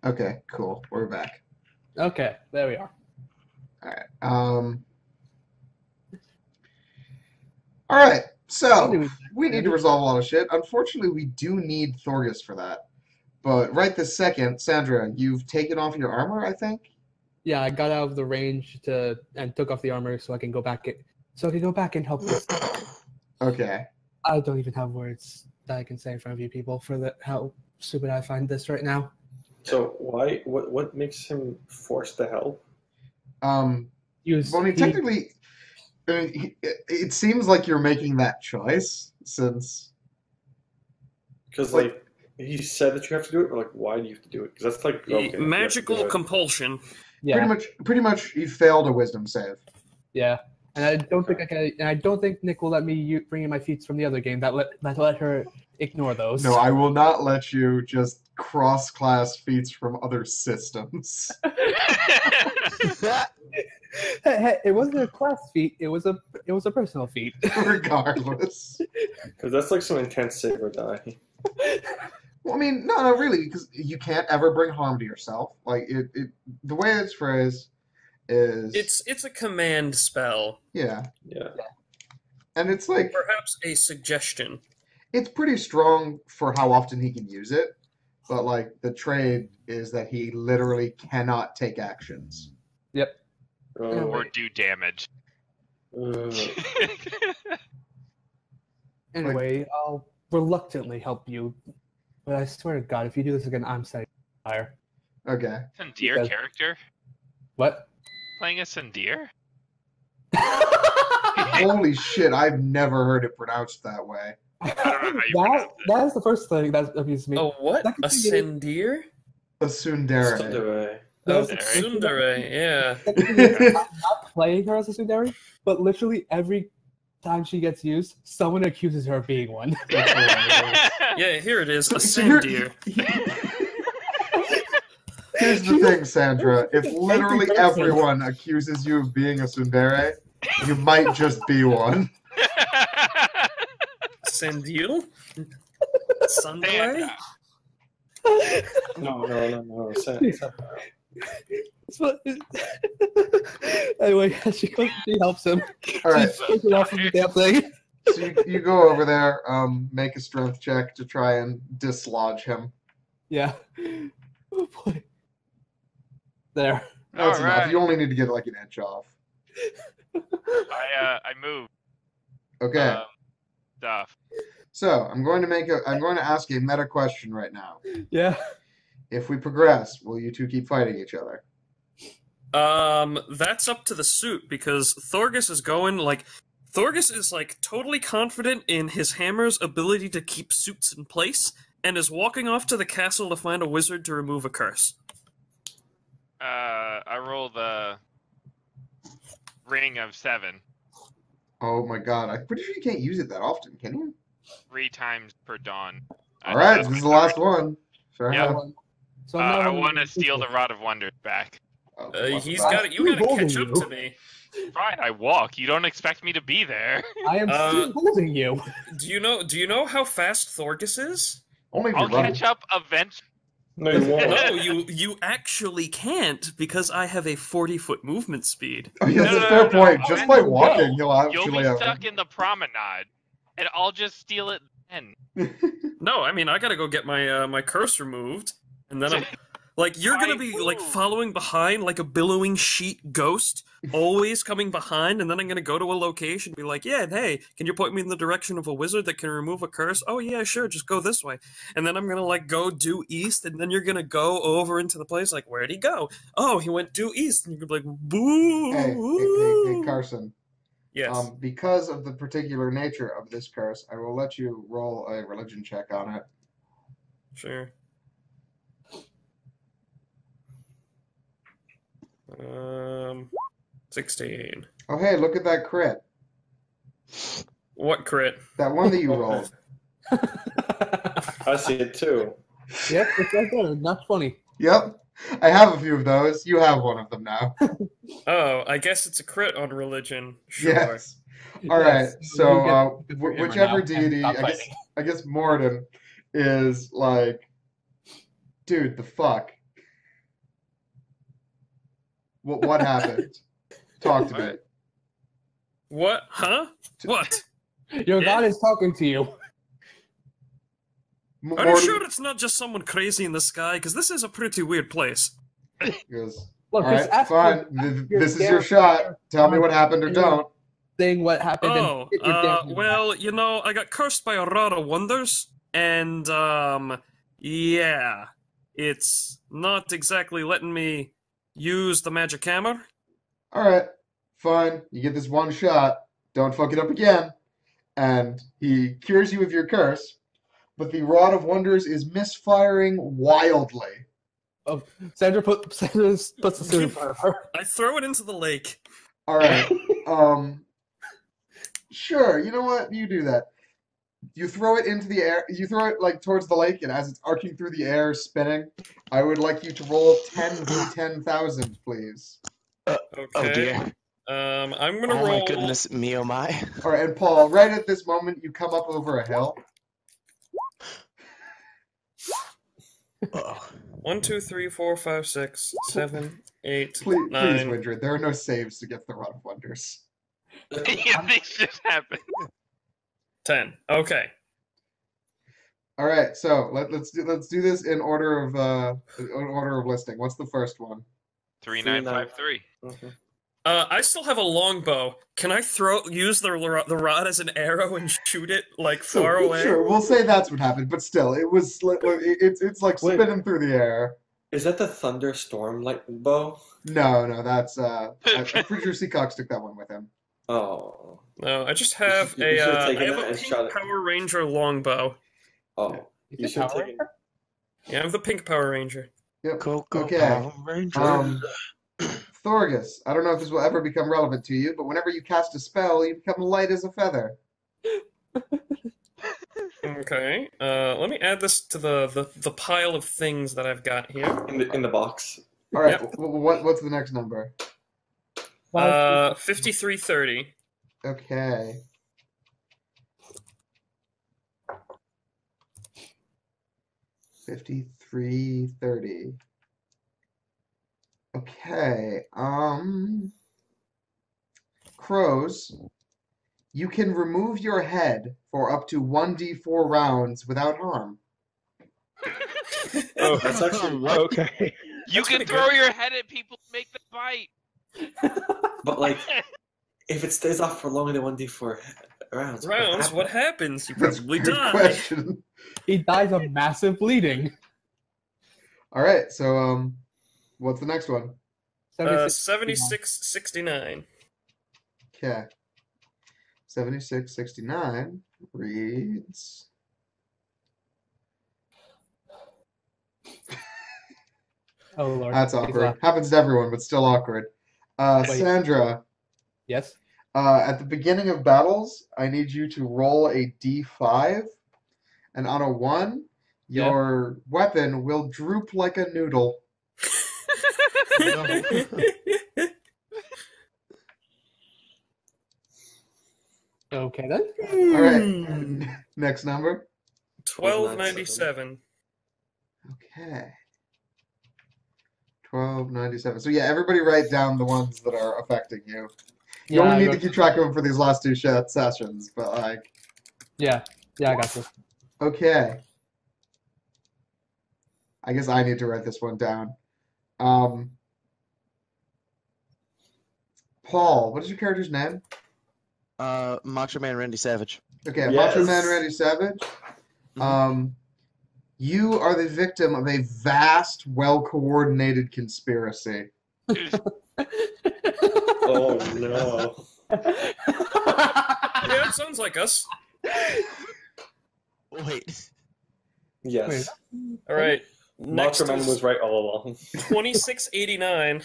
Okay, cool. We're back. Okay, there we are. All right. All right. What do So we we need to Andy? resolve a lot of shit. Unfortunately, we do need Thorgus for that. But right this second, Sandra, you've taken off your armor, I think. Yeah, I got out of the range and took off the armor so I can go back and help this. Okay. I don't even have words that I can say in front of you people for how stupid I find this right now. So why? What makes him forced to help? Um. Well, I mean, technically, it seems like you're making that choice since, Because like he said that you have to do it, but like why do you have to do it? Because that's like broken. You have to Magical do it. compulsion. Yeah, pretty much, you failed a wisdom save. yeah, and I don't think I can. And I don't think Nick will let me bring in my feats from the other game that let her ignore those. No, I will not let you just cross-class feats from other systems. Hey, it wasn't a class feat. It was a personal feat. Regardless. Because that's like some intense save or die. Well, I mean, no, really, because you can't ever bring harm to yourself. Like the way it's phrased is It's a command spell. yeah, Yeah. and it's like Perhaps a suggestion. it's pretty strong for how often he can use it, but like the trade is that he literally cannot take actions. Yep. Or do damage. Anyway, I'll reluctantly help you, but I swear to God, if you do this again, I'm setting fire. Okay. Sandir Because- character? What? Playing a Sandir? Holy shit! I've never heard it pronounced that way. I don't know how you pronounce it. That is the first thing that amuses me. A what? Second A thing is- Sendir? A tsundere. Tsundere. Oh, That's- Tsundere, yeah. I'm not playing her as a tsundere, but literally every time she gets used, someone accuses her of being one. Yeah, here it is, a So you're- Sendir. Here's the thing, Sandra. If literally person. everyone accuses you of being a tsundere, you might just be one. Sandil? Sundere? No. Anyway, she helps him. All right. She takes it off of the damn thing. So you go over there, make a strength check to try and dislodge him. Yeah. Oh boy. There. That's All enough. right. You only need to get like an inch off. I moved Okay. stuff. So I'm going to ask a meta question right now. Yeah. If we progress, will you two keep fighting each other? That's up to the suit, because Thorgus is totally confident in his hammer's ability to keep suits in place, and is walking off to the castle to find a wizard to remove a curse. I rolled a ring of 7 Oh my god, I'm pretty sure you can't use it that often, can you? 3 times per dawn. All right, this is the last one. Fair Yep. enough. So I now want to steal the Rod of Wonders back. Oh, You fuck. gotta catch up to me. Fine, I walk. You don't expect me to be there. I am still holding you. Do you know how fast Thorgus is? Only if I'll you're running. catch up eventually. No, you won't. No, you actually can't, because I have a 40-foot movement speed. Oh, yeah, that's No, a no, fair no, point. no. Just by walking, he'll You'll actually be have. stuck in the promenade, and I'll just steal it then. No, I mean, I gotta go get my my curse removed, and then I'm like, you're gonna be like following behind like a billowing sheet ghost, always coming behind, and then I'm gonna go to a location and be like, yeah, hey, can you point me in the direction of a wizard that can remove a curse? Oh yeah, sure, just go this way. And then I'm gonna like go due east, and then you're gonna go over into the place like, where'd he go? Oh, he went due east, and you're gonna be like, boo. Hey, Carson. Yes. Because of the particular nature of this curse, I will let you roll a religion check on it. Sure. 16. Oh, hey, look at that crit. What crit? That one that you rolled. I see it too. Yep, it's right there. Not funny. Yep. I have a few of those. You have one of them now. Oh, I guess it's a crit on religion. Sure. Yes. All right. Yes, So, you get the whichever hammer now and deity, stop I guess, fighting. I guess Morden is like, dude, the fuck. What happened? Talk to me. What? What? Huh? What? Your god is talking to you. Are you sure it's not just someone crazy in the sky? Because this is a pretty weird place. Goes, Look, all just right, ask fine. This is your shot. Tell me what happened or don't. saying what happened. Oh, and get your damn well, you know, I got cursed by a rod of wonders, and, yeah, it's not exactly letting me use the magic hammer. All right, fine. You get this one shot. Don't fuck it up again. And he cures you of your curse, but the Rod of Wonders is misfiring wildly. Sandra puts the suit in front of her. I throw it into the lake. All right. Sure. You know what? You do that. You throw it into the air. You throw it like towards the lake, and as it's arcing through the air, spinning, I would like you to roll 10d10,000, please. Okay. Oh dear. I'm gonna Oh roll. my goodness, me oh my. All right, and Paul, right at this moment, you come up over a hill. Oh. 1, 2, 3, 4, 5, 6, 7, 8, Please, 9. Windred, there are no saves to get the Rod of Wonders. Yeah, things just happen. 10. Okay. All right, so let's do this in order of listing. What's the first one? 3953. I still have a longbow. Can I use the rod as an arrow and shoot it like far away? Sure, we'll say that's what happened, but still, it's like Wait. spinning through the air. Is that the thunderstorm lightning bow? No, that's I'm pretty sure Seacox took that one with him. Oh. No, I just have You should've I taken have that a and pink shot it. Power Ranger longbow. Oh. Is You it should have Power taken. Yeah, I'm the pink Power Ranger. Yep. Go Okay. Power Rangers. Thorgus, I don't know if this will ever become relevant to you, but whenever you cast a spell, you become light as a feather. Okay. Let me add this to the pile of things that I've got here. In the box. All right, Yep. what's the next number? 5330. Okay. $53.30. Okay. Crows, you can remove your head for up to 1d4 rounds without harm. Oh, that's actually Okay. You That's can pretty throw good. your head at people to make them bite. But like, if it stays off for longer than 1d4 rounds. What happens? You That's a probably good die. question. He dies of massive bleeding. All right, so what's the next one? 7669. Okay. 7669 reads. Oh Lord. That's He's awkward. left. Happens to everyone, but still awkward. Wait. Sandra, Yes. at the beginning of battles, I need you to roll a d5, and on a 1, Yeah. your weapon will droop like a noodle. Okay then. All right. Next number. 1297. Okay. 1297. So yeah, everybody write down the ones that are affecting you. You Yeah, I only need wrote- to keep track of them for these last two sessions, but like, Yeah, I got this. okay. I guess I need to write this one down. Paul, what is your character's name? Macho Man Randy Savage. Okay, Yes. Macho Man Randy Savage. You are the victim of a vast, well-coordinated conspiracy. Oh no. Yeah, it sounds like us. Wait. Yes. All right. Next Macho Man is was right all along. 2689.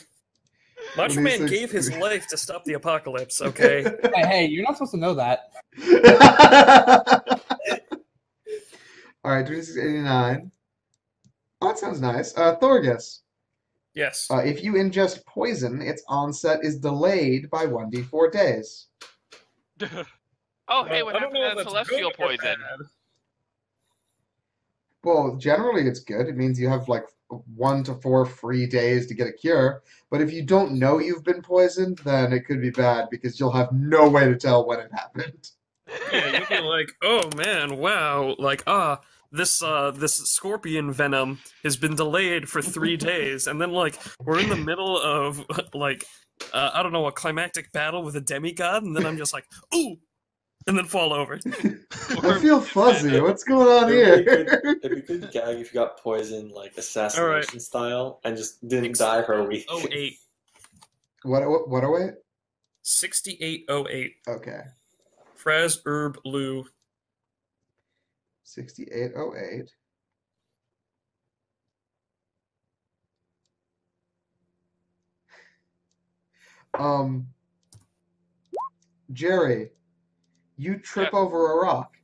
Macho Man 26. gave his life to stop the apocalypse, okay? Hey, you're not supposed to know that. All right, 2689. Oh, that sounds nice. Thorgus, Yes. if you ingest poison, its onset is delayed by 1d4 days. Oh, hey, what I don't happened know to if that that's celestial good or poison? bad. Well, generally it's good. It means you have like 1 to 4 free days to get a cure. But if you don't know you've been poisoned, then it could be bad because you'll have no way to tell when it happened. Yeah, you'd be like, oh man, wow, like this scorpion venom has been delayed for 3 days, and then like we're in the middle of like I don't know, a climactic battle with a demigod, and then I'm just like, ooh, and then fall over. I feel fuzzy. What's going on It'd be here? a good gag if you got poisoned like assassination style and just didn't die for a week. 08. What do I? 6808. Okay. Fraz Herb Lou. 6808. Jerry, you trip over a rock.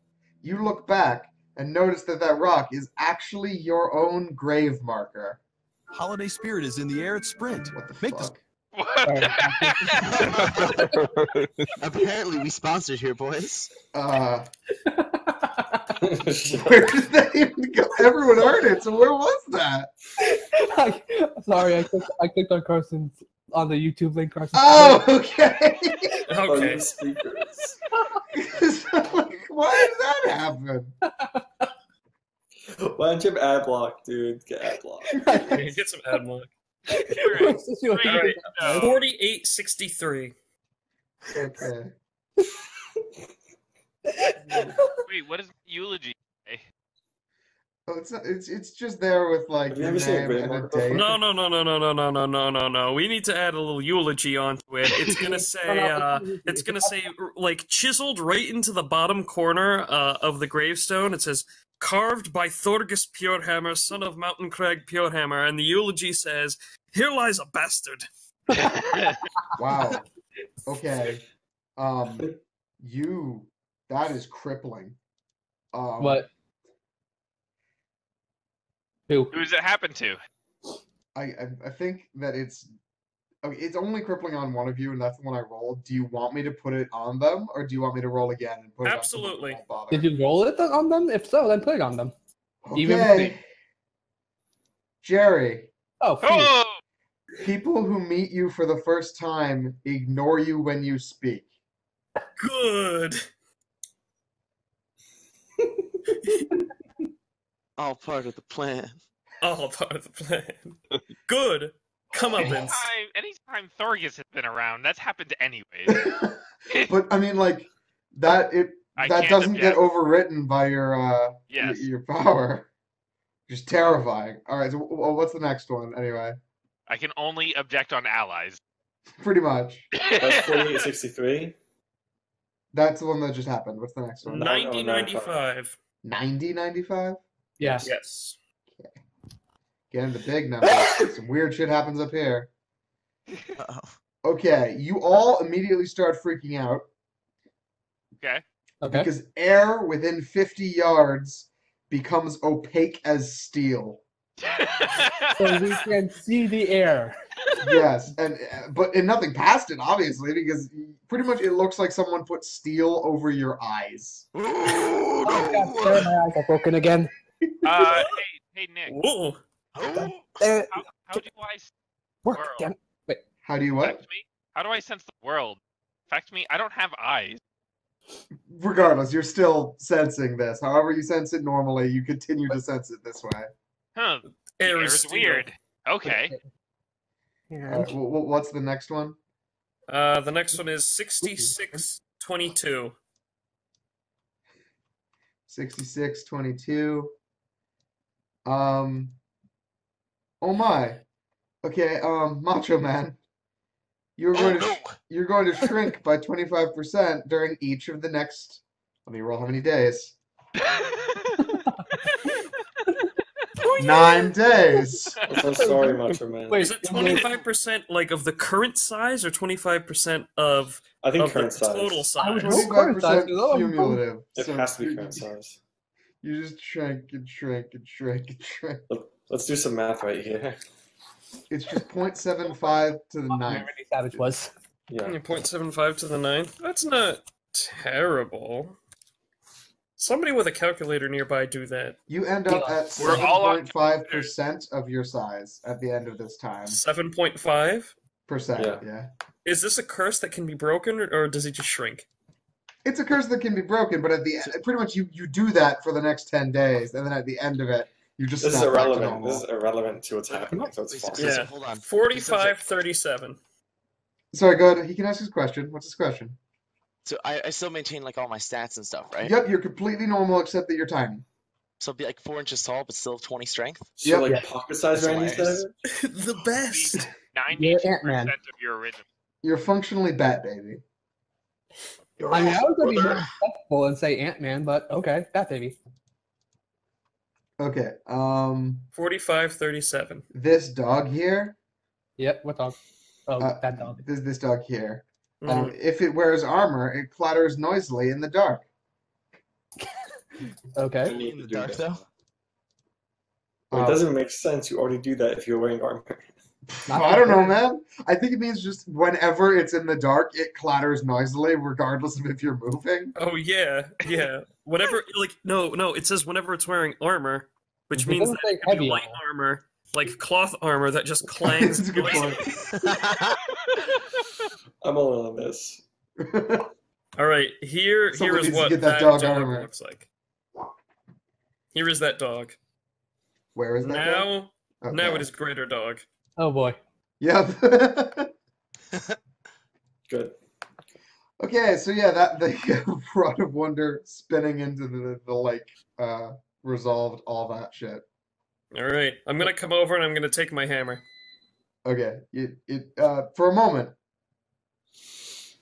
You look back and notice that that rock is actually your own grave marker. Holiday spirit is in the air at Sprint. What the Make fuck? What? Apparently, we sponsored here, boys. Where did that even go? Everyone heard it, so where was that? Sorry, I clicked on Carson's on the YouTube link. Carson. Oh, okay. Okay. Speakers. Why did that happen? Why don't you have ad block, dude? Get ad block. Get some ad block. Let's just see what Wait, you think. no. 4863. Okay. Wait, what is eulogy? Oh, it's not, it's just there with like Have you your ever seen a name grave and a marker date. before? No. We need to add a little eulogy onto it. It's gonna say, like, chiseled right into the bottom corner of the gravestone. It says, carved by Thorgus Purehammer, son of Mountain Crag Purehammer, and the eulogy says, here lies a bastard. Wow. Okay. That is crippling. What? Who? Who does it happen to? I think that it's only crippling on one of you, and that's the one I rolled. Do you want me to put it on them, or do you want me to roll again and put it Absolutely. on someone who won't Did you roll it on them? If so, then put it on them. bother? Even Okay. Jerry, Oh, phew. Oh! people who meet you for the first time ignore you when you speak. Good. All part of the plan. All part of the plan. Good. Come up, Vince. Anytime Thorgus has been around, that's happened anyways. But I mean, like that I that can't doesn't get object. overwritten by your Yes. your power. Just terrifying. All right, so what's the next one anyway? I can only object on allies. Pretty much. That's 4863. That's the one that just happened. What's the next one? 9095. 9095? Yes. Yes. Get into big numbers. Some weird shit happens up here. Uh-oh. Okay, you all immediately start freaking out Okay. Okay. because air within 50 yards becomes opaque as steel. So we can see the air. Yes, but nothing past it, obviously, because pretty much it looks like someone put steel over your eyes. Oh God, there, my eyes are broken again. Hey, Nick. Whoa. There, How do I work World. again. How do you what? affect me? How do I sense the world? Affect me? I don't have eyes. Regardless, you're still sensing this. However you sense it normally, you continue to sense it this way. Huh. The Air air is is steel. weird. Okay. What's the next one? The next one is 6622. 6622. Oh my. Okay, Macho Man. You're going to you're going to shrink by 25% during each of the next. Let me roll how many days. 9 days. I'm so sorry, Macho Man. Wait. Is it 25% like of the current size or 25% of, I think of the current size. total I size? was- current size, 25% though. cumulative. It So has to be you- current size. You just shrink and shrink and shrink and shrink. Let's do some math right here. It's just 0.75 to the Where 9th. Randy Savage was. Yeah. 0.75 to the 9th. That's not terrible. Somebody with a calculator nearby do that. You end up at We're all on 7.5% of your size at the end of this time. 7.5? Yeah. Is this a curse that can be broken, or does it just shrink? It's a curse that can be broken, but at the pretty much you do that for the next 10 days, and then at the end of it, you just This is snap back to irrelevant. normal. This is irrelevant to what's happening, so it's Wait, fine. so- Yeah. hold on. 45-37. Sorry, go ahead. He can ask his question. What's his question? So I still maintain like all my stats and stuff, right? Yep, you're completely normal except that you're tiny. So I'll be like 4 inches tall, but still 20 strength. So Yep. like Yeah. pocket-sized That's Randy hilarious. said? The best. 92% Ant-Man. of your original. You're functionally Bat Baby. I mean, I was gonna be more Brother. respectful and say Ant-Man, but okay, that baby. Okay. 45-37. This dog here. Yep, what dog? Oh, that dog. This dog here. Mhm. If it wears armor, it clatters noisily in the dark. Okay. You need In to the do dark, that. though? Well, it doesn't make sense. You already do that if you're wearing armor. I don't know, man. I think it means just whenever it's in the dark, it clatters noisily, regardless of if you're moving. Oh yeah. Whenever no, it says whenever it's wearing armor, which It means doesn't that say it could be heavy light armor. armor, like cloth armor that just clangs. That's a good point. I'm all on this. All right, here Someone is needs to what get that that dog dog armor. looks like. Here is that dog. Where is that dog? Now Okay. it is greater dog. Oh boy. Yep. Good. Okay, so yeah, that the Rod of Wonder spinning into the lake resolved all that shit. All right, I'm gonna come over and I'm gonna take my hammer. Okay, for a moment,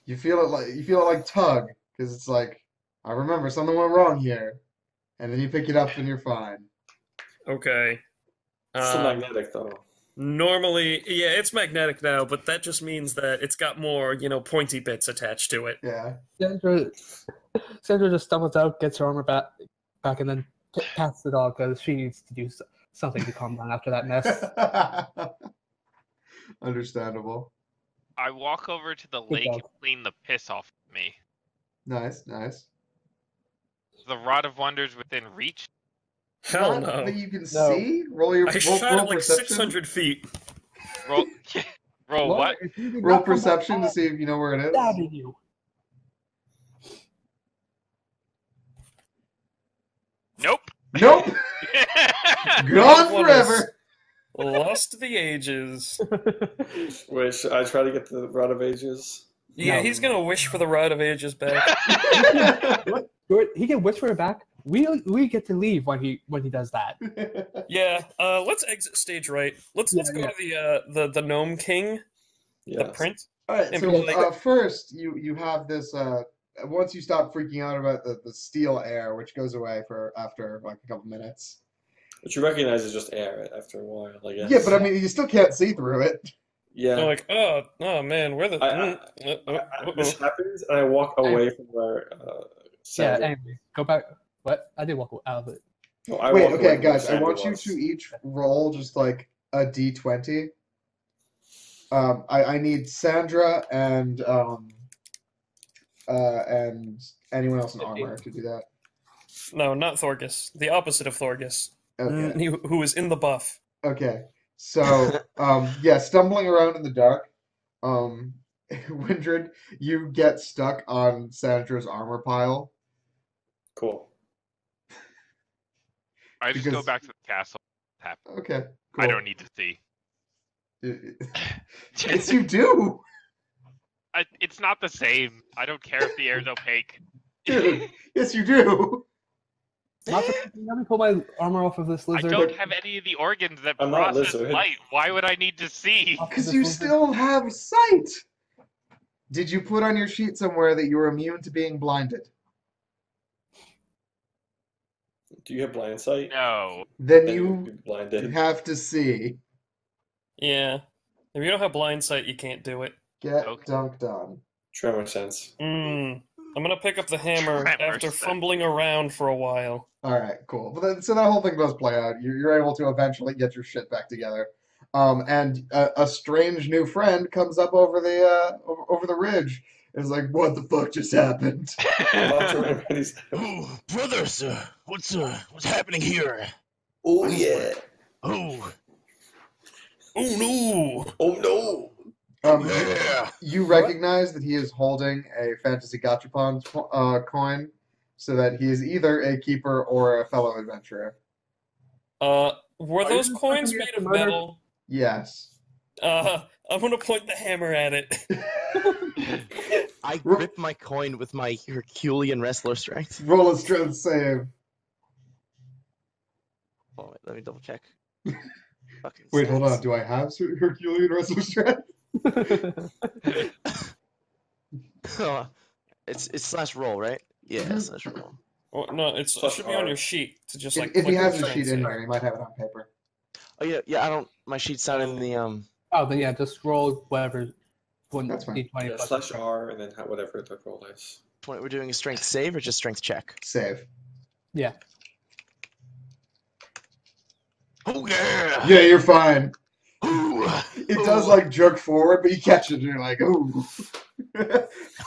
you feel it like tug because it's like I remember something went wrong here, and then you pick it up and you're fine. Okay. It's still magnetic though. Normally, yeah, it's magnetic now, but that just means that it's got more, pointy bits attached to it. Yeah. Sandra just stumbles out, gets her armor back, and then pats the dog because she needs to do something to calm down after that mess. Understandable. I walk over to the Good lake dog. and clean the piss off of me. Nice. Is the Rod of Wonders within reach? Hell Not no. that you can No. see. Roll I shot it like perception. 600 feet. Roll, roll Lord, what? if you did Roll not come back perception to see if you know where it is. stabbing you. Nope. Nope. Gone One forever. Lost the ages. Wait, should I try to get the Rod of Ages? Yeah, No. he's gonna wish for the Rod of Ages back. He can whisper it back. We get to leave when he does that. Yeah, let's exit stage right. Let's Yeah, go to the Gnome King, the Yes. prince. All right. And So be like- first, you have this. Once you stop freaking out about the steel air, which goes away after like a couple minutes. But you recognize it's just air after a while, I guess. Yeah, but I mean, you still can't see through it. Yeah. They're like, oh man, where the This happens, and I walk away from where Yeah. Sandra. Anyway, go back. What? I did walk out of it. No, I Wait, walk away okay, from where guys. I Sandra want you was. to each roll just like a d20. I need Sandra and anyone else in armor to do that. No, not Thorgus. The opposite of Thorgus. Okay. Who is in the buff. Okay. So, yeah, stumbling around in the dark, Windred, you get stuck on Sandra's armor pile. Cool. I just go Because- back to the castle. Okay, I cool. don't need to see. Yes, you do. It's not the same. I don't care if the air's opaque. Dude, yes, you do. Let me pull my armor off of this I lizard. don't have any of the organs that I'm not process lizard. light. Why would I need to see? Off of Because this you lizard. still have sight. Did you put on your sheet somewhere that you were immune to being blinded? Do you have blind sight? No. Then Then you would be blinded. have to see. Yeah. If you don't have blind sight, you can't do it. Get Okay. dunked on. Tremor sense. I'm gonna pick up the hammer Tremor after sense. fumbling around for a while. All right, cool. But then, so that whole thing does play out. You're able to eventually get your shit back together. And a strange new friend comes up over the ridge, It's like, what the fuck just happened? Oh, brothers, what's happening here? Oh yeah. Oh, Oh no! Oh no. yeah. You recognize that he is holding a fantasy gachapon coin, so that he is either a keeper or a fellow adventurer. Were Are those you coins looking made at of the murder? metal? Yes. I'm gonna point the hammer at it. I grip my coin with my Herculean wrestler strength. Roll a strength save. Oh, wait, let me double check. Fucking Wait, hold stats. on. Do I have Herculean wrestler strength? Oh, it's slash roll, right? Yeah, Mhm. slash roll. Oh, no, it Plus should be on R. your sheet to just If, like. if he click has on the sheet in strength here, he might have it on paper. Oh yeah, I don't. My sheet's not in the Oh, then yeah, just roll whatever. That's fine. D20 Yeah, plus slash strength. R and then whatever the roll is. point. We're doing a strength save or just strength check. Save. Yeah. Oh yeah. Yeah, you're fine. Ooh. It does like jerk forward, but you catch it and you're like, ooh.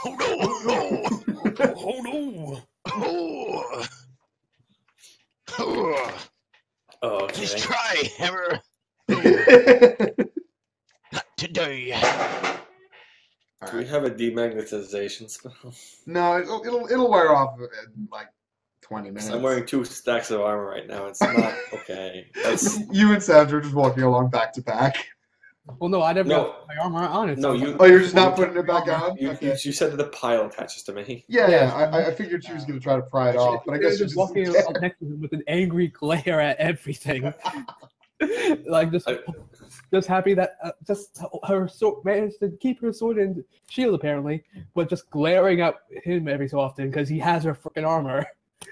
Oh no. Oh. Oh no! Oh. Oh. Oh, Please okay. try, hammer. Not today. Do we have a demagnetization spell? No, it'll wear off in like 20 minutes. I'm wearing 2 stacks of armor right now. It's not okay. That's You and Sandra are just walking along back to back. Well, no, I never No. got my armor on it. no, so- you. Oh, you're just not putting it back on? You, Okay. you said that the pile attaches to me. Yeah, Yeah. I figured she was going to try to pry it off, but I guess They're she just walking doesn't up care. next to him with an angry glare at everything. Like just happy that just her sword managed to keep her sword and shield apparently, but just glaring at him every so often because he has her freaking armor.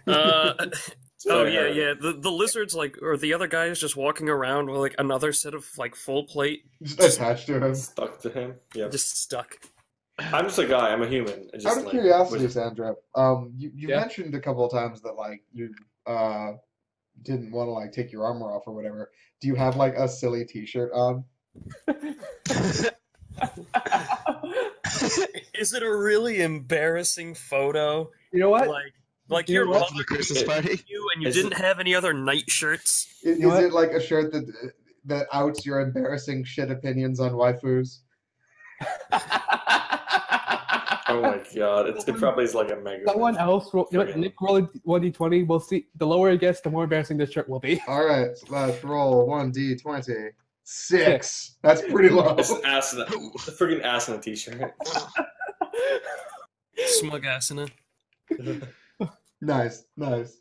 Oh yeah, yeah. The lizard's like, or the other guy is just walking around with like another set of like full plate, Just attached to him. Stuck to him. Yeah. just stuck. I'm just a guy. I'm a human. I just, Out of like, curiosity, was- Sandra, you Yeah? mentioned a couple of times that like you didn't want to like take your armor off or whatever. Do you have like a silly T-shirt on? Is it a really embarrassing photo? You know what? Like You your know what? mother From the Christmas It- party. you and you Is didn't it- have any other night shirts. Is, You know is what? it like a shirt that outs your embarrassing shit opinions on waifus? Oh my god! It probably is like a mega. Someone else, you know what? Friggin- Nick roll 1d20. We'll see. The lower it gets, the more embarrassing this shirt will be. All right, slash roll 1d20. 6. That's pretty low. It's an ass in a, the friggin' ass in a t-shirt. Smug ass in it. Nice, nice.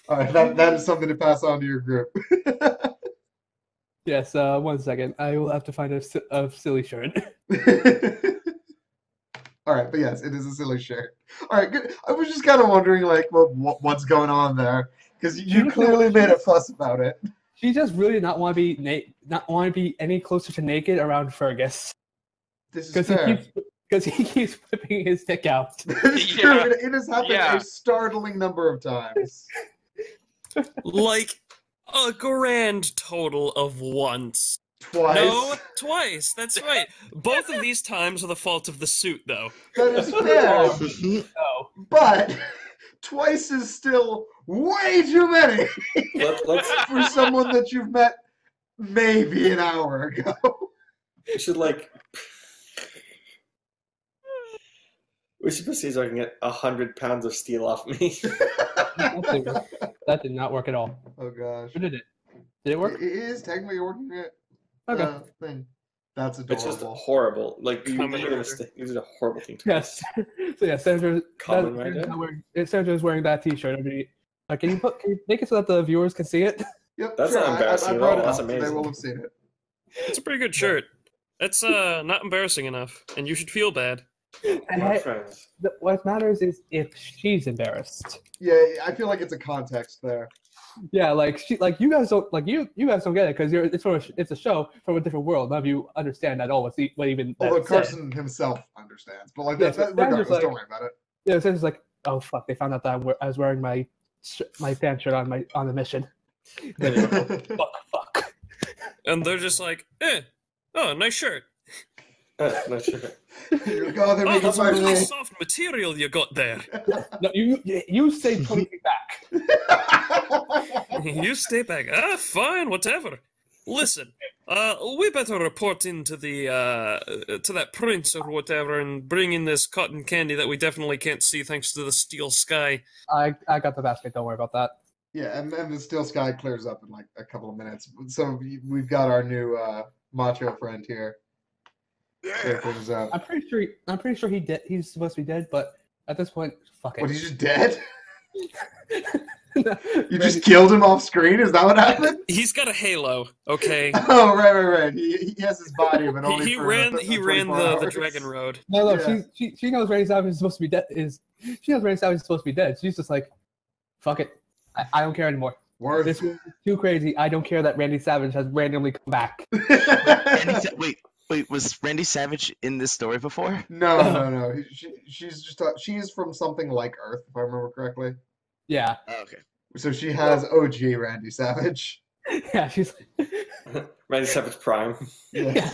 All right, that is something to pass on to your group. Yes. 1 second. I will have to find a silly shirt. All right, but yes, it is a silly shirt. All right, good. I was just kind of wondering, like, what's going on there, because you clearly made a fuss about it. She just really did not want to be not want to be any closer to naked around Fergus This is because fair. he keeps whipping his dick out. It's true. Yeah. It has happened Yeah. a startling number of times. Like a grand total of once. Twice. No, twice. That's right. Both of these times are the fault of the suit, though. That is fair. No. But twice is still way too many Let's. for someone that you've met maybe an hour ago. We should like. We should proceed so I can get 100 pounds of steel off me. That did not work at all. Oh gosh. Or did it? Did it work? It is technically working it. Okay. Thing. That's It's just adorable. horrible. Like you Common made a rider. mistake. You did a horrible thing to Yes. So yeah, Sandra. Common rider? Sandra's wearing that T-shirt. Can you make it so that the viewers can see it? Yep, That's sure. not embarrassing I at brought all. it That's up, so they amazing. will have seen it. It's a pretty good shirt. It's not embarrassing enough, and you should feel bad. And My friends. what matters is if she's embarrassed. Yeah, I feel like it's a context there. Yeah, like you guys don't you guys don't get it because it's a show from a different world. None of you understand at all what even that Although said. Carson himself understands, but like Yeah, that, so Sandra's regardless, like- don't worry about it. Yeah, Sandra's like, oh fuck, they found out that I was wearing my fan shirt on the mission. Fuck. And they're just like, oh, nice shirt. Not sure. You're like, oh, they're Oh, making that's fun of really me. soft material you got there. No, you stay 20 feet back. You stay back. Ah, fine, whatever. Listen, we better report into the to that prince or whatever, and bring in this cotton candy that we definitely can't see thanks to the steel sky. I got the basket. Don't worry about that. Yeah, and the steel sky clears up in like a couple of minutes. So we've got our new macho friend here. Clear things up. I'm pretty sure he's supposed to be dead, but at this point, fuck it. What, he's just dead? You You just killed him off screen? Is that what happened? He's got a halo, okay? Oh, right. He has his body, but only He for ran 24 the hours. Dragon Road. No, Yeah. she knows Randy Savage is supposed to be dead. She knows Randy Savage is supposed to be dead. She's just like, fuck it. I don't care anymore. Worth. This is too crazy. I don't care that Randy Savage has randomly come back. Wait, was Randy Savage in this story before? No. She's just she is from something like Earth, if I remember correctly. Yeah, Oh, okay. So she has OG Randy Savage. yeah. She's Randy Savage Prime. Yeah.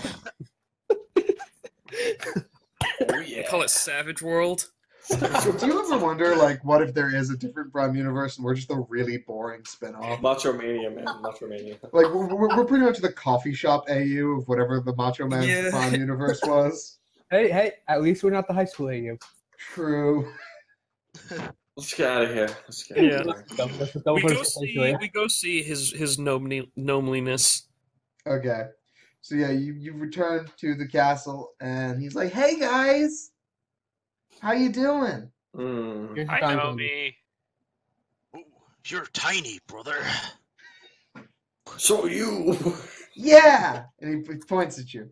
Oh, They call it Savage World. Do you ever wonder, like, what if there is a different Prime universe and we're just a really boring spin-off? Macho Mania, man. Macho Mania. Like, we're pretty much the coffee shop AU of whatever the Macho Man's Yeah. Prime universe was. hey. At least we're not the high school AU. True. Let's get out of here. Yeah. Let's just go We for go the see AU. we go see his gnomeliness. Okay. So yeah, you return to the castle, and he's like, "Hey guys, how you doing?" Mm. Here's the I time know candy. me. Ooh, you're tiny, brother. So you. Yeah, and he points at you.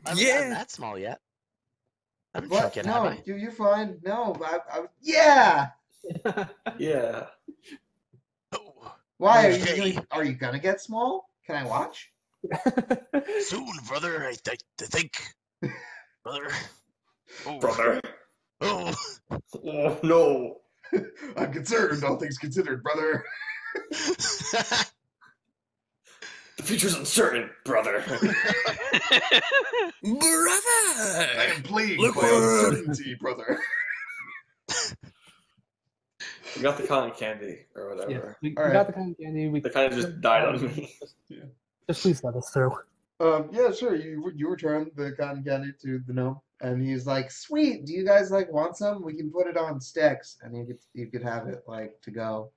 I haven't Yeah. gotten that small yet. I haven't What? shrunk yet, have No, I? you're fine. No, yeah. Yeah. Oh, Why Okay. are you gonna get small? Can I watch? soon, brother. I think, brother. Oh, Brother. Oh, Oh, no. I'm concerned, all things considered, brother. The future's uncertain, brother. I Brother! am plagued Look by what- uncertainty, brother. We got the cotton candy, or Yeah, whatever. we All got right. the kind of candy. We They kind of just died on me. just please let us through. Yeah, sure. You return the cotton candy to the gnome, and he's like, "Sweet. Do you guys like want some? We can put it on sticks, and you could have it like to go."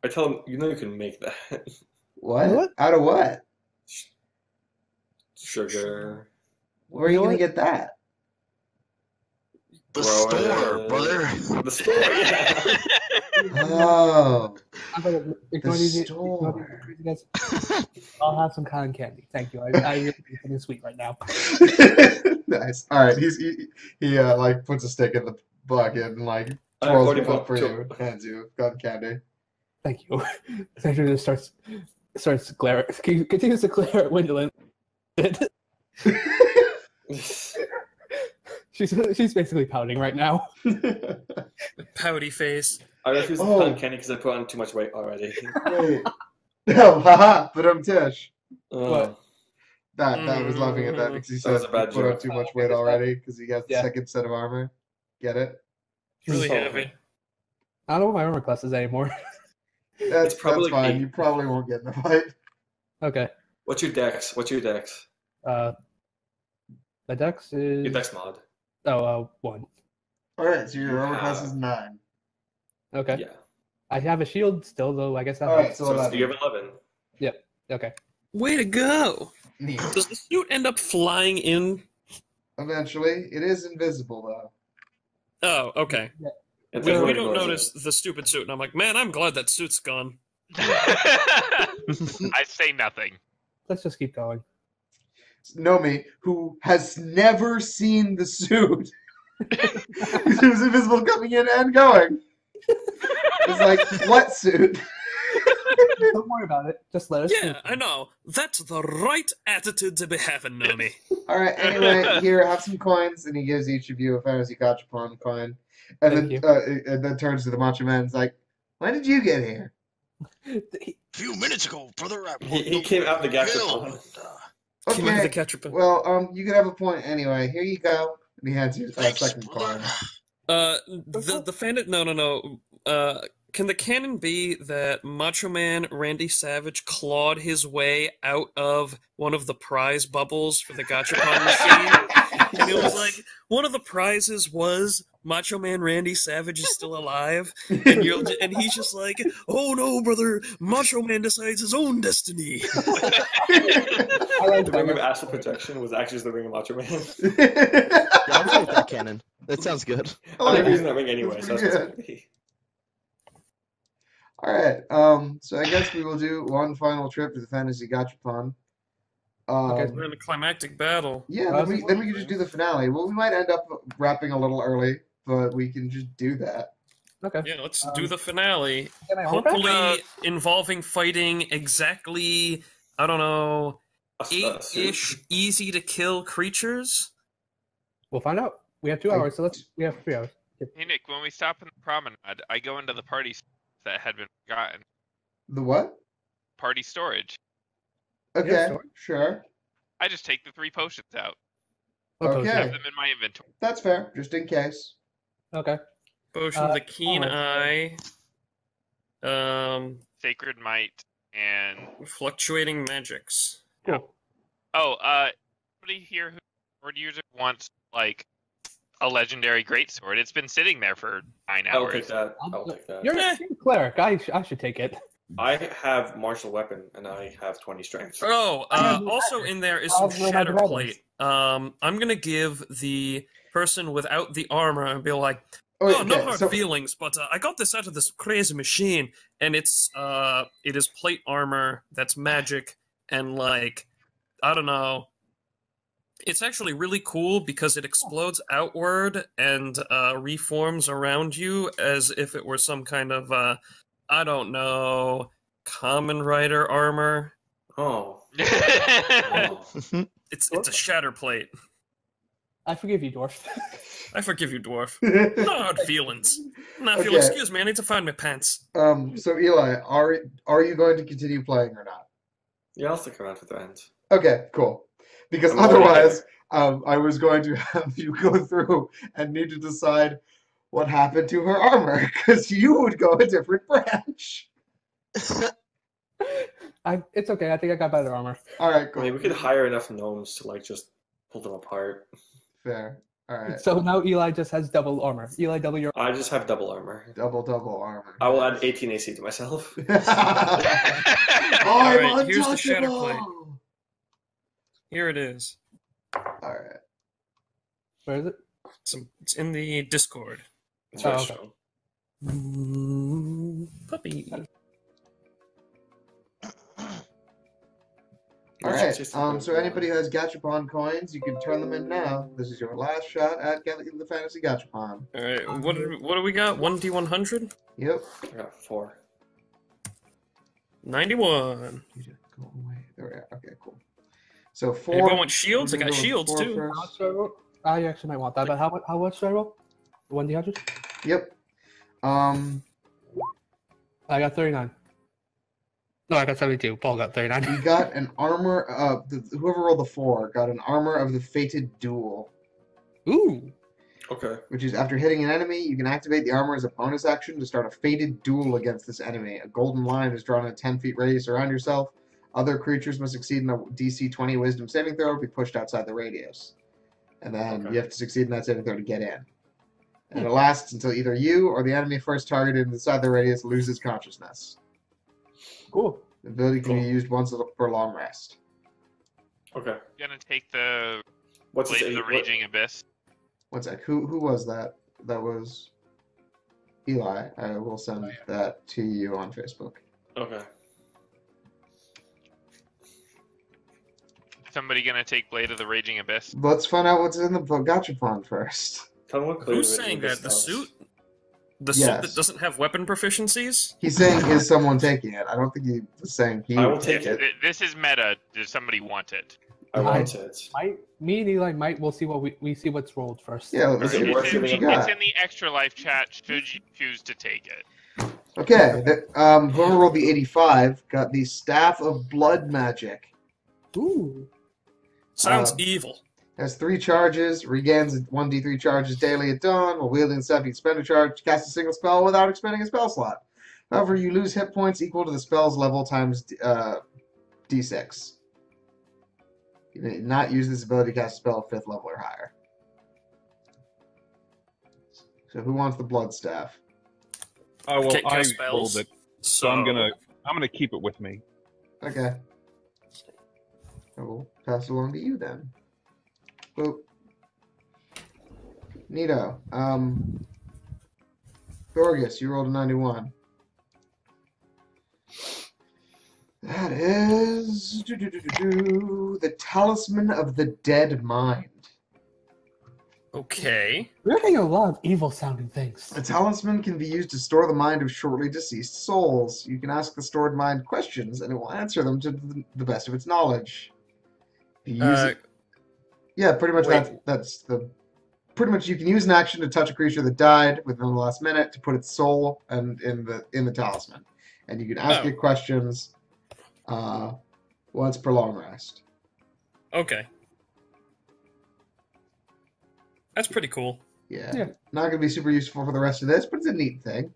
I tell him, you know you can make that. What? What? Out of what? Sugar. Where are you know gonna what? get that? the Grow store, it. brother. The store, yeah. Oh, I'm gonna ignore the these. store. Guys. I'll have some cotton candy. Thank you. I really need something sweet right now. Nice. All right. He like puts a stick in the bucket and like I've twirls already it up for put- you and hands you cotton candy. Thank you. Essentially, just starts glare. Continues to glare at Gwendolyn. She's basically pouting right now. Pouty face. I refuse the Oh. cotton candy because I put on too much weight already. Wait. No, haha, but tish. Oh. That was laughing at that because he That said was a bad he put on joke. too much weight already because he has the Yeah. second set of armor. Get it? Really So- heavy. I don't know what my armor class is anymore. That's probably fine. eight. You probably won't get in the fight. Okay. What's your dex? My dex is Your dex mod. 1. All right, so your armor Yeah. class is 9. Okay. Yeah. I have a shield still, though. I guess that All right, helps. so So 11. you have 11. Okay. Way to go! Neat. Does the suit end up flying in? Eventually, it is invisible though. Oh, okay. And We everyone don't ignores notice the stupid suit, and I'm like, man, I'm glad that suit's gone. I say nothing. Let's just keep going. Nomi, who has never seen the suit, it was invisible coming in and going. It's like, what suit? Don't worry about it. Just let us. Yeah, I know. That's the right attitude to be having, Nomi. All right, anyway, here, have some coins, and he gives each of you a fantasy gachapon coin, and Thank then turns to the Macho Man and is like, when did you get here? few minutes ago, brother. He came out the gas Bill, and, Came out of the Okay. gachapon. Well, you can have a point anyway. Here you go. And he hands you a Thanks, second brother. coin. The fan. No. Can the canon be that Macho Man Randy Savage clawed his way out of one of the prize bubbles for the gachapon machine? And it was like, one of the prizes was Macho Man Randy Savage is still alive, and he's just like, oh no, brother, Macho Man decides his own destiny. I like The ring of that. astral projection was actually just the ring of Macho Man. Yeah, I'm fine with that canon. That sounds good. I'm never using that ring anyway, so That's that's pretty what's gonna be. All right. So I guess we will do one final trip to the Fantasy Gachapon. Okay. We're in a climactic battle. Yeah, Well, then we can just do the finale. Well, we might end up wrapping a little early, but we can just do that. Okay. Yeah, let's do the finale. Get my armor back? Hopefully involving fighting exactly, I don't know, A suit. 8-ish easy to kill creatures. We'll find out. We have 2 hours, so we have 3 hours. Hey Nick, when we stop in the promenade, I go into the party that had been forgotten. The what? Party storage. Okay, sure. sure. I just take the 3 potions out. What Okay. potion? Have them in my inventory. That's fair, just in case. Okay. Potion of the Keen oh. Eye. Sacred Might and Fluctuating Magics. Cool. somebody here who sword user wants like a legendary greatsword. It's been sitting there for 9 I'll hours. take that. I'll take that. You're a cleric. I should take it. I have martial weapon and I have 20 strength. Oh, also in there is some I'll roll my shatter dividends. plate. I'm gonna give the person without the armor and be like, wait, oh, no okay, hard so- feelings, but I got this out of this crazy machine, and it is plate armor that's magic, and like, I don't know. It's actually really cool because it explodes outward and reforms around you as if it were some kind of, I don't know, common rider armor. Oh. Oh. It's a shatter plate. I forgive you, dwarf. I forgive you, dwarf. No hard feelings. No, if you'll Okay. excuse me, I need to find my pants. So Eli, are you going to continue playing or not? Yeah, I'll stick around for the end. Okay, cool. Because I'm already otherwise, I was going to have you go through and need to decide what happened to her armor, because you would go a different branch. It's okay. I think I got better armor. All right, I cool. mean, we could hire enough gnomes to like just pull them apart. Fair. All right. So now Eli just has double armor. Eli, double your. I just have double armor. Double armor. I will add 18 AC to myself. I'm Alright, here's the shatter untouchable. Here it is. All right. Where is it? It's in the Discord. It's very okay. strong. Puppy. All right. So anybody who has Gachapon coins, you can turn them in now. This is your last shot at getting the Fantasy Gachapon. All right, what do we got? 1d100? Yep. I got 4. 91. You just go away. There we are. Okay, cool. So 4. Anybody want shields? I we're got gonna go with shields 4 too. first. How much do I roll? I actually might want that, but how much do I roll? 1d100? Yep. I got 39. No, I got 72. Paul got 39. You got an armor. Whoever rolled the 4 got an armor of the Fated Duel, Ooh. Okay. which is after hitting an enemy, you can activate the armor as a bonus action to start a fated duel against this enemy. A golden line is drawn in a 10 feet radius around yourself. Other creatures must succeed in a DC 20 Wisdom saving throw or be pushed outside the radius. And then Okay. you have to succeed in that saving throw to get in. And it lasts until either you or the enemy first targeted inside the radius loses consciousness. Cool. The ability can be Cool. used once per long rest. Okay. Gonna take the What's Blade of this? the Raging Abyss. One sec. Who was that? That was Eli. I will send that to you on Facebook. Okay. Somebody gonna take Blade of the Raging Abyss. Let's find out what's in the Gachapon first. Tell me what clue Who's it is saying in that? this The house. suit? The suit Yes. that doesn't have weapon proficiencies? He's saying, is someone taking it? I don't think he was saying he I will would take it. This is meta. Does somebody want it? I want it. Me and Eli might. We'll see what we see what's rolled first. Yeah, let's Is it see worth what giving you up? got. It's in the extra life chat. Should you choose to take it? Okay, whoever rolled the 85 got the Staff of Blood Magic. Ooh. Sounds evil. Has 3 charges, regains 1d3 charges daily at dawn. While wielding the staff, you can spend a charge, cast a single spell without expending a spell slot. However, you lose hit points equal to the spell's level times d6. You may not use this ability to cast a spell at 5th level or higher. So who wants the blood staff? Oh well, Can't I cast spells, rolled it, so I'm gonna keep it with me. Okay. I will pass it along to you then. Boop. Neato. Gorgas, you rolled a 91. That is the Talisman of the Dead Mind. Okay. We're getting a lot of evil-sounding things. A talisman can be used to store the mind of shortly deceased souls. You can ask the stored mind questions, and it will answer them to the best of its knowledge. If you use it, yeah, pretty much that's the. Pretty much, you can use an action to touch a creature that died within the last minute to put its soul in the talisman, and you can ask it questions once per long rest. Okay. That's pretty cool. Yeah. Not going to be super useful for the rest of this, but it's a neat thing.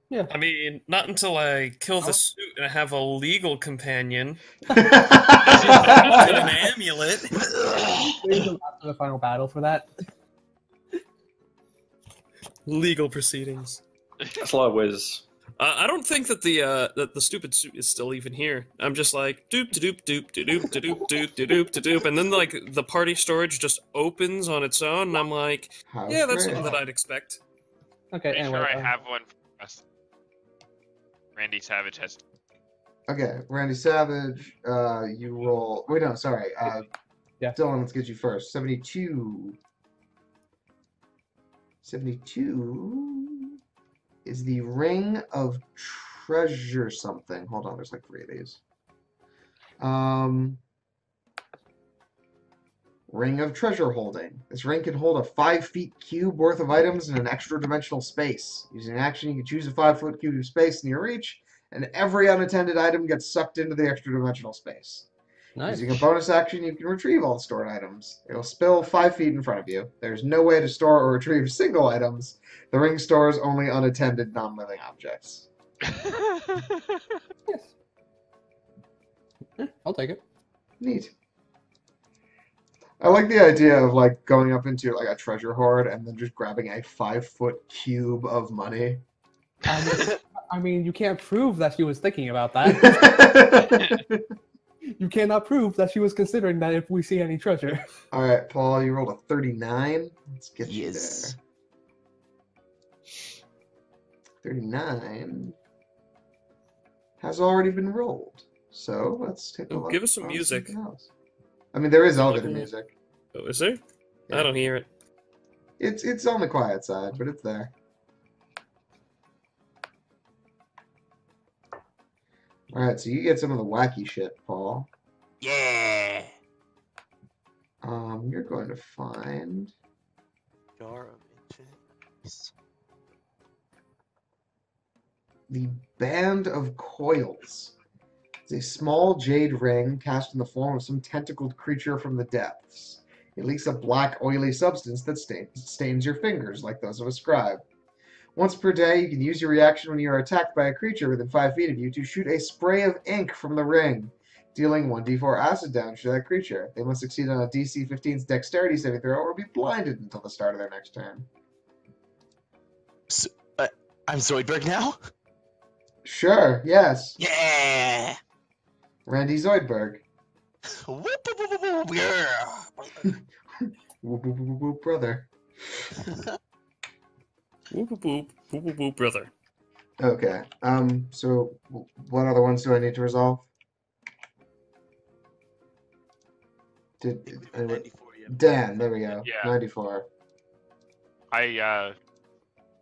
Yeah. I mean, not until I kill the suit and I have a legal companion. An an amulet. There's a lot for the final battle for that. Legal proceedings. That's a lot of whiz. I don't think that the stupid suit is still even here. I'm just like doop doop doop doop doop doop doop doop, and then like the party storage just opens on its own, and I'm like, yeah, that's something that I'd expect. Okay, Pretty anyway. sure I have one for us. Randy Savage has. Okay, Randy Savage, you roll. Wait, no, sorry. Yeah. Dylan, let's get you first. 72. 72 is the Ring of Treasure something. Hold on, there's like 3 of these. Ring of Treasure Holding. This ring can hold a 5-foot cube worth of items in an extra dimensional space. Using an action, you can choose a 5-foot cube of space in your reach, and every unattended item gets sucked into the extra dimensional space. Nice. Using a bonus action, you can retrieve all stored items. It'll spill 5 feet in front of you. There's no way to store or retrieve single items. The ring stores only unattended, non-living objects. Yes. I'll take it. Neat. I like the idea of like going up into like a treasure hoard and then just grabbing a 5-foot cube of money. I mean, you can't prove that she was thinking about that. You cannot prove that she was considering that if we see any treasure. All right, Paul, you rolled a 39. Let's get you Yes. there. 39 has already been rolled. So let's take a look. Give us some at music. something else. I mean, there is elevator music. Oh, is there? Yeah. I don't hear it. It's on the quiet side, but it's there. All right, so you get some of the wacky shit, Paul. Yeah. You're going to find Jar of Ancient. the Band of Coils. It's a small jade ring cast in the form of some tentacled creature from the depths. It leaks a black, oily substance that stains your fingers, like those of a scribe. Once per day, you can use your reaction when you are attacked by a creature within 5 feet of you to shoot a spray of ink from the ring, dealing 1d4 acid damage to that creature. They must succeed on a DC 15's dexterity saving throw or be blinded until the start of their next turn. So, I'm Zoidberg now? Sure, yes. Yeah! Randy Zoidberg. Whoop, whoop, whoop, whoop, whoop, yeah! Whoop, whoop, whoop, whoop, brother. Whoop whoop whoop whoop whoop whoop, brother. Okay. So what other ones do I need to resolve? Anyway, 94, yeah. Dan, there we go. Yeah. 94.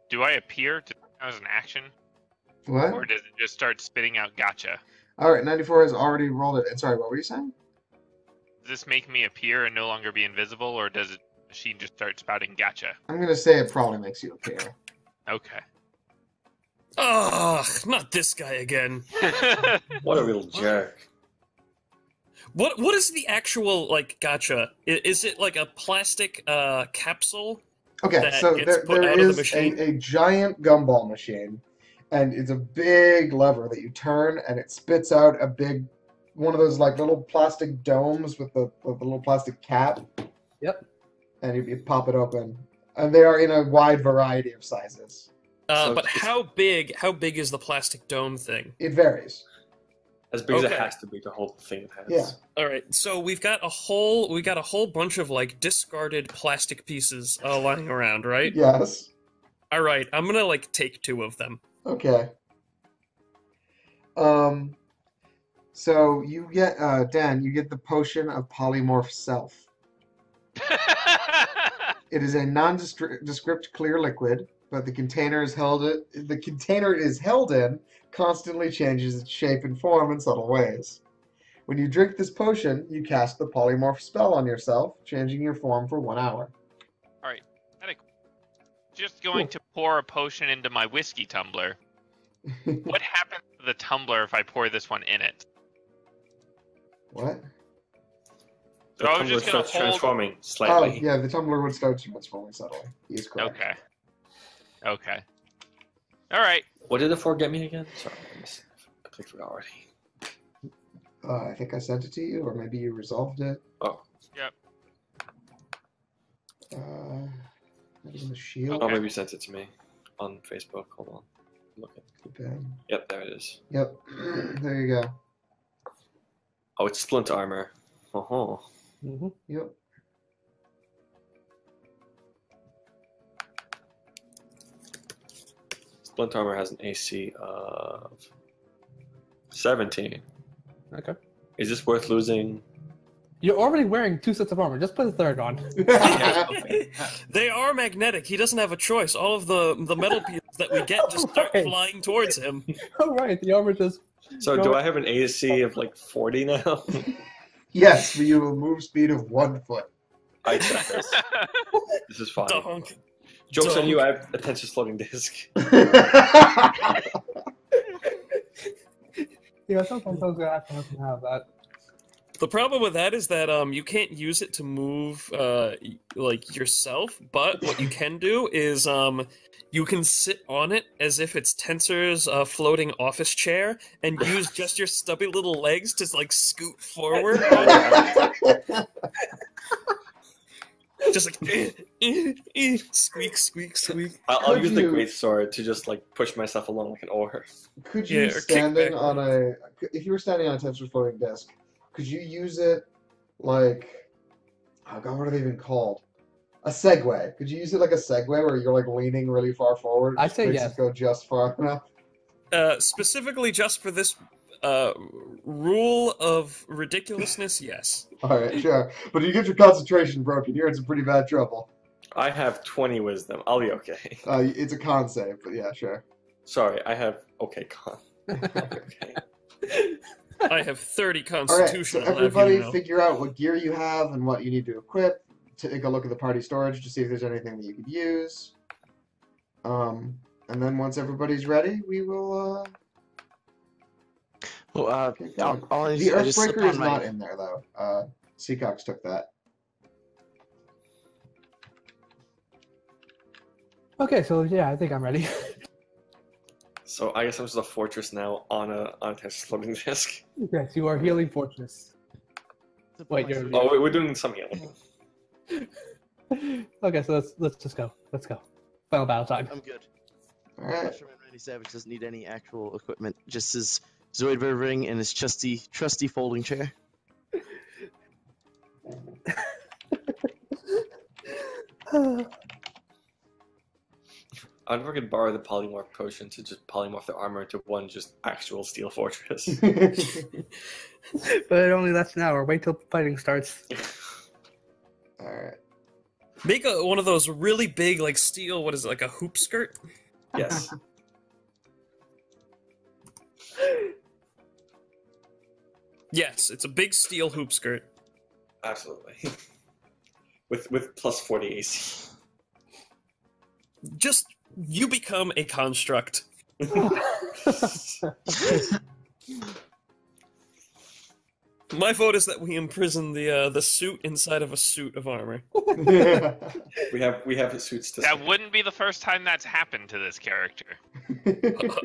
Do I appear to as an action, What? or does it just start spitting out gotcha? All right, 94 has already rolled it. And sorry, what were you saying? Does this make me appear and no longer be invisible, or does it machine just start spouting gotcha? I'm going to say it probably makes you appear. Okay. Ugh, not this guy again. What a real jerk. What is the actual like gotcha? Is it like a plastic capsule? Okay, That so gets there, put there out of the is machine? a giant gumball machine, and it's a big lever that you turn, and it spits out a big, one of those like little plastic domes with the little plastic cap, Yep. and you pop it open, and they are in a wide variety of sizes. So But it's- how big? How big is the plastic dome thing? It varies. As big as it Okay. has to be to hold the thing it has. Yeah. All right, so we got a whole bunch of like discarded plastic pieces lying around, right? Yes. All right, I'm gonna like take 2 of them. Okay. So you get Dan, you get the potion of polymorph self. It is a nondescript clear liquid, but the container is held in constantly changes its shape and form in subtle ways. When you drink this potion, you cast the polymorph spell on yourself, changing your form for 1 hour. All right. Just going to pour a potion into my whiskey tumbler. What happens to the tumbler if I pour this one in it? What? The So I was tumbler just gonna starts hold. transforming Oh, slightly. yeah, the tumbler would start transforming subtly. He is correct. Okay. Okay. All right. What did the 4 get me again? Sorry, I missed it. I completely forgot already. I think I sent it to you, or maybe you resolved it. Oh. Yep. Maybe in the shield. Oh, Okay. maybe you sent it to me on Facebook. Hold on. Look at. Okay. Yep, there it is. Yep. There you go. Oh, it's splint armor. Oh. Mm-hmm. Yep. Splint armor has an AC of 17. Okay. Is this worth losing? You're already wearing 2 sets of armor. Just put a third on. They are magnetic. He doesn't have a choice. All of the metal pieces that we get just start Right. flying towards him. All right, the armor just. So No. do I have an AC of like 40 now? Yes, but you have a move speed of 1 foot. I accept this. This is fine. Donk. Joke's on Donk. you, I have attention floating disc. Yeah, sometimes I was gonna have that. The problem with that is that you can't use it to move like yourself, but what you can do is you can sit on it as if it's Tensor's floating office chair and use just your stubby little legs to like scoot forward. Just like squeak, squeak, squeak. I'll Could use the you- great sword to just like push myself along like an oar. Could you Yeah, or standing kickback. on a if you were standing on a tensor floating disc, could you use it like oh god, what are they even called? A Segway. Could you use it like a Segway where you're like leaning really far forward? I Just say makes yes. it go just far enough. Specifically just for this rule of ridiculousness, yes. Alright, sure. But you get your concentration broken, you're in some pretty bad trouble. I have 20 wisdom. I'll be okay. It's a con save, but yeah, sure. Sorry, I have okay con. Okay. I have 30 Alright, constitution. so I'll have you everybody know. figure out what gear you have and what you need to equip. Take a look at the party storage to see if there's anything that you could use. And then once everybody's ready, we will Well, get going. I The just slip Earthbreaker on is my- not in there though. Seacox took that. Okay, so yeah, I think I'm ready. So I guess I'm just a fortress now on a Tensor's floating disc. Yes, you are healing fortress. Wait, you're. Oh, we're doing some healing. Okay, so let's just go. Let's go. Final battle time. I'm good. Alright. Mushroom and Randy Savage doesn't need any actual equipment. Just his Zoidberg ring and his trusty folding chair. I wonder if I could borrow the polymorph potion to just polymorph the armor into one just actual steel fortress. But it only lasts an hour. Wait till fighting starts. Alright. Make one of those really big, like steel. What is it, like a hoop skirt? Yes. Yes, it's a big steel hoop skirt. Absolutely. With plus 40 AC. Just you become a construct. My vote is that we imprison the suit inside of a suit of armor. We have suits to. That wouldn't be the first time that's happened to this character.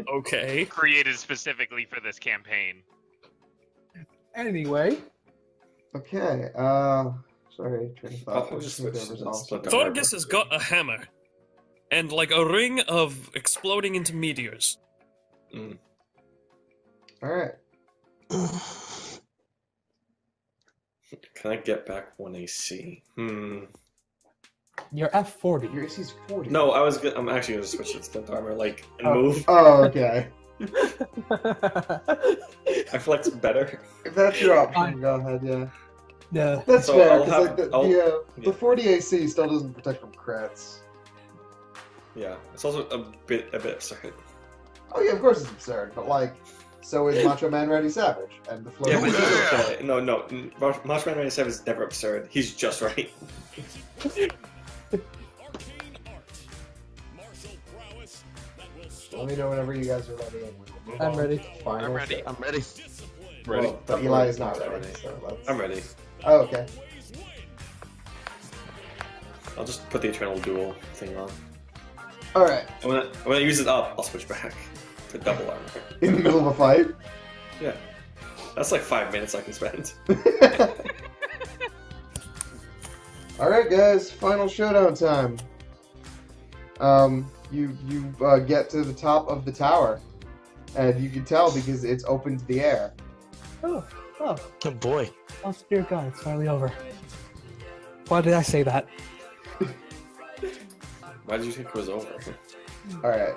Okay. Created specifically for this campaign. Anyway, Okay. Sorry, train of thought. I'll just switch. Split Thorgus has got a hammer. And like a ring of exploding into meteors. Mm. All right. Can I get back 1 AC? you're F40. Your AC is 40. No, I'm actually gonna switch to split armor, like, and Oh. move. Oh, okay. I feel like it's better. If that's your option, Fine. go ahead. Yeah. No. That's So fair. I'll 'Cause, have- like, I'll- the 40 AC still doesn't protect from crits. Yeah, it's also a bit absurd. Oh yeah, of course it's absurd, but like, so is Macho Man Randy Savage and the float. Yeah, but he's okay. No, Macho Man 97 is never absurd. He's just right. Let me know whenever you guys are ready. And we'll move I'm on ready. to final I'm ready. shit. I'm ready. Ready? Well, but Eli is not ready. So let's... I'm ready. Oh, okay. I'll just put the Eternal Duel thing on. All right. And when I use it up, I'll switch back to double armor. In the middle of a fight. Yeah. That's like 5 minutes I can spend. All right, guys. Final showdown time. You get to the top of the tower, and you can tell because it's open to the air. Oh, Oh boy. oh, dear God, it's finally over. Why did I say that? Why did you think it was over? All right.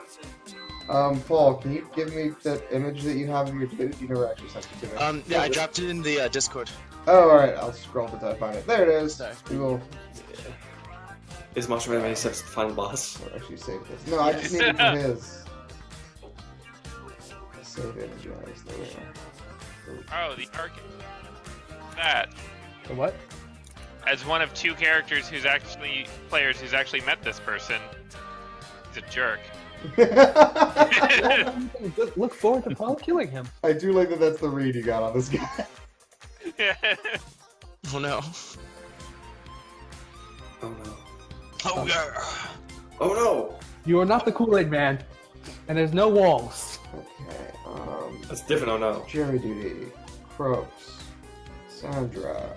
Paul, can you give me that image that you have of your dude? You never actually sent it to me. Yeah, I dropped it in the Discord. Oh, all right. I'll scroll until I find it. There it is. Sorry. We will Is Macho Man 97's the final boss? I'll actually save this. No, I just need it for his. Save image, guys. There we go. Oh, the arc. That. The what? As one of two players who's actually met this person, he's a jerk. Just look forward to Paul killing him. I do like that that's the read you got on this guy. Oh no. Oh no. Oh yeah. Oh no! You are not the Kool-Aid Man, and there's no walls. Okay, That's different, oh no. Jerry Duty, Croaks, Sandra,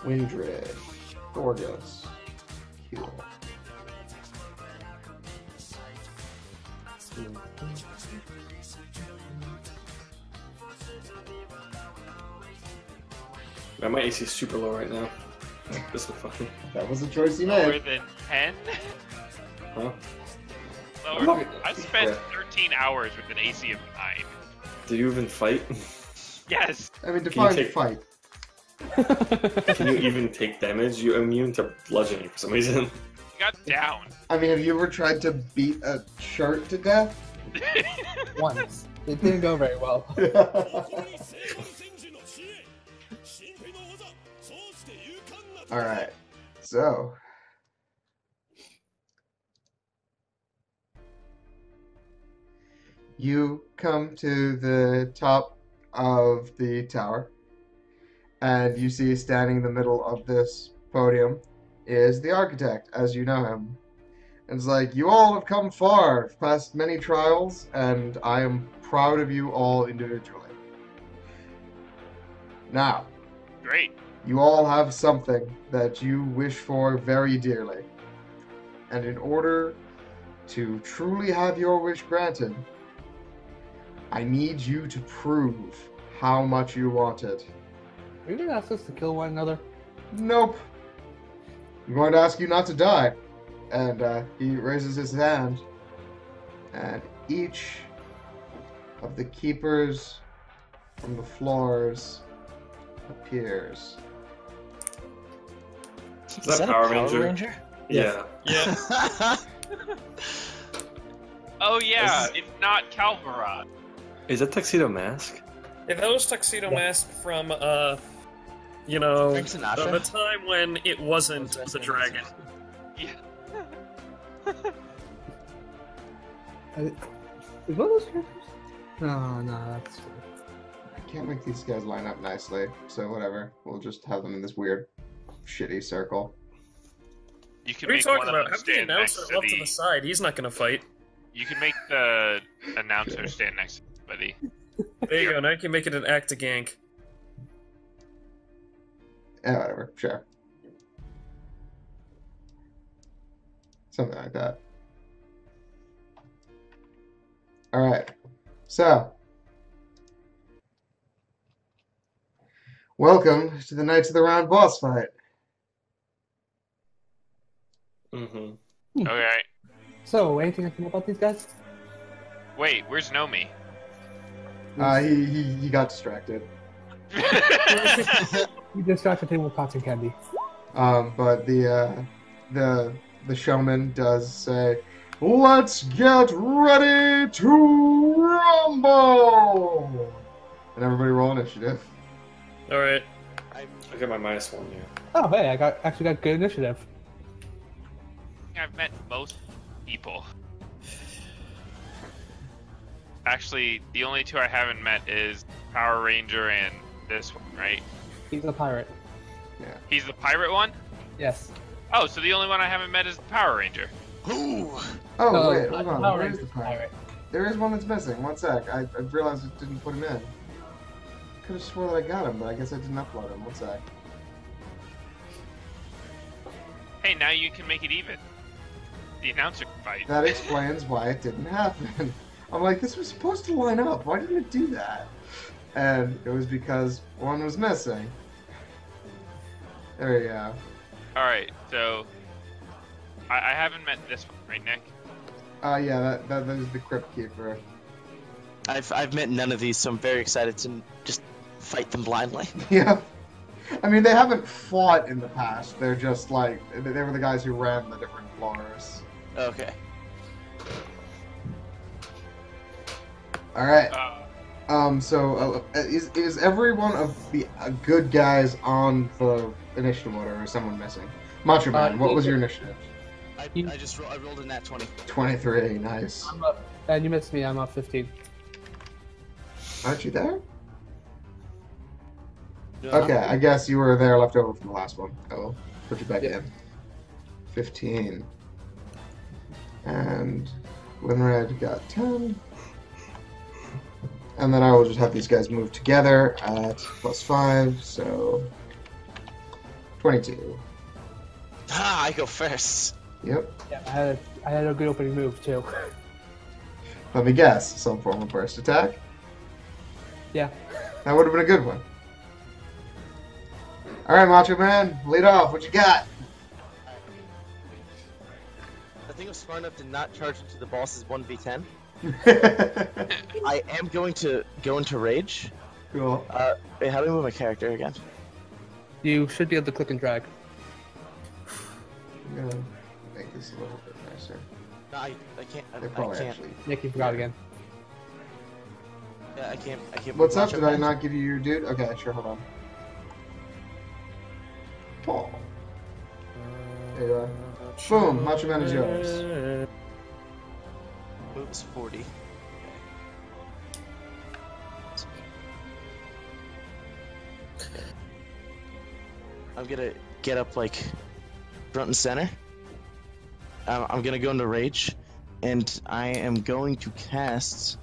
Windred, Gorgas, Huel. Man, my AC is super low right now. This will be fun. That was a choice you Lower made. than 10? Huh? Lower. I spent 13 hours with an AC of 9. Did you even fight? Yes. I mean, define take- fight. Can you even take damage? You're immune to bludgeoning for some reason. You got down. I mean, have you ever tried to beat a shirt to death? Once. It didn't go very well. Alright, so. You come to the top of the tower, and you see standing in the middle of this podium is the architect, as you know him. And it's like, you all have come far, past many trials, and I am proud of you all individually. Now, Great. you all have something that you wish for very dearly. And in order to truly have your wish granted, I need you to prove how much you want it. Are you gonna ask us to kill one another? Nope. I'm going to ask you not to die. And he raises his hand. And each of the keepers from the floors appears. Is that Power Ranger? Yeah. Yeah. Oh yeah, it's not Calvarat. Is that Tuxedo Mask? Yeah, that was Tuxedo Mask from, you know, Frank Sinatra? the time when it wasn't the dragon. Yeah. Is one of those characters? No, that's true. I can't make these guys line up nicely, so whatever. We'll just have them in this weird, shitty circle. You can What are you make talking one of about? them Have the stand announcer next to off to the side. He's not gonna fight. You can make the announcer stand next to somebody. There you go. Now you can make it an act to gank. Yeah, whatever. Sure. Something like that. Alright. So. Welcome to the Knights of the Round boss fight. Mm-hmm. Okay. So, anything I can know about these guys? Wait, where's Nomi? He got distracted. You distracted him with cotton candy. But the showman does say, "Let's get ready to rumble!" And everybody roll initiative. All right. I got my -1 here. Oh, hey, I actually got good initiative. I've met most people. Actually, the only two I haven't met is Power Ranger and this one, right? He's a pirate. He's the pirate one? Yes. Oh, so the only one I haven't met is the Power Ranger. Ooh. Oh, No, wait, hold on. Power Where is Ranger's the pirate? There is one that's missing. One sec. I realized it didn't put him in. Could have sworn that I got him, but I guess I didn't upload him. One sec. Hey, now you can make it even. The announcer can fight. That explains why it didn't happen. I'm like, this was supposed to line up. Why didn't it do that? And it was because one was missing. There you go. Alright, so... I haven't met this one, right, Nick? Yeah, that is the Crypt Keeper. I've met none of these, so I'm very excited to just fight them blindly. Yeah. I mean, they haven't fought in the past. They're just like, they were the guys who ran the different floors. Okay. Alright. So, is every one of the good guys on the initiative order, or is someone missing? Macho Man, what was your initiative? I rolled a nat 20. 23, nice. I'm up. And you missed me, I'm up 15. Aren't you there? No, Okay, I guess you were there left over from the last one. I'll put you back Yeah. in. 15. And Winred got 10. And then I will just have these guys move together at +5, so 22. Ah, I go first. Yep. Yeah, I had a good opening move, too. Let me guess, some form of burst attack? Yeah. That would have been a good one. Alright, Macho Man, lead off. What you got? I think I'm smart enough to not charge into the boss's 1v10. I am going to go into rage. Cool. Wait, how do I move my character again? You should be able to click and drag. I'm gonna make this a little bit nicer. No, I can't. They I probably can't. actually. Nick, you forgot again. Yeah, I can't. What's up? Macho Did I Man. not give you your dude? Okay, sure, hold on. Oh. There you are. Boom, Macho Man is yours. Moves 40. I'm gonna get up like front and center. I'm gonna go into rage, and I am going to cast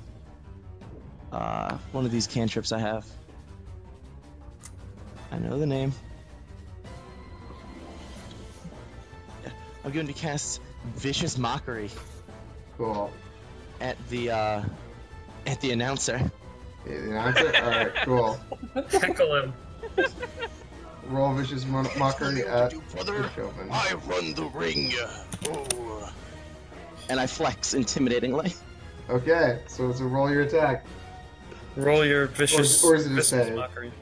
one of these cantrips I have. I know the name. Yeah, I'm going to cast Vicious Mockery Cool. at the announcer. Yeah, the announcer? Alright, cool. Heckle him. Roll Vicious Mockery at brother. the showman. I run the ring. Oh. And I flex intimidatingly. Okay, so roll your attack. Roll your vicious, Or is it a vicious save? mockery.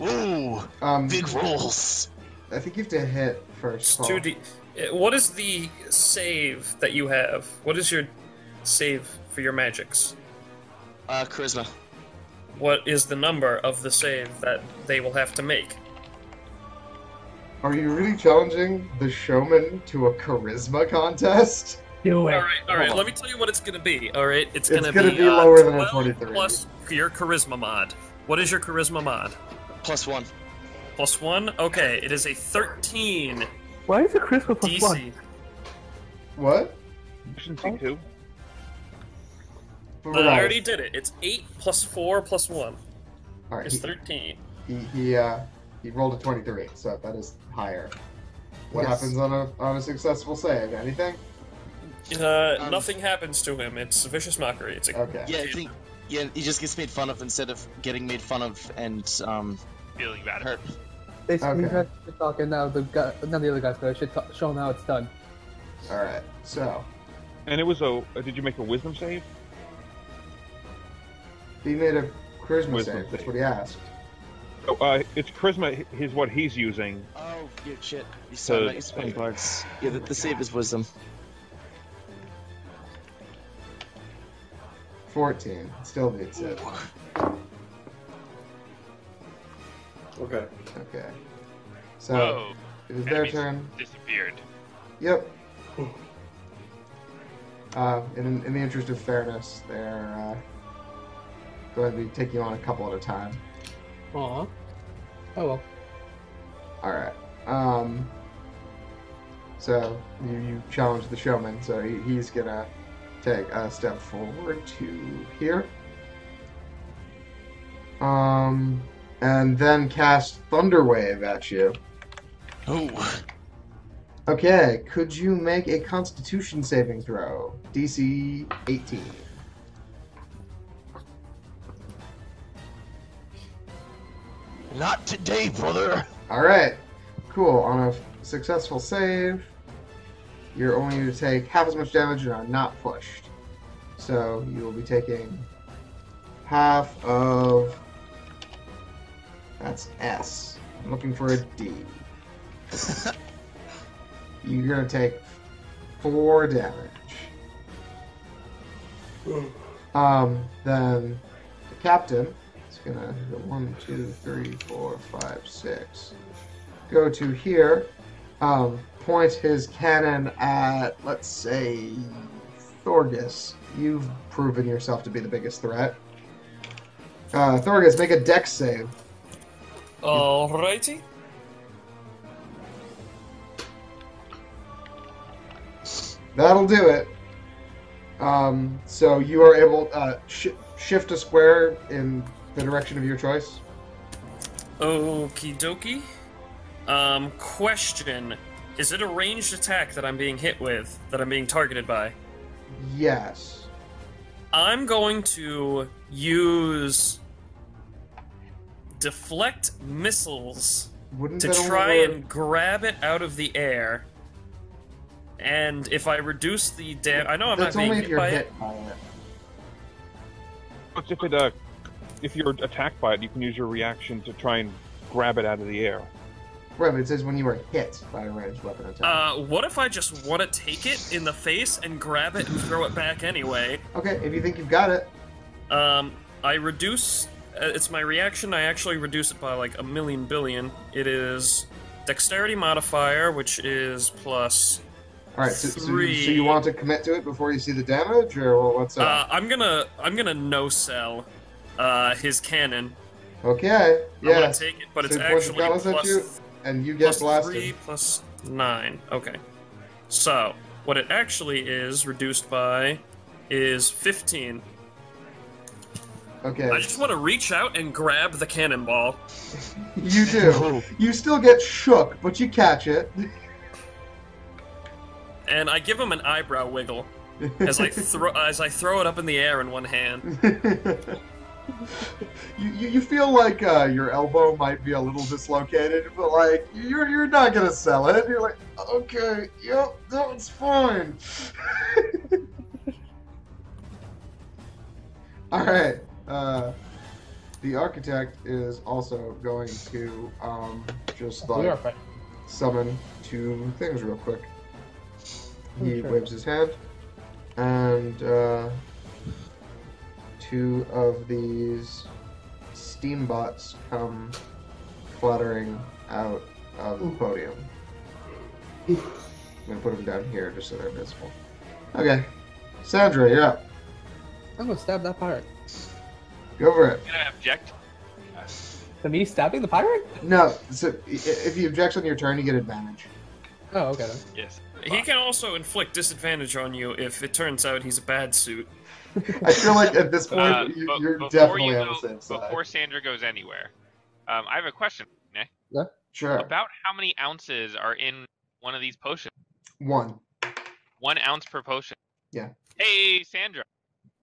Ooh, big rolls. I think you have to hit first. Paul. 2D. What is the save that you have? What is your save for your magics? Charisma. What is the number of the save that they will have to make? Are you really challenging the showman to a charisma contest? Do it. All right. Let me tell you what it's gonna be. All right, it's It's gonna gonna be be lower than a 12 23. plus your charisma mod. What is your charisma mod? +1. +1. Okay, it is a 13 Why is it Christmas plus DC. 1? What? Efficiency 2. But I regardless, already did it. It's 8 plus 4 plus 1 all right, is 13. he rolled a 23, so that is higher. What Yes. happens on a successful save? Anything? Nothing happens to him. It's a vicious mockery. It's a Okay. Yeah, I think. Yeah, he just gets made fun of instead of getting made fun of and Feeling bad. hurt. Basically, Okay. you guys are talking now. None of the other guys go. Should show him how it's done. All right. So And it was a. Did you make a wisdom save? he made a charisma Wisdom save. That's save. what he asked. Oh, it's charisma. Is what he's using. Oh, yeah, shit. You So- saw that. You spelling parts. Yeah, the save is wisdom. 14. Still beats it. Okay. Okay. So Whoa. it was their Enemies turn. disappeared. Yep. In the interest of fairness, they're going to be taking on a couple at a time. Aw. Oh well. All right. So you challenge the showman. So he's gonna take a step forward to here. And then cast Thunder Wave at you. Oh. Okay, could you make a Constitution saving throw? DC 18. Not today, brother. All right, cool. On a successful save, you're only going to take half as much damage and are not pushed. So you will be taking half of. That's S. I'm looking for a D. You're going to take 4 damage. Then the captain is going to go 1, 2, 3, 4, 5, 6. Go to here. Point his cannon at, let's say, Thorgus. You've proven yourself to be the biggest threat. Thorgus, make a dex save. Alrighty. That'll do it. So you are able shift a square in the direction of your choice. Okie dokie. Question. Is it a ranged attack that I'm being hit with, that I'm being targeted by? Yes. I'm going to use deflect missiles Wouldn't to that only try work- and grab it out of the air. And if I reduce the damage, I know I'm That's not being only if hit you're by it. hit by it. But if you're attacked by it, you can use your reaction to try and grab it out of the air. Right, but it says when you are hit by a ranged weapon attack. What if I just want to take it in the face and grab it and throw it back anyway? Okay, if you think you've got it. I reduce. It's my reaction. I actually reduce it by like a million billion. It is dexterity modifier, which is plus. All right, so 3. you want to commit to it before you see the damage, or what's up? I'm gonna no sell his cannon. Okay, I'm gonna yes. take it, but So it's he points the actually cutlass at plus, you, and you get plus blasted. 3 plus 9. Okay. So what it actually is reduced by is 15. Okay, I just want to reach out and grab the cannonball. you do. You still get shook, but you catch it. And I give him an eyebrow wiggle as I throw it up in the air in one hand. you feel like your elbow might be a little dislocated, but like you're not gonna sell it. You're like, okay, yep, that's fine. All right. The architect is also going to just We are like fine. summon 2 things real quick. He Sure. waves his hand, and 2 of these steam bots come fluttering out of the podium. I'm gonna put them down here just so they're visible. Okay. Sandra, you're up. I'm gonna stab that pirate. Go for it. Can I object? To me stabbing the pirate? No, so if you object on your turn, you get advantage. Oh, okay then. Yes. He can also inflict disadvantage on you if it turns out he's a bad suit. I feel like at this point, you're definitely on the same side. Before Sandra goes anywhere, I have a question, Nick. Sure. About how many ounces are in one of these potions? 1. 1 ounce per potion. Yeah. Hey, Sandra.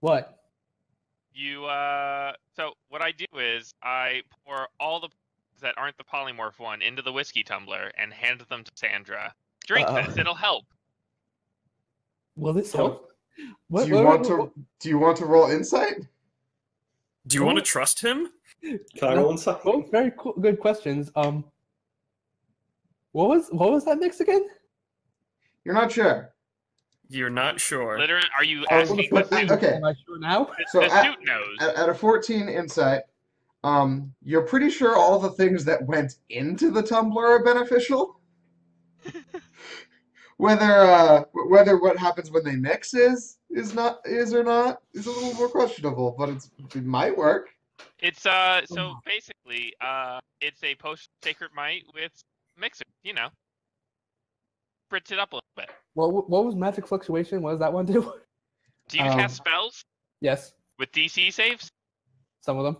What? So what I do is I pour all the that aren't the polymorph one into the whiskey tumbler and hand them to Sandra. Drink this; it'll help. Will this help? Do you want to roll insight? Do you want to trust him? Can I roll inside? Both very cool, good questions. What was that mix again? You're not sure. You're not sure. Literally, are you asking but- the suit? okay. Am I sure now? So the suit knows. At a 14 insight, you're pretty sure all the things that went into the tumbler are beneficial. Whether what happens when they mix is or not is a little more questionable, but it might work. It's so basically it's a potion of sacred might with mixer. You know, spritz it up a little bit. What was magic fluctuation? What does that one do? Do you cast spells Yes, with DC saves? some of them.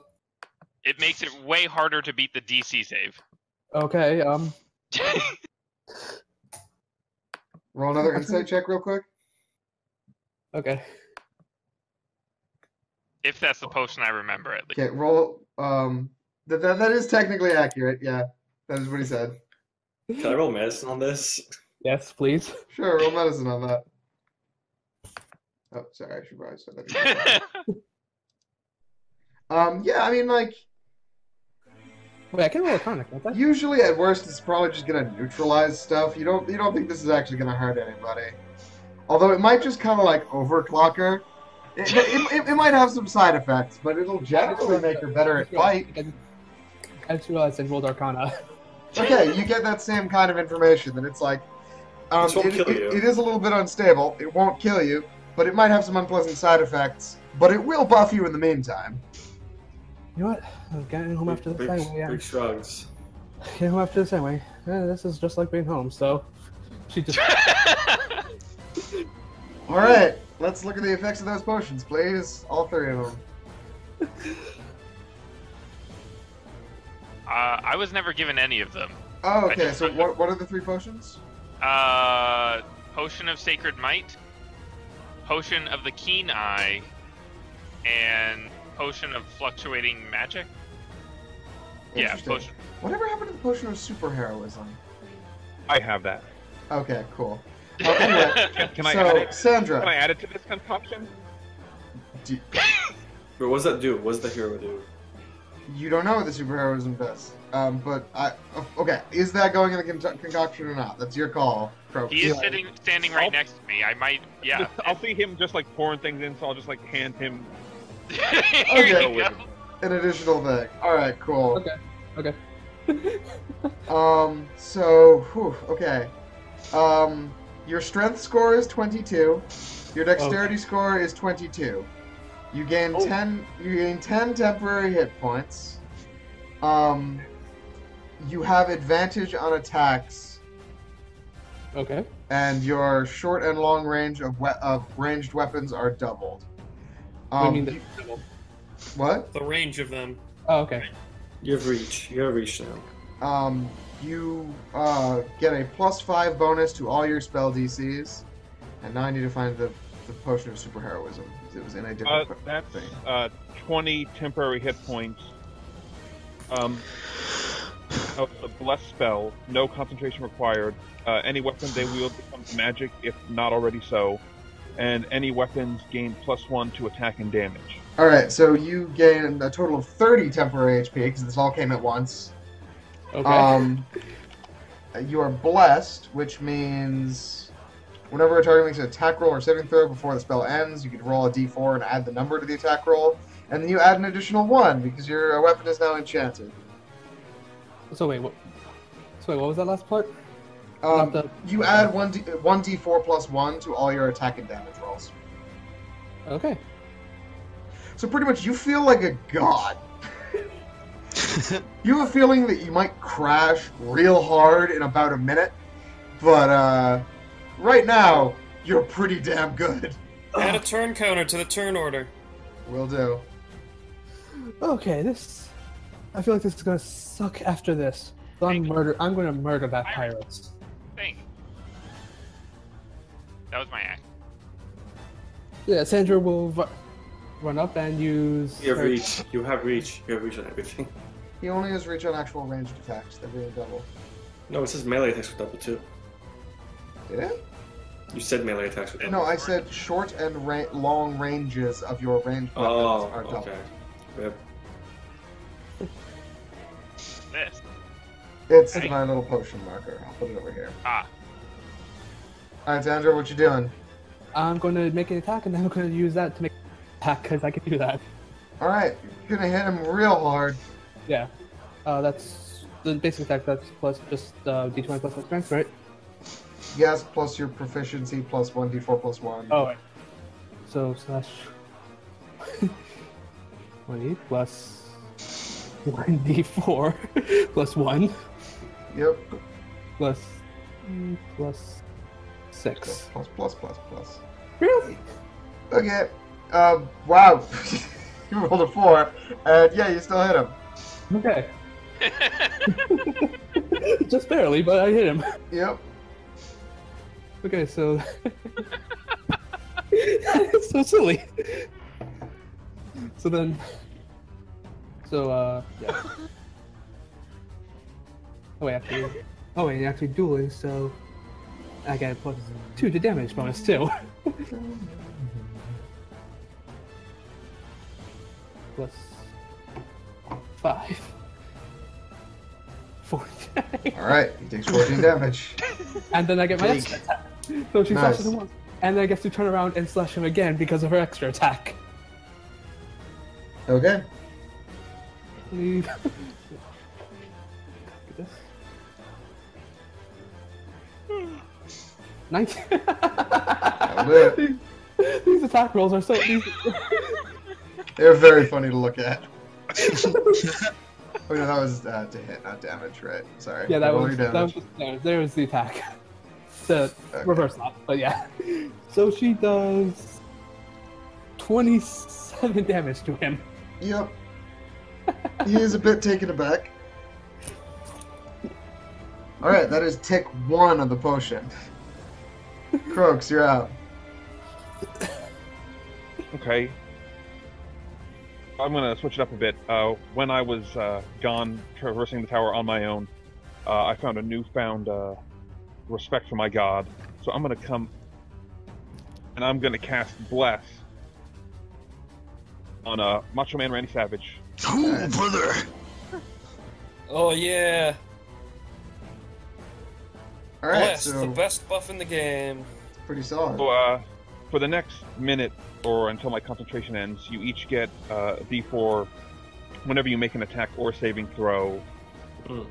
It makes it way harder to beat the DC save. Okay. Roll another insight check real quick. Okay. If that's the potion I remember, at least. Okay, roll. That is technically accurate. Yeah, that is what he said. Can I roll medicine on this? Yes, please. Sure, roll medicine on that. Oh, sorry, I should probably say that. Yeah, I mean, like, Wait, I can roll Arcana, can't I? usually at worst it's probably just gonna neutralize stuff. You don't think this is actually gonna hurt anybody. Although it might just kind of like overclock her. It might have some side effects, but it'll generally make her better at fight. I just realized I rolled Arcana. Okay, you get that same kind of information that it's like, This won't kill you. it is a little bit unstable. It won't kill you, but it might have some unpleasant side effects. But it will buff you in the meantime. You know what? I'm getting home after this anyway. Yeah. Big shrugs. Getting home after this anyway. This is just like being home, so she just. All right, let's look at the effects of those potions, please. All 3 of them. I was never given any of them. Oh, okay. So what are the 3 potions? Potion of Sacred Might, Potion of the Keen Eye, and Potion of Fluctuating Magic. Yeah, Interesting. potion. Whatever happened to the potion of superheroism? I have that. Okay, cool. Anyway, Can I so add it? Sandra, Can I add it to this concoction? do, But what does that do? What does the hero do? you don't know what the superheroism does. But okay, is that going in the concoction or not? That's your call. He is standing right next to me. I might, yeah. I'll see him just like pouring things in, so I'll just like hand him. Here Okay. you go. An additional thing. All right, cool. Okay. Okay. Your strength score is 22. Your dexterity score is 22. You gain 10. You gain 10 temporary hit points. You have advantage on attacks, Okay. and your short and long range of ranged weapons are doubled. What do you mean What? The range of them. Oh, okay. You have reach. You have reach now. You get a +5 bonus to all your spell DCs, and now I need to find the potion of superheroism. It was in a different That's thing. 20 temporary hit points. Of the blessed spell, no concentration required. Any weapon they wield becomes magic, if not already so, and any weapons gain +1 to attack and damage. All right, so you gain a total of 30 temporary HP because this all came at once. Okay. You are blessed, which means whenever a target makes an attack roll or saving throw before the spell ends, you can roll a d4 and add the number to the attack roll, and then you add an additional 1 because your weapon is now enchanted. So wait, what was that last part? You add 1d4 +1 to all your attack and damage rolls. Okay. So pretty much, you feel like a god. You have a feeling that you might crash real hard in about a minute, but right now you're pretty damn good. Add a turn counter to the turn order. Will do. Okay, this. I feel like this is gonna suck after this. So I'm gonna murder that pirate. Thing. That was my act. Yeah, Sandra will run up and use. You have her- reach. You have reach. You have reach on everything. He only has reach on actual ranged attacks. They're really double. No, it says melee attacks with double too. Did it? You said melee attacks with double. No, I said short and long ranges of your ranged weapons Oh, are double. okay. Yep. This. It's Right. my little potion marker. I'll put it over here. Ah. Alright, Sandra, what you doing? I'm gonna make an attack, and then I'm gonna use that to make an attack because I can do that. Alright, you're gonna hit him real hard. Yeah. That's the basic attack. That's plus just d20 plus my strength, right? Yes, plus your proficiency, plus 1d4 plus 1. Oh. Right. So slash 20 plus 1d4 plus 1 Yep. plus plus 6. Plus. Really? Okay. Wow. You rolled a 4, and yeah, you still hit him. Okay. Just barely, but I hit him. Yep. Okay, so it's so silly. So then, yeah. Oh wait, actually dueling, so I get plus 2 to damage bonus too. Plus 5. 14. Alright, he takes 14 damage. And then I get my Take. extra attack. So she Nice. slashes him once. And then I get to turn around and slash him again because of her extra attack. Okay. Leave. Look at this. 19. That'll do it. These attack rolls are so. They're very funny to look at. Oh no, that was to hit, not damage, right? Sorry. Yeah, that Roll was your damage. there was the attack. The Okay. reverse that, but yeah. So she does 27 damage to him. Yep. He is a bit taken aback. Alright, that is tick 1 of the potion. Croaks, you're out. Okay. I'm gonna switch it up a bit. When I was gone traversing the tower on my own, I found a newfound respect for my god. So I'm gonna come and I'm gonna cast Bless on Macho Man Randy Savage. Ooh, brother! Oh yeah. Alright, Bless, the so best buff in the game. pretty solid. So, for the next minute or until my concentration ends, you each get a d4 whenever you make an attack or saving throw. Mm.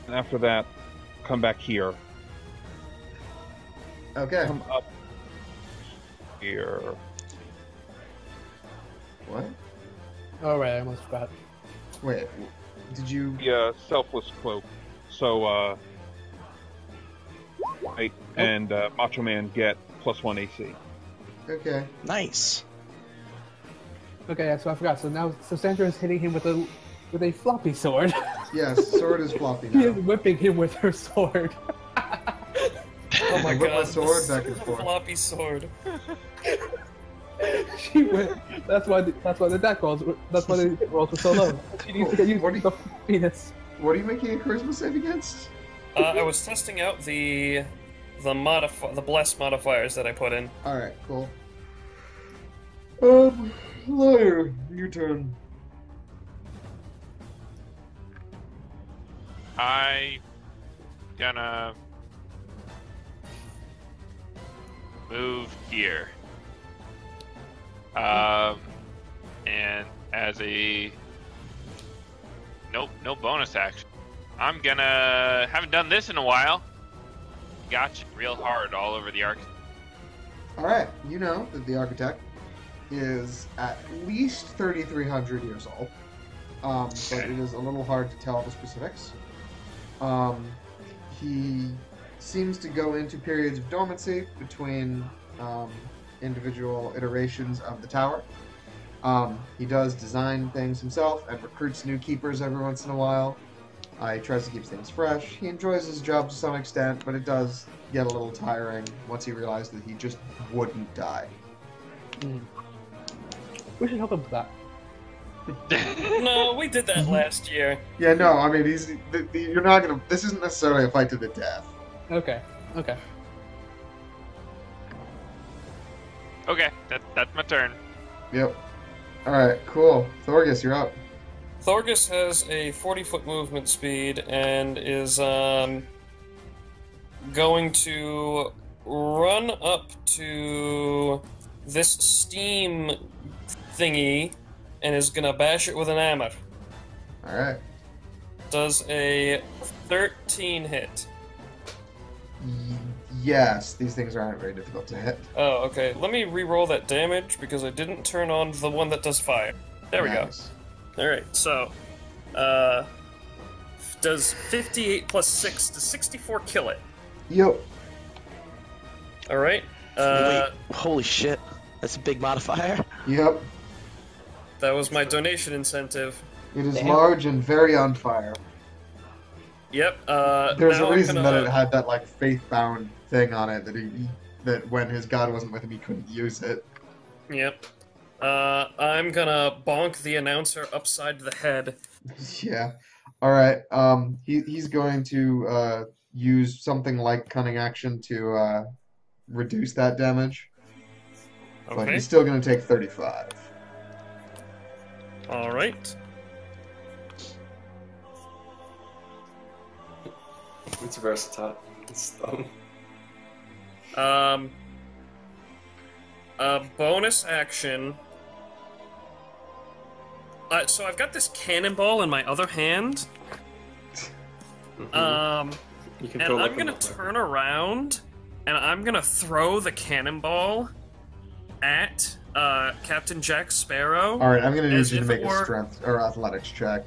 And after that, come back here. Okay. Come up here. What? Alright, I almost forgot. Wait, did you... The selfless cloak. So, right, and Macho Man get +1 AC. Okay. Nice. Okay, yeah, so I forgot. So Sandra is hitting him with a floppy sword. Yes, sword is floppy She now. is whipping him with her sword. Oh my I whip god. my sword this back and forth. floppy sword. She went. That's why the deck rolls. That's why the hit rolls were so low. She needs to get used What to do the penis. What are you making a charisma save against? I was testing out the bless modifiers that I put in. Alright, cool. Liar, your turn. I gonna move here. And as a no bonus action, I'm gonna haven't done this in a while. Gotcha, real hard all over the arc. All right, you know that the architect is at least 3,300 years old, but it is a little hard to tell the specifics. He seems to go into periods of dormancy between individual iterations of the tower. He does design things himself and recruits new keepers every once in a while. He tries to keep things fresh. He enjoys his job to some extent, but it does get a little tiring once he realized that he just wouldn't die. We should help him with that. No, we did that last year. Yeah, no, I mean, you're not gonna. This isn't necessarily a fight to the death. Okay. Okay, that's my turn. Yep. All right, cool. Thorgus, you're up. Thorgus has a 40-foot movement speed and is going to run up to this steam thingy and is gonna bash it with an hammer. All right. Does a 13 hit. Yes, these things aren't very difficult to hit. Oh, okay. Let me re-roll that damage because I didn't turn on the one that does fire. There we go. Nice. Alright, so, does 58 plus 6 to 64 kill it? Yep. Alright, Wait, holy shit. That's a big modifier. Yep. that was my donation incentive. It is Damn. large and very on fire. Yep, There's now a reason I'm gonna, that it had that like faith-bound thing on it that when his god wasn't with him, he couldn't use it. Yep. I'm gonna bonk the announcer upside the head. Yeah. All right. He's going to use something like cunning action to reduce that damage, but Okay. he's still going to take 35. Alright. It's versatile. It's dumb. A bonus action. So I've got this cannonball in my other hand. You can And throw I'm like gonna turn around and I'm gonna throw the cannonball at Captain Jack Sparrow. All right, I'm going to need As you to if make it a were- strength or athletics check.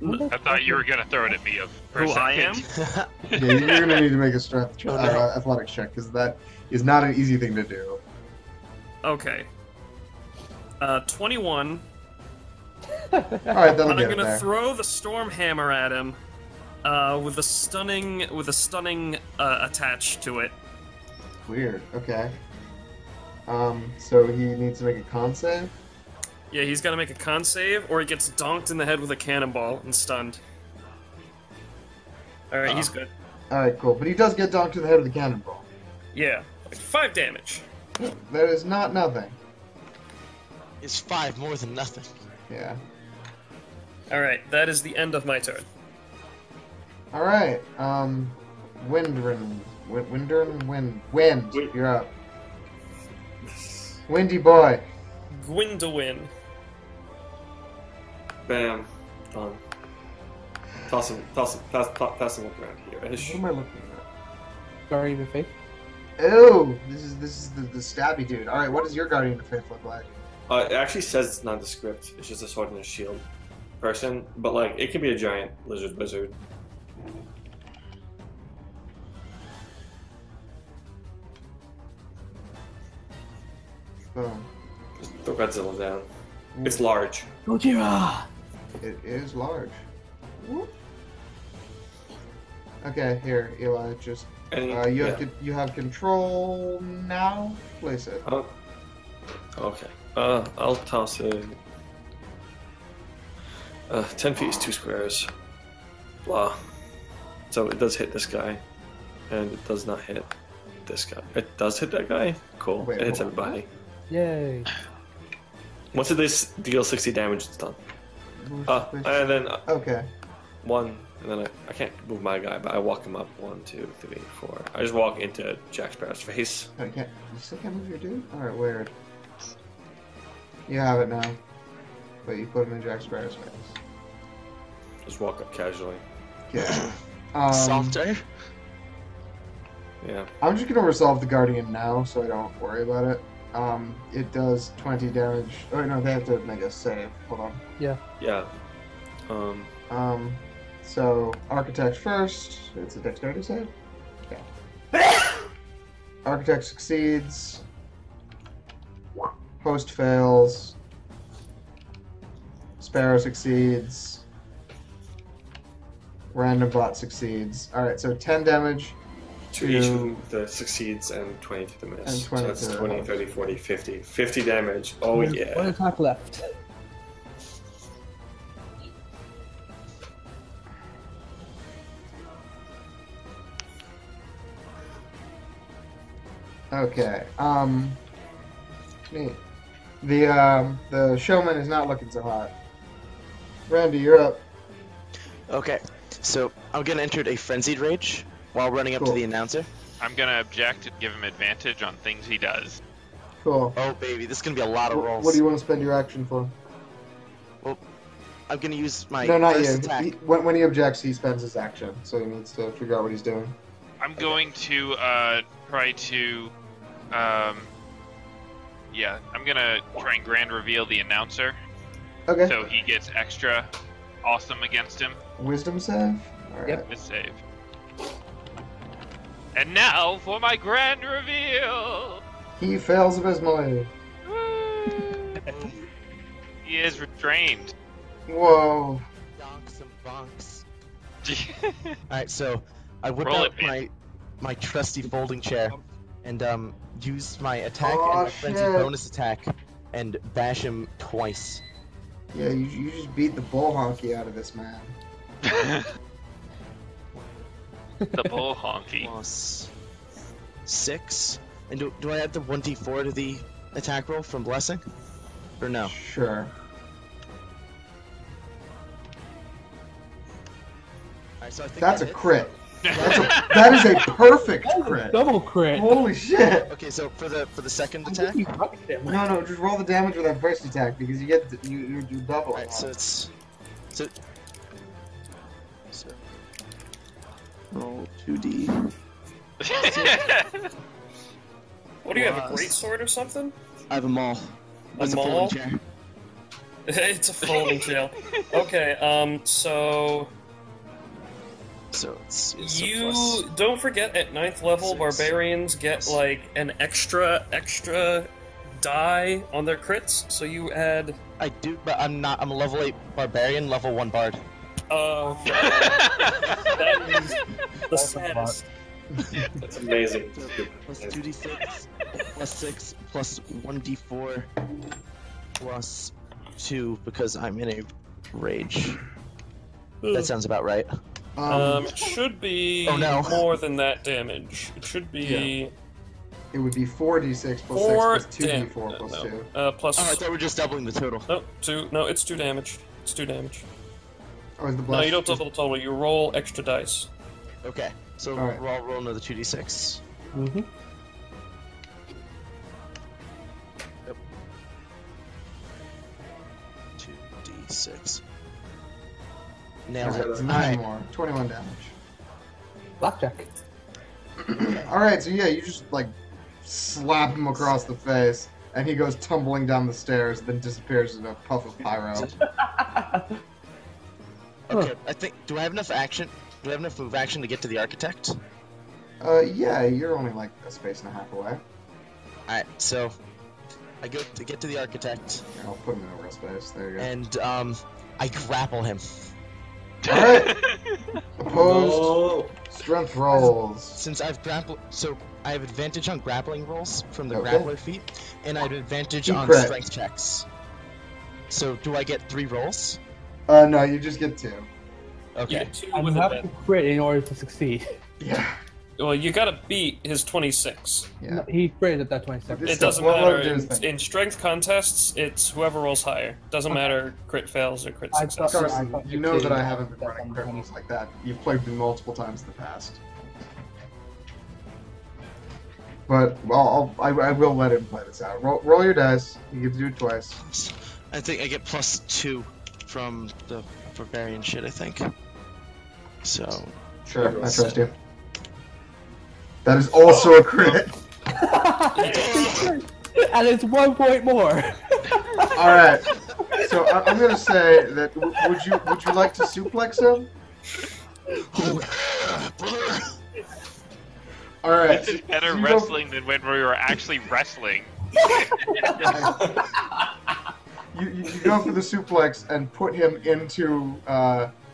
I thought you were gonna throw it at me for a Who I am? second. Yeah, you're going to need to make a strength check, Oh, no. athletics check, because that is not an easy thing to do. Okay. 21. All right, that'll And get I'm it gonna there. throw the storm hammer at him, with a stunning attached to it. Weird. Okay. So he needs to make a con save. Yeah, he's gotta make a con save, or he gets donked in the head with a cannonball and stunned. Alright, he's good. All right, cool. But he does get donked to the head with the cannonball. Yeah, like 5 damage. That is not nothing. It's 5 more than nothing. Yeah. Alright, that is the end of my turn. All right. Wind. You're up. Windy boy. Gwendolyn. Bam. Done. Pass him around here. What am I looking at? Guardian of Faith. Oh, this is the stabby dude. All right, what does your guardian of faith look like? It actually says it's nondescript. It's just a sword and a shield person, but like it can be a giant lizard wizard. Boom. Just throw Godzilla down. It's large. Gojira! It is large. Whoop. Okay, here, Eli. Just And you have control now. Place it. Oh. Okay. I'll toss it. 10 feet is 2 squares. Blah. So it does hit this guy, and it does not hit this guy. It does hit that guy. Cool. Wait, it hits hold on. everybody. Yay. Once it deal 60 damage, it's done. And then Okay. 1, and then I can't move my guy, but I walk him up. 1, 2, 3, 4. I just walk into Jack Sparrow's face. Okay. You still can't move your dude? Alright, weird. You have it now. But you put him in Jack Sparrow's face. Just walk up casually. Okay. Softer. Yeah. I'm just gonna resolve the Guardian now, so I don't worry about it. It does 20 damage. Oh no, they have to make a save. Hold on. Yeah. So Architect first. It's a Dexterity save. Okay. Architect succeeds. Host fails. Sparrow succeeds. Random bot succeeds. Alright, so 10 damage To each that succeeds and 20 to the miss. And 20 so that's to the 20, miss. 30, 40, 50. 50 damage. Oh, There's yeah. one attack left. Okay. Neat. The showman is not looking so hot. Randy, you're up. Okay, so I'm gonna enter a frenzied rage while running up Cool. to the announcer. I'm gonna object and give him advantage on things he does. Cool. Oh baby, this is gonna be a lot of rolls. What do you want to spend your action for? I'm gonna use my No, not first you. attack. When he objects, he spends his action, so he needs to figure out what he's doing. I'm going to try to yeah, I'm gonna try and grand reveal the announcer Okay. so he gets extra awesome against him. Wisdom save? Alright. Yep. This save. And now for my grand reveal. He fails abysmally. Woo! He is restrained. Whoa. Donks and bonks. Alright, so I whip Roll out it, man. my trusty folding chair and use my attack Oh, and my frenzy shit. bonus attack and bash him twice. Yeah, you just beat the bull honky out of this man. The bull honky. Plus 6. And do I add the 1d4 to the attack roll from blessing? Or no? Sure. Alright, so I think That's that a hits. crit. That is a perfect crit. Double crit. Holy shit. Okay, so for the second I attack. think you fucked him. No, just roll the damage with that first attack because you get you double. Alright, so it's so roll 2d. What do you have, a Plus- great sword or something? I have a maul. A It's maul? folding chair. It's a folding jail. Okay, so So it's so you plus- don't forget at 9th level 6. barbarians get like an extra die on their crits, so you add I do, but I'm not. I'm a level 8 barbarian, level 1 bard. that is the saddest. That's amazing. So plus 2d6, plus 6, plus 1d4, plus 2 because I'm in a rage. That sounds about right. It should be Oh, no. more than that damage. It should be It would be 4d6 plus 4 6 plus 2d4 plus 2. plus. Oh, I thought we were just doubling the total. No, 2. No, it's 2 damage. It's 2 damage. Oh, is the No, blast you don't just- double the total. You roll extra dice. Okay, so Alright. we'll all roll another 2d6. Mm-hmm. Yep. 2d6. Nailed Alright, it. it's 9 Alright. more. 21 damage. Blackjack. Alright, so yeah, you just like slap him across the face, and he goes tumbling down the stairs, then disappears in a puff of pyro. Okay, I think. Do I have enough action? Do I have enough move action to get to the architect? Yeah, you're only like a space and a half away. Alright, so I go to get to the architect, Here, I'll put him in a real space. There you go. and I grapple him. Alright! Opposed Oh, strength rolls. Since I've grappled, so I have advantage on grappling rolls from the Okay. grappler feat, and I have advantage on Crit. strength checks. So do I get 3 rolls? No, you just get 2. You Okay. get 2 And you with have to advantage. crit in order to succeed. Yeah. Well, you gotta beat his 26. Yeah. He critted at that 27. This It stuff doesn't won't let matter. him do his thing. In strength contests, it's whoever rolls higher. Doesn't matter crit fails or crit I success. thought- Carson, you know that I haven't been running crit rolls like that. You've played me multiple times in the past. But, well, I will let him play this out. Roll your dice. You get to do it twice. I think I get plus 2 from the barbarian shit, I think. So, Sure, I trust you. That is also a crit. And it's 1 point more. All right. So I'm gonna say that. Would you like to suplex him? All right. This is better So you wrestling than when we were actually wrestling. You go for the suplex and put him into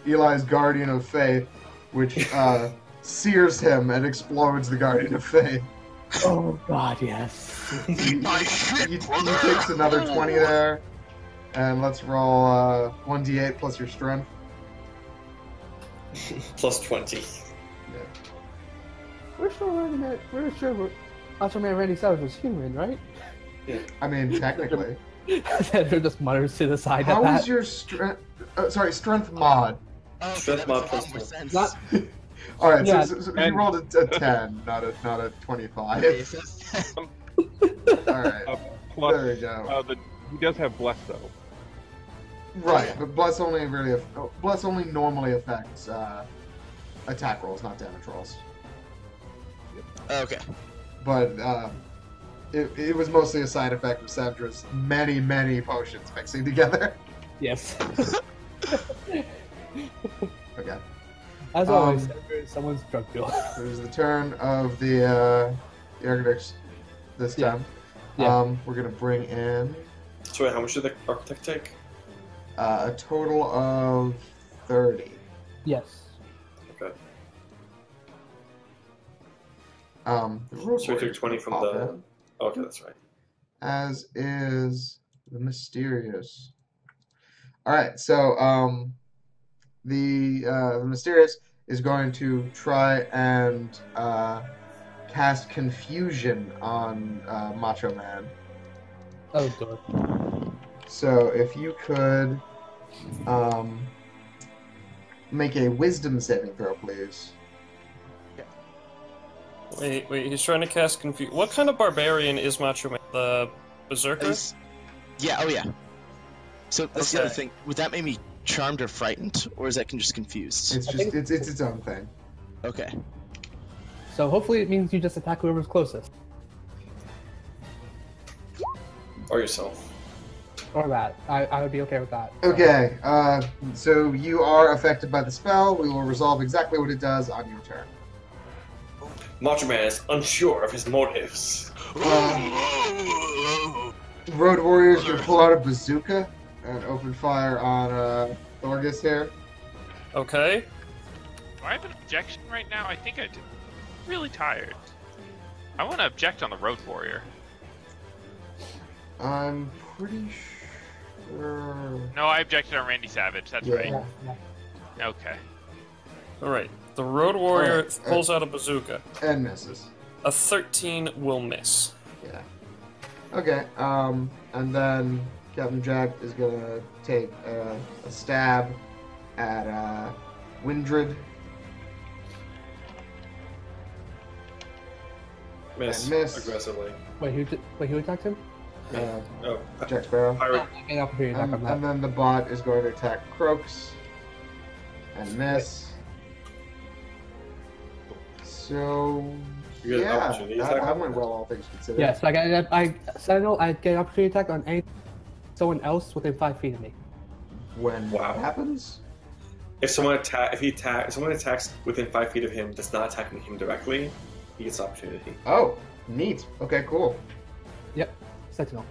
Eli's Guardian of Faith, which sears him and explodes the Guardian of Faith. Oh god, yes. He takes another 20 there, and let's roll 1d8 plus your strength. Plus 20. We're sure Macho Man Randy Savage was human, right? I mean, technically. Xander just mutters to the side How of that. is your strength? Strength mod. Oh, Strength that mod makes plus more one. sense. Not- All right, Yeah. so you rolled a 10, not a 25. Okay, so- All right, Plus, there we go. he does have bless though. Right, but bless only normally affects attack rolls, not damage rolls. okay. But it was mostly a side effect of Sandra's many potions mixing together. Yes. Okay, As always, Xander is someone's drug dealer. it was the turn of the architects this Yeah. time. Yeah. We're gonna bring in So wait, how much did the architect take? a total of 30. Yes. Okay. The road So we took warriors 20 from pop the- in, Okay, that's right. as is the mysterious. All right, so the mysterious is going to try and cast confusion on Macho Man. Oh god. So if you could make a wisdom saving throw, please. Wait, he's trying to cast confusion. What kind of barbarian is Macho Man? The Berserker? Yeah, oh yeah. So that's the Okay. other thing. Would that make me charmed or frightened, or is that just confused? It's just it's its own thing. Okay. So hopefully it means you just attack whoever's closest. Or yourself. Or that. I would be okay with that. Okay, so you are affected by the spell. We will resolve exactly what it does on your turn. Macho Man is unsure of his motives. Road Warriors, you pull out a bazooka and open fire on Thorgus here. Okay. Do I have an objection right now? I think I do. Really tired. I want to object on the Road Warrior. I'm pretty sure. No, I objected on Randy Savage. That's Yeah. right. Yeah, yeah. Okay. Alright. The Road Warrior Alright, pulls out a bazooka. And misses. A 13 will miss. Yeah. Okay, and then Captain Jack is gonna take a stab at Windred. Miss. And miss. Aggressively. Wait, who attacked him? Oh, Jack Sparrow. pirate. I get an opportunity attack on that. And then the bot is going to attack Croaks and miss. So You get an yeah, opportunity attack that on went that? well, all things considered. Yes, I Sentinel, I get an opportunity attack on any someone else within 5 feet of me. When Wow. that happens, If someone attacks within 5 feet of him that's not attacking him directly, he gets opportunity. oh, neat. Okay, cool. Yep, Sentinel.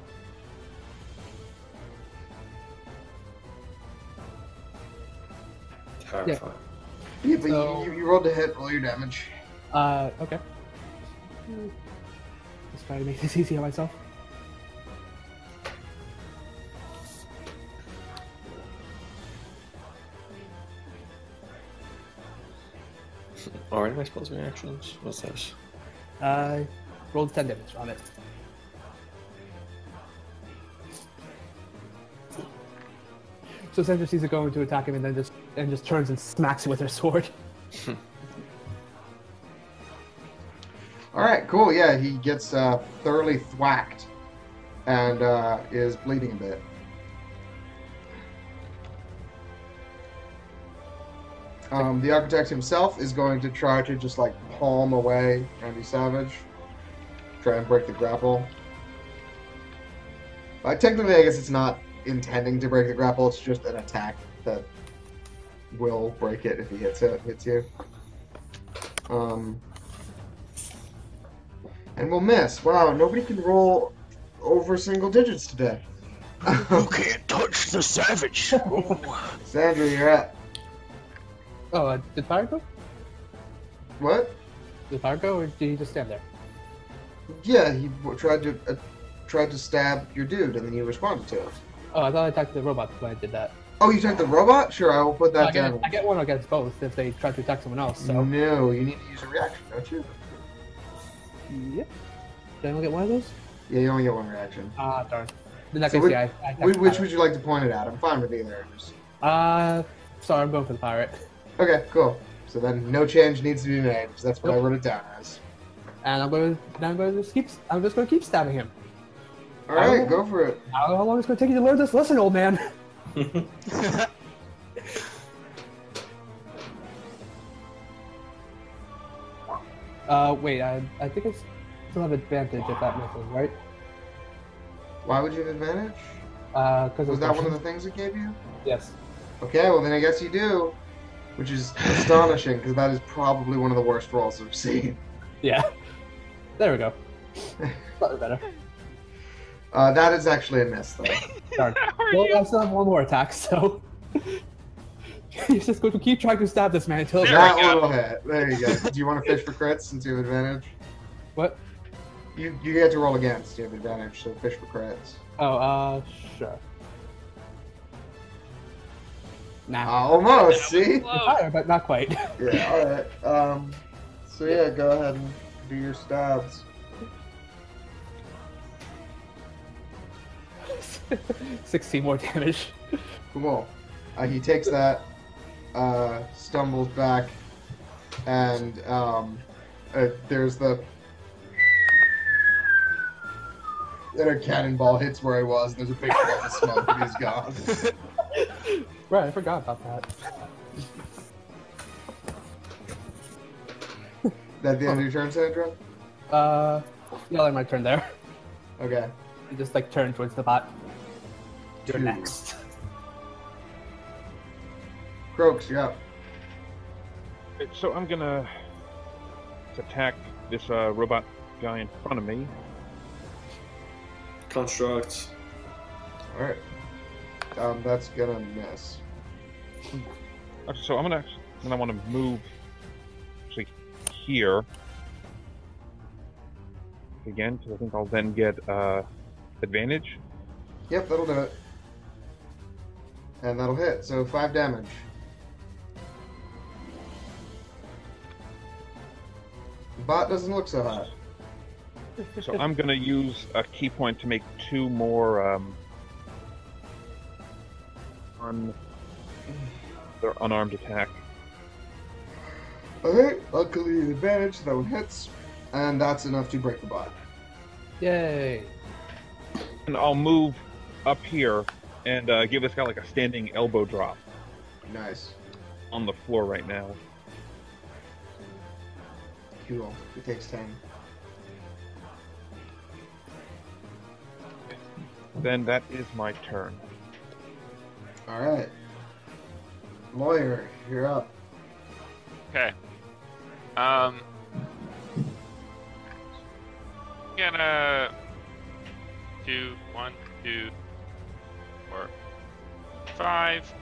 Terrifying. Yeah, but So- you rolled to hit, roll your damage. Okay. Let's try to make this easy on myself. Alright, my spells and reactions. What's this? Rolled 10 damage on it. So Sandra sees it going to attack him and then just turns and smacks it with her sword. All right, cool. Yeah, he gets thoroughly thwacked and is bleeding a bit. The architect himself is going to try to just like palm away Randy Savage. Try and break the grapple. Technically, I guess it's not intending to break the grapple. It's just an attack that will break it if he hits you. And we'll miss. Wow, nobody can roll over single digits today. You can't touch the savage. Sandra, you're at. Oh, did fire go? What? Did fire go, or did he just stand there? Yeah, he tried to stab your dude, and then you responded to it. Oh, I thought I attacked the robot when I did that. Oh, you attacked the robot? Sure, I will put that down. I get one against both if they try to attack someone else. So No, you need to use a reaction, don't you? yep. Did I only get one of those? Yeah, you only get one reaction. Ah, darn. In that So case, which, yeah. I which would you like to point it at? I'm fine with either. Sorry, I'm going for the pirate. Okay, cool. So then no change needs to be made, because that's what I wrote it down as. And I'm just going to keep stabbing him. All right, go for it. I don't know how long it's going to take you to learn this lesson, old man. Wait, I think I still have advantage if that misses, right? Why would you have advantage? Because Was that one of the things it gave you? Yes. Okay, well then I guess you do, which is astonishing because that is probably one of the worst rolls I've seen. Yeah. There we go. Slightly better. That is actually a miss, though. Darn. Well, I still have one more attack, so he's just going to keep trying to stab this man until That one will hit. There you go. Do you want to fish for crits since you have advantage? What? You get to roll against. You have advantage, so fish for crits. Oh, sure. Nah. Almost. See? Higher, but not quite. Yeah. All right. So yeah, go ahead and do your stabs. 16 more damage. Cool. He takes that, stumbles back, and there's the. Then a cannonball hits where he was, and there's a big cloud of smoke, and he's gone. Right, I forgot about that. That the end of your turn, Sandra? Yeah, like my turn there. Okay. You just like turn towards the bot. You're 2. next. Croaks, you're up. So I'm gonna attack this robot guy in front of me. Construct. Alright. That's gonna miss. Okay, so I'm gonna want to move actually here again because I think I'll then get advantage. Yep, that'll do it. And that'll hit, so 5 damage. Bot doesn't look so hot. So I'm gonna use a key point to make 2 more their unarmed attack. Okay, luckily advantage, that one hits, and that's enough to break the bot. Yay. And I'll move up here and give this guy like a standing elbow drop Nice. on the floor right now. Cool. It takes 10. Then that is my turn. Alright. Lawyer, you're up. Okay. Gonna do 1, 2, 4, 5.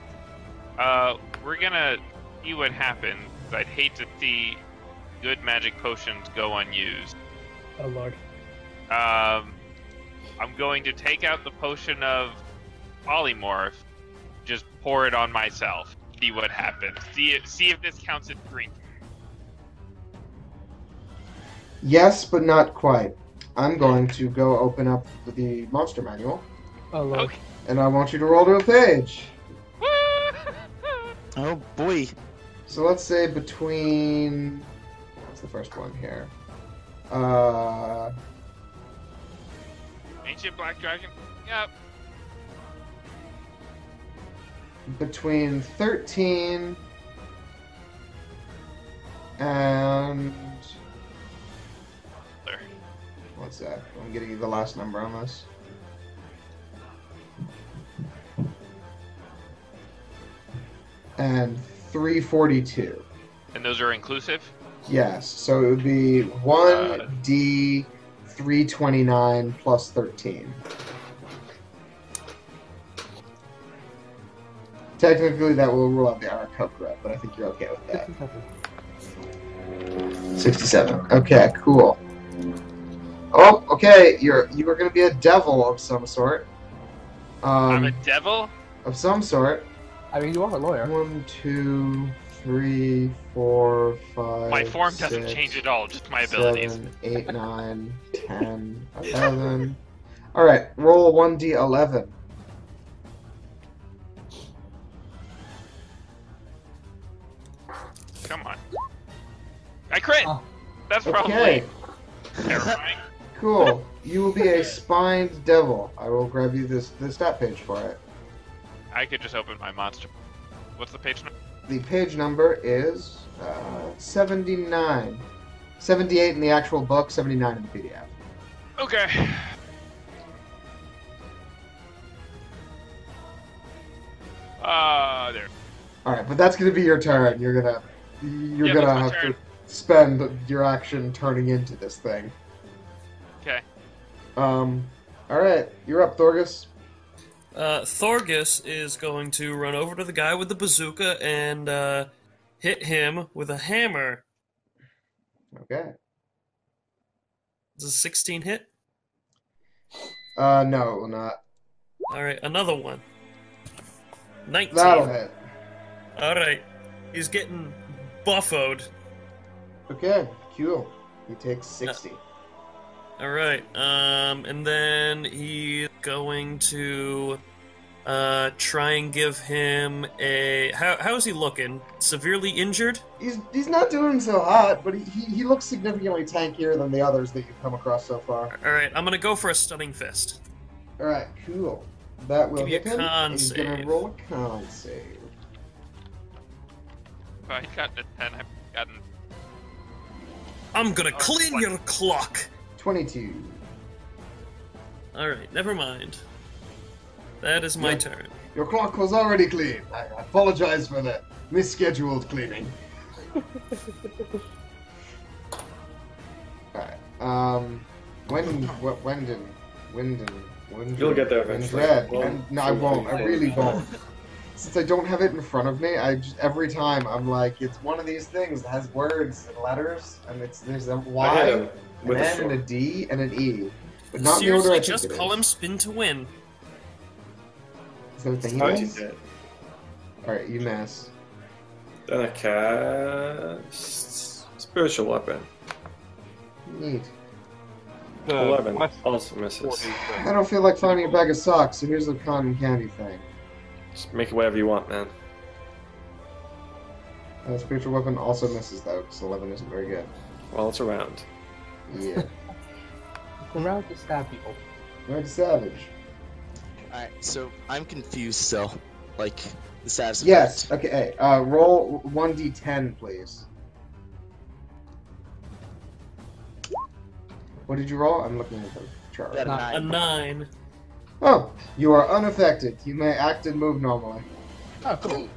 We're gonna see what happens. I'd hate to see good magic potions go unused. Oh lord. I'm going to take out the potion of polymorph, just pour it on myself. See what happens. See if this counts as drink. Yes, but not quite. I'm going to go open up the monster manual, Oh lord. Okay. and I want you to roll to a page. Oh boy. So let's say between... What's the first one here? Ancient Black Dragon. Yep. Between 13 And There. what's that? I'm getting you the last number on this. And 342. And those are inclusive? Yes, so it would be 1d 329 plus 13. Technically, that will rule out the Aarakocra, but I think you're okay with that. 67. Okay, cool. Oh, okay. You are going to be a devil of some sort. I'm a devil? Of some sort. I mean, you are a lawyer. 1, 2, 3, 4, 5. My form doesn't 6, change at all, just my abilities. 7, 8, 9, 10, 11. All right, roll 1d11. Come on. I crit! Oh. That's Okay, probably terrifying. cool. You will be a spined devil. I will grab you the stat page for it. I could just open my monster. What's the page number? The page number is 79. 78 in the actual book, 79 in the PDF. Okay. There. All right, but that's going to be your turn. You're Yeah, gonna that's my have turn. to spend your action turning into this thing. Okay. All right, you're up, Thorgus. Thorgus is going to run over to the guy with the bazooka and hit him with a hammer. Okay. Does a 16 hit? No, it will not. Alright, another one. 19. That'll hit. Alright. He's getting buffoed. Okay, cool. He takes 60. Alright, and then he's going to try and give him a... How is he looking? Severely injured? He's not doing so hot, but he looks significantly tankier than the others that you've come across so far. Alright, I'm gonna go for a stunning fist. All right, cool. That will Give me a hit him. con He's gonna save. roll a con save. If I had gotten a 10, I've gotten... I'm gonna clean 20. your clock! 22. Alright, never mind. That is my Yeah. turn. Your clock was already clean. I apologize for the misscheduled cleaning. Alright. Wyndon. You'll get there eventually. Red. Well, No, I won't. I really won't. Since I don't have it in front of me, I just every time I'm like, it's one of these things that has words and letters, and there's a I hit Y, him an with a N, and sword. a D, and an E. But not in the order Seriously, I think just it call is. him Spin to Win. Is that a thing he 20 does? hit. Alright, you miss. Then I cast spiritual weapon. Neat. 11 less also misses. 40, I don't feel like finding a bag of socks, so here's the cotton candy thing. Just make it whatever you want, man. Spiritual weapon also misses though, because 11 isn't very good. While it's around. Yeah. Around to stab people. Very savage. Alright, so I'm confused still. Like, the status. Yes. Okay. Roll 1d10, please. What did you roll? I'm looking at the chart. Got a Not- A 9. 9. Oh, you are unaffected. You may act and move normally. Oh, cool. Ooh.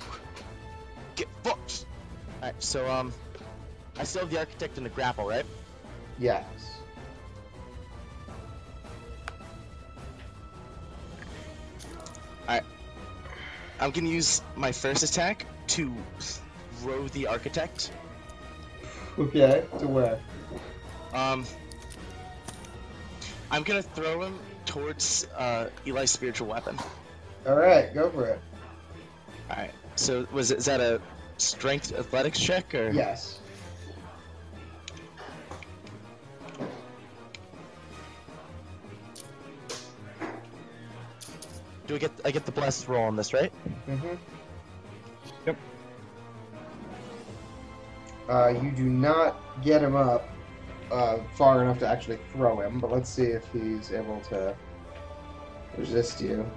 Get fucked! Alright, so, I still have the architect in the grapple, right? Yes. I'm gonna use my first attack to throw the architect. Okay. To where? I'm gonna throw him towards Eli's spiritual weapon. All right. Go for it. Alright, so is that a strength athletics check or? Yes. Do I get the blessed roll on this, right? Mm-hmm. Yep. You do not get him up far enough to actually throw him, but let's see if he's able to resist you.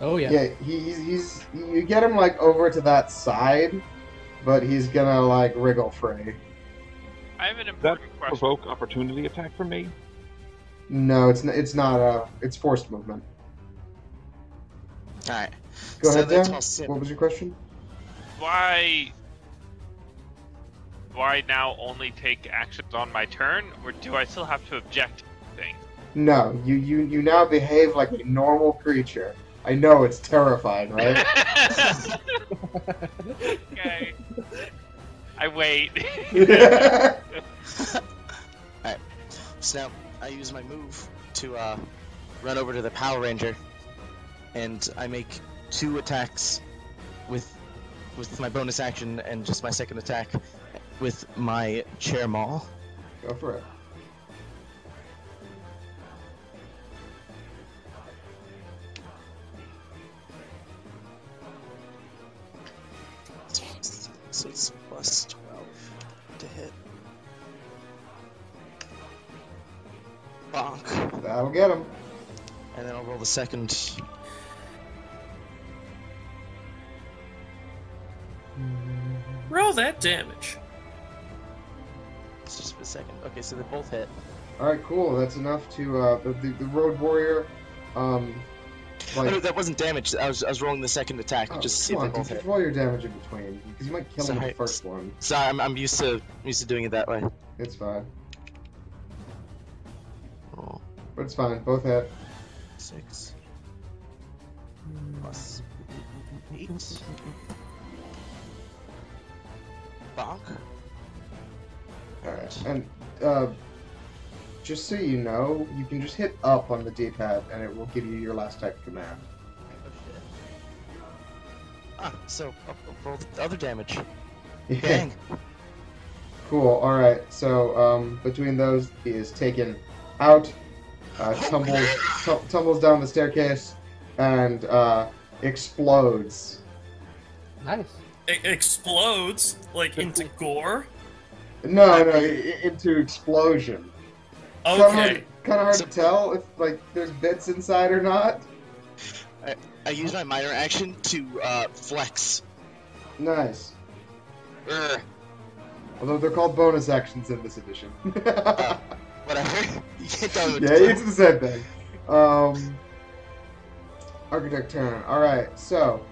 Oh yeah. Yeah, he's you get him like over to that side, but he's gonna like wriggle free. I have an That important question. provoke opportunity attack from me? No, it's not. It's forced movement. Alright. Go So ahead, they Dan. toss him. What was your question? Why? Do I now only take actions on my turn, or do I still have to object to things? No, you now behave like a normal creature. I know it's terrifying, right? Okay. I wait. So now I use my move to run over to the Power Ranger, and I make 2 attacks with my bonus action and just my second attack with my chair maul. Go for it. So it's plus 12 to hit. Bonk. That'll get him. And then I'll roll the second. Roll that damage. It's just for a second. Okay, so they both hit. All right, cool. That's enough to the road warrior. Oh, no, that wasn't damage. I was rolling the second attack just to see come if on, they both just hit. roll your damage in between because you might kill him with Sorry. the first one. Sorry, I'm used to doing it that way. It's fine, Oh, but it's fine. Both hit. 6 plus 8. Bonk. All right, and just so you know, you can just hit up on the D-pad and it will give you your last type command. Oh shit. Ah, so I'll roll the other damage. Yeah. Bang. Cool. All right. So between those, he is taken out, tumbles down the staircase, and explodes. Nice. It explodes like into gore. No, into explosion. Okay. Kind of hard to tell if like there's bits inside or not. I use my minor action to flex. Nice. Urgh. Although they're called bonus actions in this edition. Whatever. You can't tell me what Yeah, to do. it's the same thing. Architect turn. Alright, so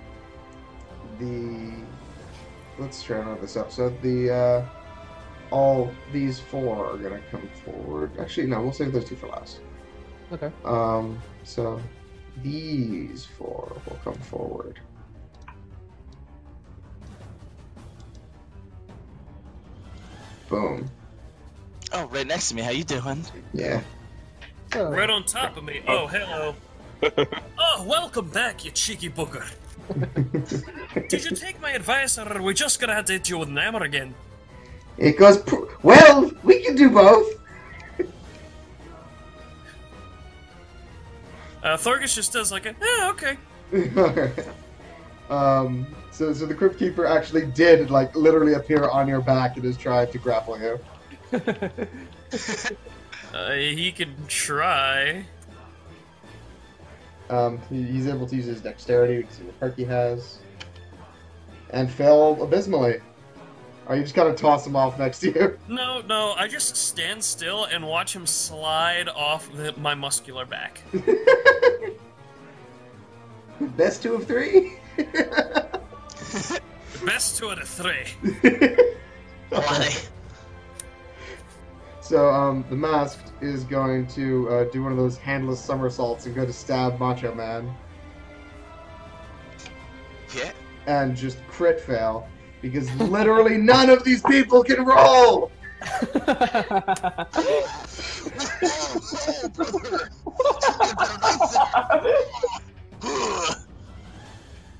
let's try another this up. So all these 4 are gonna come forward. Actually, no, we'll save those 2 for last. Okay. So these 4 will come forward. Boom. Oh, right next to me. How you doing? Yeah. So, Right on top of me. Oh, hello. Oh, welcome back, you cheeky booger. Did you take my advice, or are we just gonna have to hit you with an hammer again? It goes. Well, we can do both. Thorgus just does like a, okay. So the Crypt Keeper actually did like literally appear on your back and is trying to grapple you. He can try. He's able to use his dexterity. We can see what perk he has, and fail abysmally. Or you just kind of toss him off next to you. No, I just stand still and watch him slide off my muscular back. Best 2 of 3. Best 2 out of 3. Why? So the Masked is going to do one of those handless somersaults and go to stab Macho Man. Yeah. And just crit fail. Because literally none of these people can roll!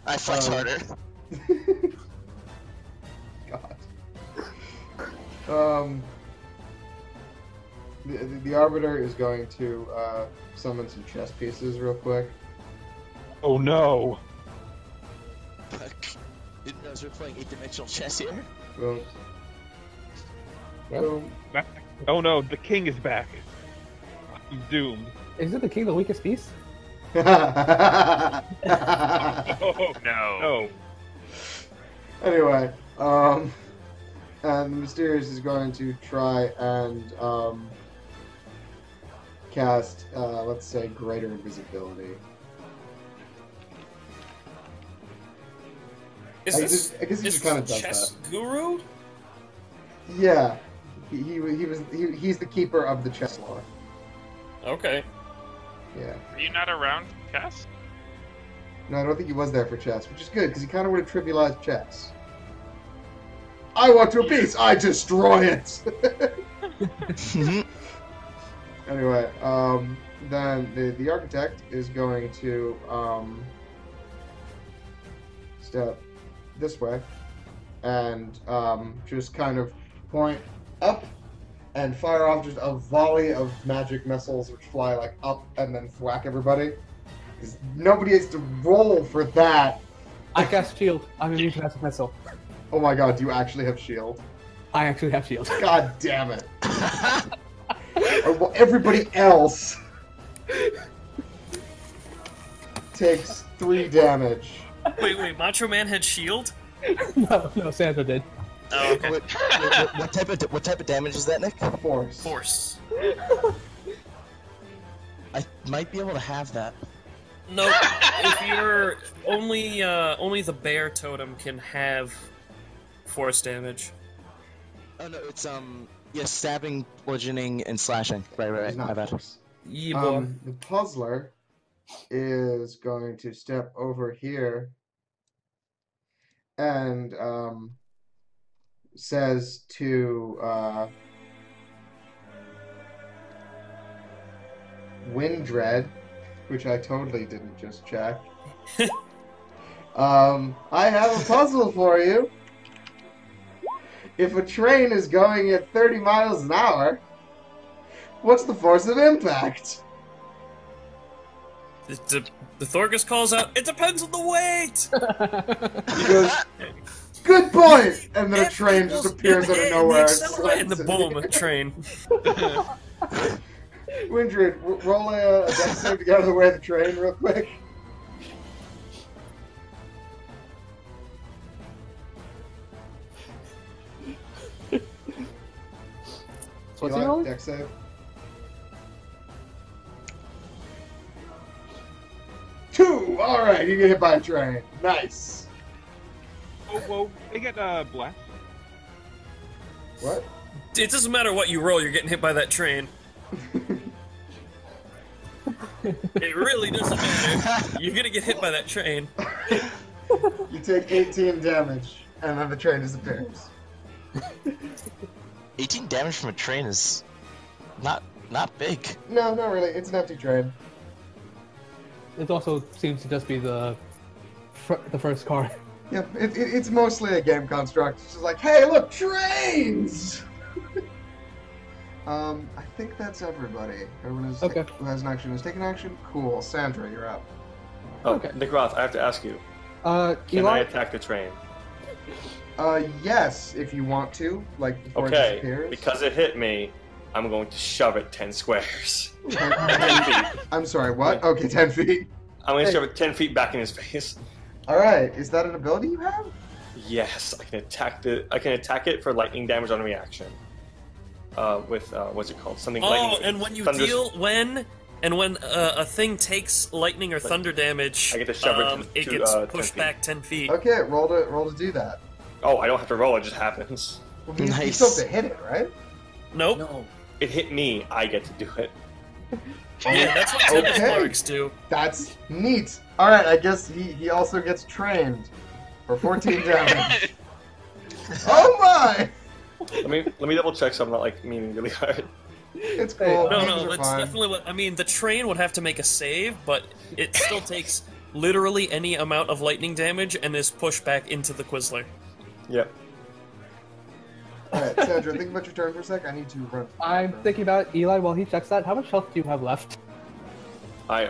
I flex harder. God. The Arbiter is going to summon some chess pieces real quick. Oh no! Didn't know we're playing 8-dimensional chess here. Boom. Yep. Boom. Oh no, the king is back. I'm doomed. Isn't the king the weakest piece? Oh No. no. Anyway, And the Mysterious is going to try and cast, let's say, Greater Invisibility. Is I this guess he just kind of does chess that. guru? Yeah, he's the keeper of the chess lore. Okay. Yeah. Are you not around, Cass? No, I don't think he was there for chess, which is good because he kind of would have trivialized chess. I want to a piece. I destroy it. Anyway, then the architect is going to step this way and just kind of point up and fire off just a volley of magic missiles which fly like up and then thwack everybody. Because nobody has to roll for that. I cast shield. I'm gonna use a massive missile. Oh my god, do you actually have shield? I actually have shield. God damn it. Well, everybody else takes 3 damage. Wait, Macho Man had shield? No, Sandra did. Oh, okay. What type of damage is that, Nick? Force. Force. I might be able to have that. No, if you're only the bear totem can have force damage. Oh no, it's stabbing, bludgeoning, and slashing. Right. He's not My bad. force. Yeah, boy. The puzzler is going to step over here and says to Windred, which I totally didn't just check. I have a puzzle for you. If a train is going at 30 miles an hour, what's the force of impact? The Thorgus calls out, "It depends on the weight!" He goes, "Good point!" And then a train just appears out of nowhere. And the boom, a train. Windred, roll a dex save to get out of the way of the train real quick. What's he Eli, rolling? dex save. 2! Alright, you get hit by a train. Nice. Oh, well, they get blessed. What? It doesn't matter what you roll, you're getting hit by that train. It really doesn't matter. You're gonna get hit by that train. You take 18 damage, and then the train disappears. 18 damage from a train is not big. No, not really. It's an empty train. It also seems to just be the first card. Yep, it's mostly a game construct. It's just like, hey, look, trains! I think that's everybody. Everyone is Okay. who has an action has taken action. Cool. Sandra, you're up. Oh, Okay. Nick Roth, I have to ask you. Can Eli? I attack the train? Yes, if you want to, like before it Okay, disappears. because it hit me, I'm going to shove it 10 squares. 10 feet. I'm sorry, what? Okay, 10 feet. I'm going to shove it 10 feet back in his face. Alright, is that an ability you have? Yes, I can attack it for lightning damage on reaction. With what's it called? Something lightning. Oh, and when you thunders- when a thing takes lightning or thunder damage, I get to shove it to- gets 10 pushed feet. back 10 feet. Okay, roll to do that. Oh, I don't have to roll, it just happens. Well, you Nice. still have to hit it, right? Nope. No. It hit me, I get to do it. Yeah, that's what Tempest Okay. Clerics do. That's neat. Alright, I guess he also gets trained for 14 damage. Oh my! Let me double check so I'm not like meaning really hard. It's cool. No, Things are that's fine. definitely what I mean. The train would have to make a save, but it still takes literally any amount of lightning damage and is pushed back into the Quizler. Yep. Alright, Sandra, think about your turn for a sec. I need to run. I'm thinking about Eli while he checks that. How much health do you have left? I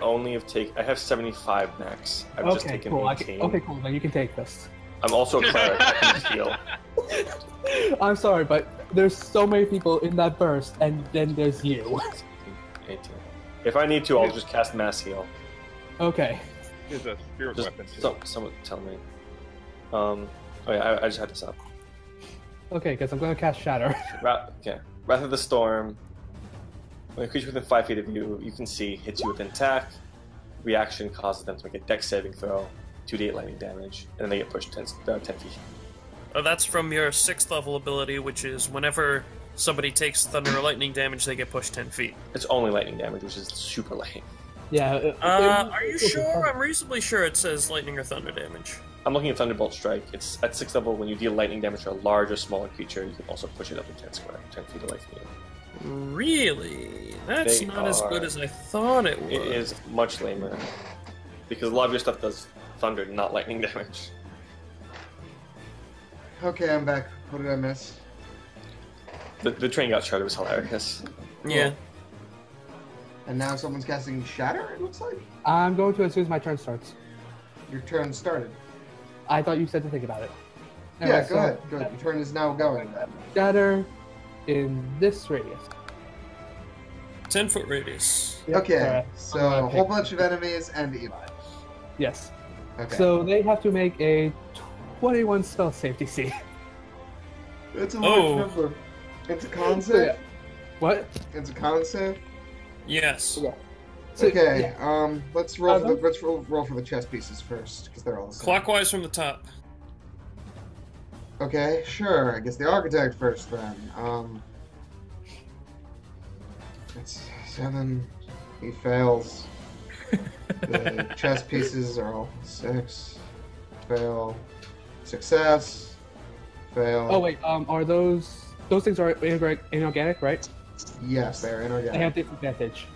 have 75 max. I've just Okay, taken cool. 18. Okay, cool. Then you can take this. I'm also a cleric, I can heal. I'm sorry, but there's so many people in that burst, and then there's you. 18. If I need to, I'll just cast mass heal. Okay. Is a spirit Just weapon. someone tell me. Oh yeah, I just had this up. Okay, because I'm going to cast Shatter. Okay. Wrath of the Storm. When a creature within 5 feet of you, you can see, hits you with an attack. Reaction causes them to make a dex saving throw, 2d8 lightning damage, and then they get pushed 10 feet. Oh, that's from your 6th level ability, which is whenever somebody takes thunder or lightning damage, they get pushed 10 feet. It's only lightning damage, which is super lame. Yeah. Are you sure? I'm reasonably sure it says lightning or thunder damage. I'm looking at Thunderbolt Strike. It's at 6th level. When you deal lightning damage to a large or smaller creature, you can also push it up to 10 feet away from you. Really? That's They not as good are- as I thought it was. It is much lamer. Because a lot of your stuff does thunder, not lightning damage. Okay, I'm back. What did I miss? The train got shredded was hilarious. Yeah. And now someone's casting Shatter, it looks like? I'm going to as soon as my turn starts. Your turn started. I thought you said to think about it. Yeah, Anyway, go ahead. Go ahead. Your turn is now going. Shatter in this radius. 10-foot radius. Okay, Alright. so I'm gonna a whole pick- bunch of enemies and Eli. Yes. Okay. So they have to make a 21 spell save DC. It's a large number. It's a con save? What? It's a con save? Yes. Yeah. So, Okay, yeah. let's roll for the, let's roll for the chess pieces first, because they're all the same. Clockwise from the top. Okay, sure. I guess the architect first then. It's 7. He fails. The chess pieces are all 6. Fail. Success. Fail. Oh wait, are those things are inorganic, right? Yes, they are They inorganic. have disadvantage.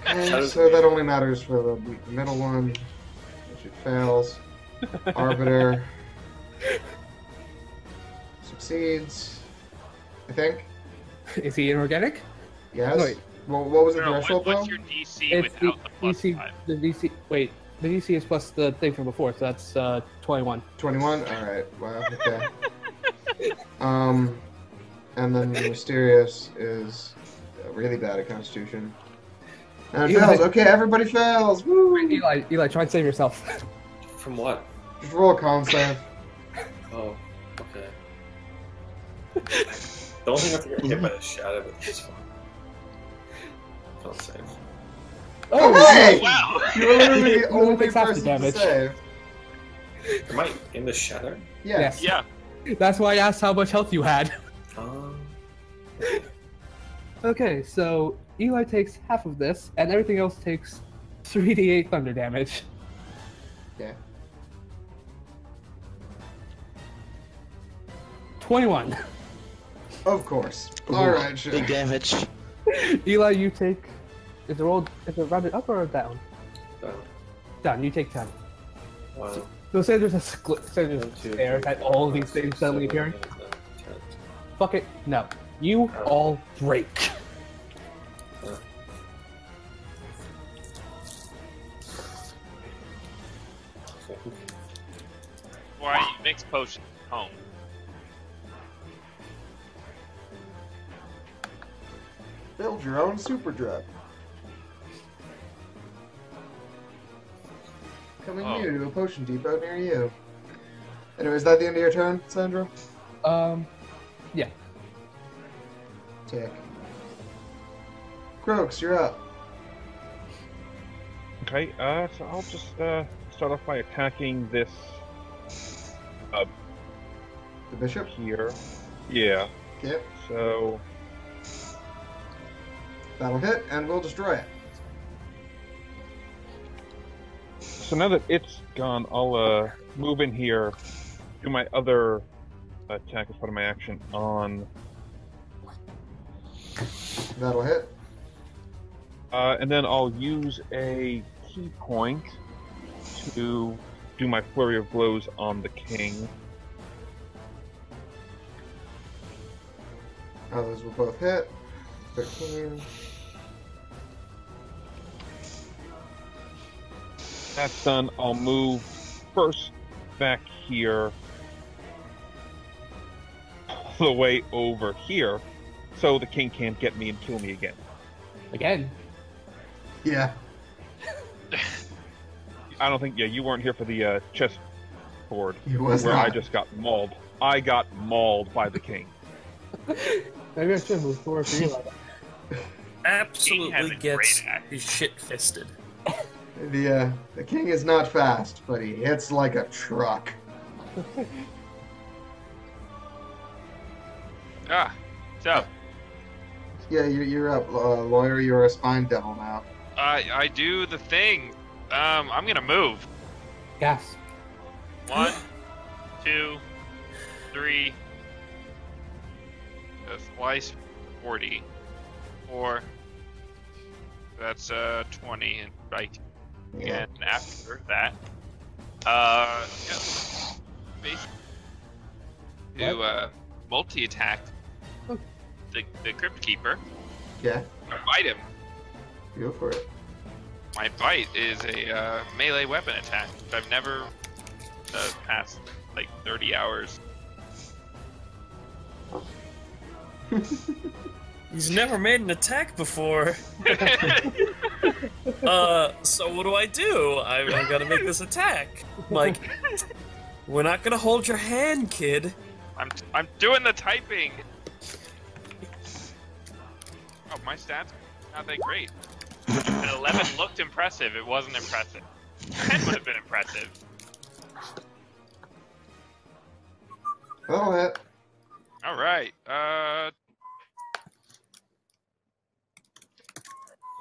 Okay, so that only matters for the middle one, which it fails. Arbiter succeeds, I think. Is he inorganic? Yes. No, wait. Well, what was the No, threshold what's though? your DC It's the without the plus DC. 5? The DC. Wait, the DC is plus the thing from before, so that's 21. 21. All right. Wow. Okay. And then the mysterious is really bad at Constitution. And it Eli- fails. Okay, everybody fails. Woo! Eli, try and save yourself. From what? Just roll a con save. Oh, okay. The only thing I have to get hit by the shadow, but it's fine. Don't save. Oh, hey! Wow! You were literally the He only only takes half the person to damage. save. Am I in the shadow? Yes. Yeah. That's why I asked how much health you had. Um, Okay, so Eli takes half of this, and everything else takes 3d8 thunder damage. Yeah. 21. Of course. Ooh, All right, sure. Big damage. Eli, you take. Is it rounded up or down? down. Down. You take 10. Wow. So say there's a say there's One, two, there three, at all four, these five, things six, suddenly 7, appearing. 8, 9, 10. Fuck it. No. You all break. Why you mix potions at home? Build your own super drug. Coming Oh. new to a potion depot near you. Anyway, is that the end of your turn, Sandra? Yeah. Tick. Croaks, you're up. Okay, so I'll just start off by attacking this The bishop? here. Yeah, Okay. so That'll hit, and we'll destroy it. now that it's gone, I'll move in here, do my other attack as part of my action on, That'll hit. and then I'll use a key point to do my flurry of blows on the king. Those will both hit. 13. That's done, I'll move first back here, all the way over here, so the king can't get me and kill me again. Again. Yeah. I don't think, yeah, you weren't here for the chess board He was where not. I just got mauled. I got mauled by the king. Maybe I should move forward for you. King has Absolutely a gets great axe. his shit fisted. The king is not fast, but he hits like a truck. So Yeah, you're up, lawyer. You're a spine devil now. I do the thing. I'm gonna move. Yes. 1, 2, 3. Twice 40. 4. That's 20 and right. And after that, basically to multi-attack the Crypt Keeper. Yeah, I bite him. go for it. My bite is a melee weapon attack, which I've never done past like 30 hours. He's never made an attack before. So what do? I gotta make this attack. Like, we're not gonna hold your hand, kid. I'm doing the typing. Oh, my stats not that great. An 11 looked impressive. It wasn't impressive. 10 would have been impressive. That'll hit. All right.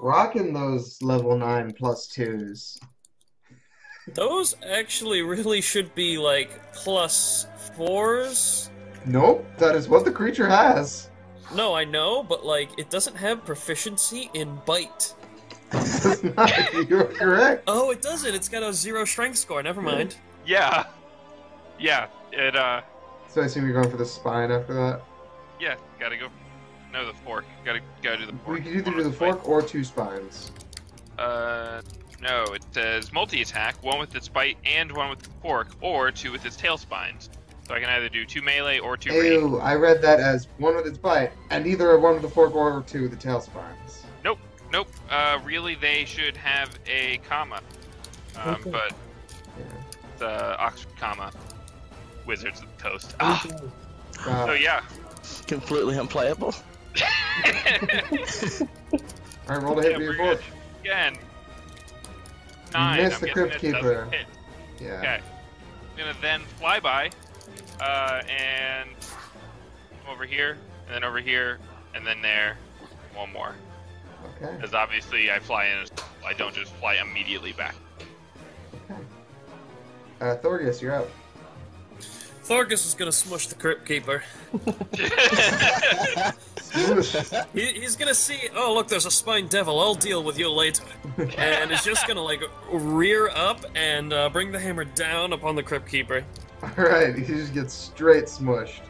Rocking those level 9 plus 2s. Those actually really should be like +4s. Nope, that is what the creature has. No, I know, but like it doesn't have proficiency in bite. Does not. You're correct. Oh, it doesn't. It's got a 0 strength score. Never mind. Yeah. Yeah. It. So I assume you're going for the spine after that? Yeah. Gotta go. No, the fork. Gotta do the fork. We can either do the fork or 2 spines. No. It says multi-attack, one with its bite and one with the fork, or 2 with its tail spines. So I can either do 2 melee or 2 range. Ew, I read that as 1 with its bite, and either 1 with the fork or 2 with the tail spines. Nope. Really, they should have a comma. Okay. But Yeah. the Oxford comma. Wizards of the Coast. Uh, So yeah. Completely unplayable. Alright, roll to hit Yeah, for your we're fork. Again. 9. missed I'm the guessing Crypt it Keeper. doesn't hit. Yeah. Okay. I'm gonna then fly by, and over here, and then over here, and then there. One more. Okay. Because obviously I fly in, I don't just fly immediately back. Okay. Thorgus, you're up. Thorgus is gonna smush the Crypt Keeper. He's gonna see, oh look, there's a spine devil, I'll deal with you later. And he's just gonna like rear up and bring the hammer down upon the Crypt Keeper. Alright, he just gets straight smushed.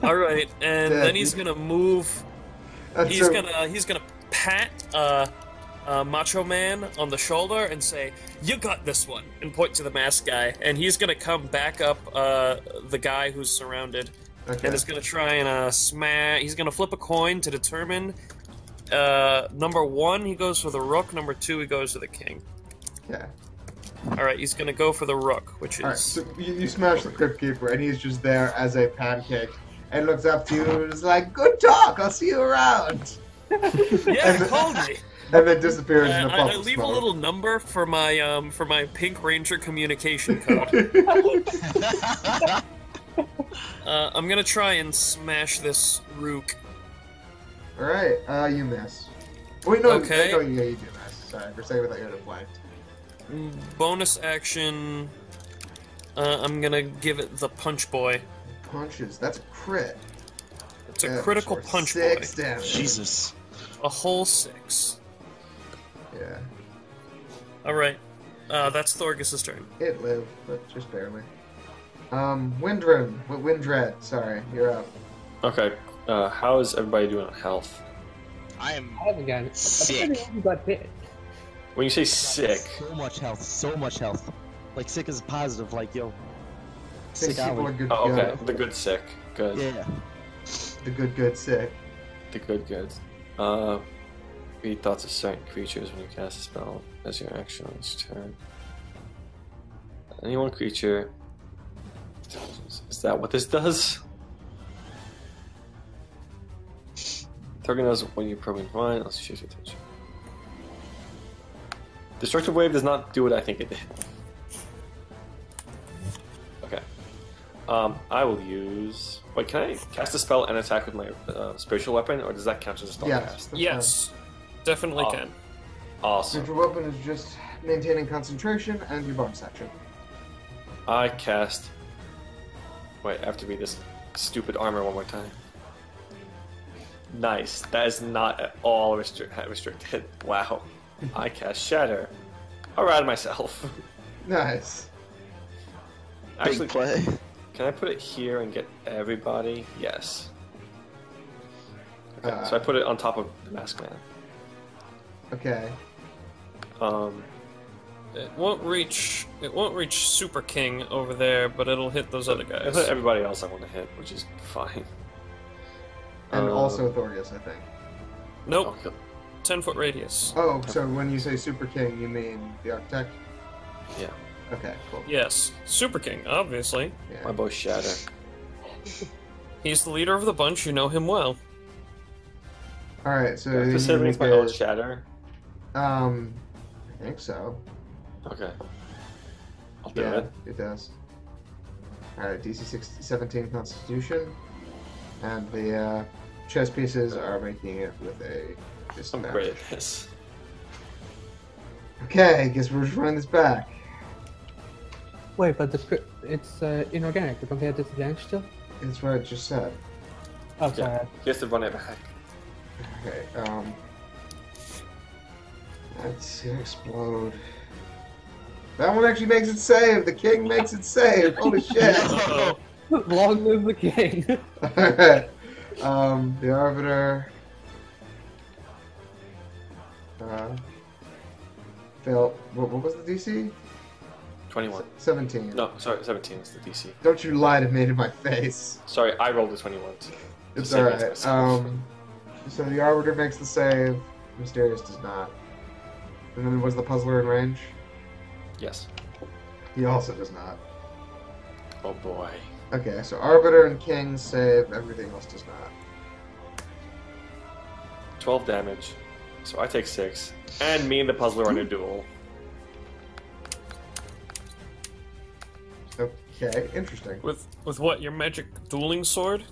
Alright, and Dead. then he's gonna move. That's He's so- gonna pat Macho Man on the shoulder and say, "You got this one," and point to the masked guy. And he's gonna come back up the guy who's surrounded, Okay. and is gonna try and smash. He's gonna flip a coin to determine number 1. He goes for the rook. Number 2, he goes for the king. Yeah. All right, he's gonna go for the rook, which is Alright, so you smash the Crypt Keeper, and he's just there as a pancake, and looks up to you and is like, "Good talk, I'll see you around." yeah, he called me. And then disappears in a puff I of leave a smoke. little number for my Pink Ranger communication code. I'm gonna try and smash this rook. Alright, you miss. Wait, no, Okay. no, yeah, you do miss. Sorry, for a second I thought you had it flanked. Bonus action. I'm gonna give it the punch boy. Punches, that's a crit. It's a Yeah, critical for punch 6 boy. damage. Jesus. A whole 6. Yeah, All right, that's Thorgus's turn. it lived, but just barely. Windred, sorry, you're up. Okay, how is everybody doing on health? I am I haven't gotten it. sick. You got hit. When you say sick, So much health. So much health. Like sick is positive. Like yo. Six Sick people are alley. good to oh, okay, go. the good sick, good, Yeah. The good sick. the good. Read thoughts of certain creatures when you cast a spell as your action on this turn. Any one creature Is that what this does? Target knows when you're probing fine. Let's choose your attention. Destructive Wave does not do what I think it did. Okay. I will use... Wait, can I cast a spell and attack with my spiritual weapon, or does that count as a spell cast? Yes, definitely can. Awesome. Spiritual weapon is just maintaining concentration and your bonus action. I cast... Wait, I have to read this stupid armor one more time. Nice. That is not at all restricted. Wow. I cast Shatter. I'll ride myself. Nice. Actually, Big play. can I put it here and get everybody? Yes. Okay, so I put it on top of the Masked Man. Okay. It won't reach Super King over there, but it'll hit those other It'll guys. hit everybody else I want to hit, which is fine. And also Thorius, I think. Nope. Okay. 10-foot radius. Oh, so when you say Super King, you mean the Architect? Yeah. Okay, cool. Yes, Super King, obviously. Yeah. My bow Shatter. He's the leader of the bunch. You know him well. Alright, so Does this you means my make own a- Shatter? I think so. Okay. I'll do Yeah, it. it does. Alright, DC 17 Constitution. And the chess pieces are making it with a I'm disadvantage. great at this. Okay, guess we're just running this back. Wait, but it's inorganic. Don't they have disadvantage still? That's what I just said. Oh, sorry. He has to run it back. Okay, that's gonna explode. That one actually makes it save! The king makes it save! Holy shit! Uh-oh. Long live the king. Alright. The Arbiter. Failed. What was the DC? 21. 17. No, sorry, 17 is the DC. Don't you lie to me to my face. Sorry, I rolled a 21. It's Save alright. myself. So the Arbiter makes the save. Mysterious does not. And then was the Puzzler in range? Yes. He also does not. Oh boy. Okay, so Arbiter and King save, everything else does not. 12 damage. So I take 6. And me and the puzzler are in a duel. Okay, interesting. With what? Your magic dueling sword?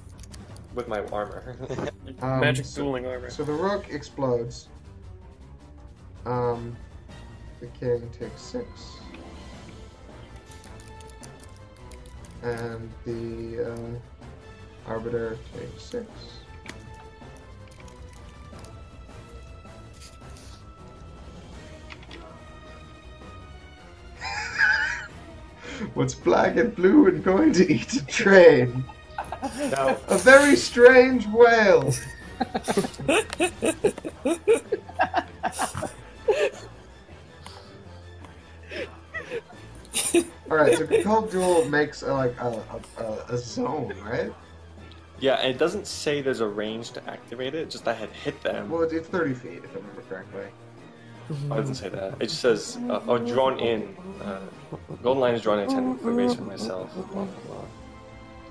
With my armor. Magic so- dueling armor. So the Rook explodes. The King takes 6. And the Arbiter takes 6. What's black and blue and going to eat a train? Now, A very strange whale. Alright, so Controlled Duel makes a zone, right? yeah, and it doesn't say there's a range to activate it, just I had hit them. Well, it's 30 feet, if I remember correctly. Oh, it doesn't say that. It just says, drawn in. Golden line is drawn in 10 foot radius from myself. Blah, blah, blah.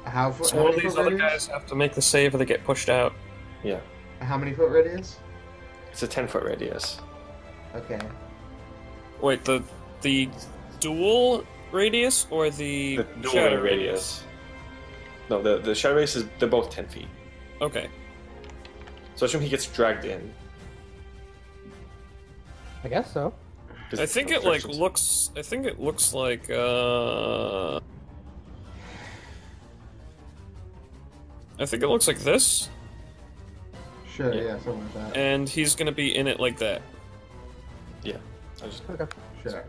How So many all these foot other radius? guys have to make the save or they get pushed out. Yeah. How many foot radius? It's a 10 foot radius. Okay. Wait, the dual radius or the, The shadow dual radius. No, the shadow radius is, they're both 10 feet. Okay. So I assume he gets dragged in. I guess so. Because I think it like looks. I think it looks like. I think it looks like this, Sure, Yeah. yeah, something like that. and he's gonna be in it like that. Yeah. I just, Sure.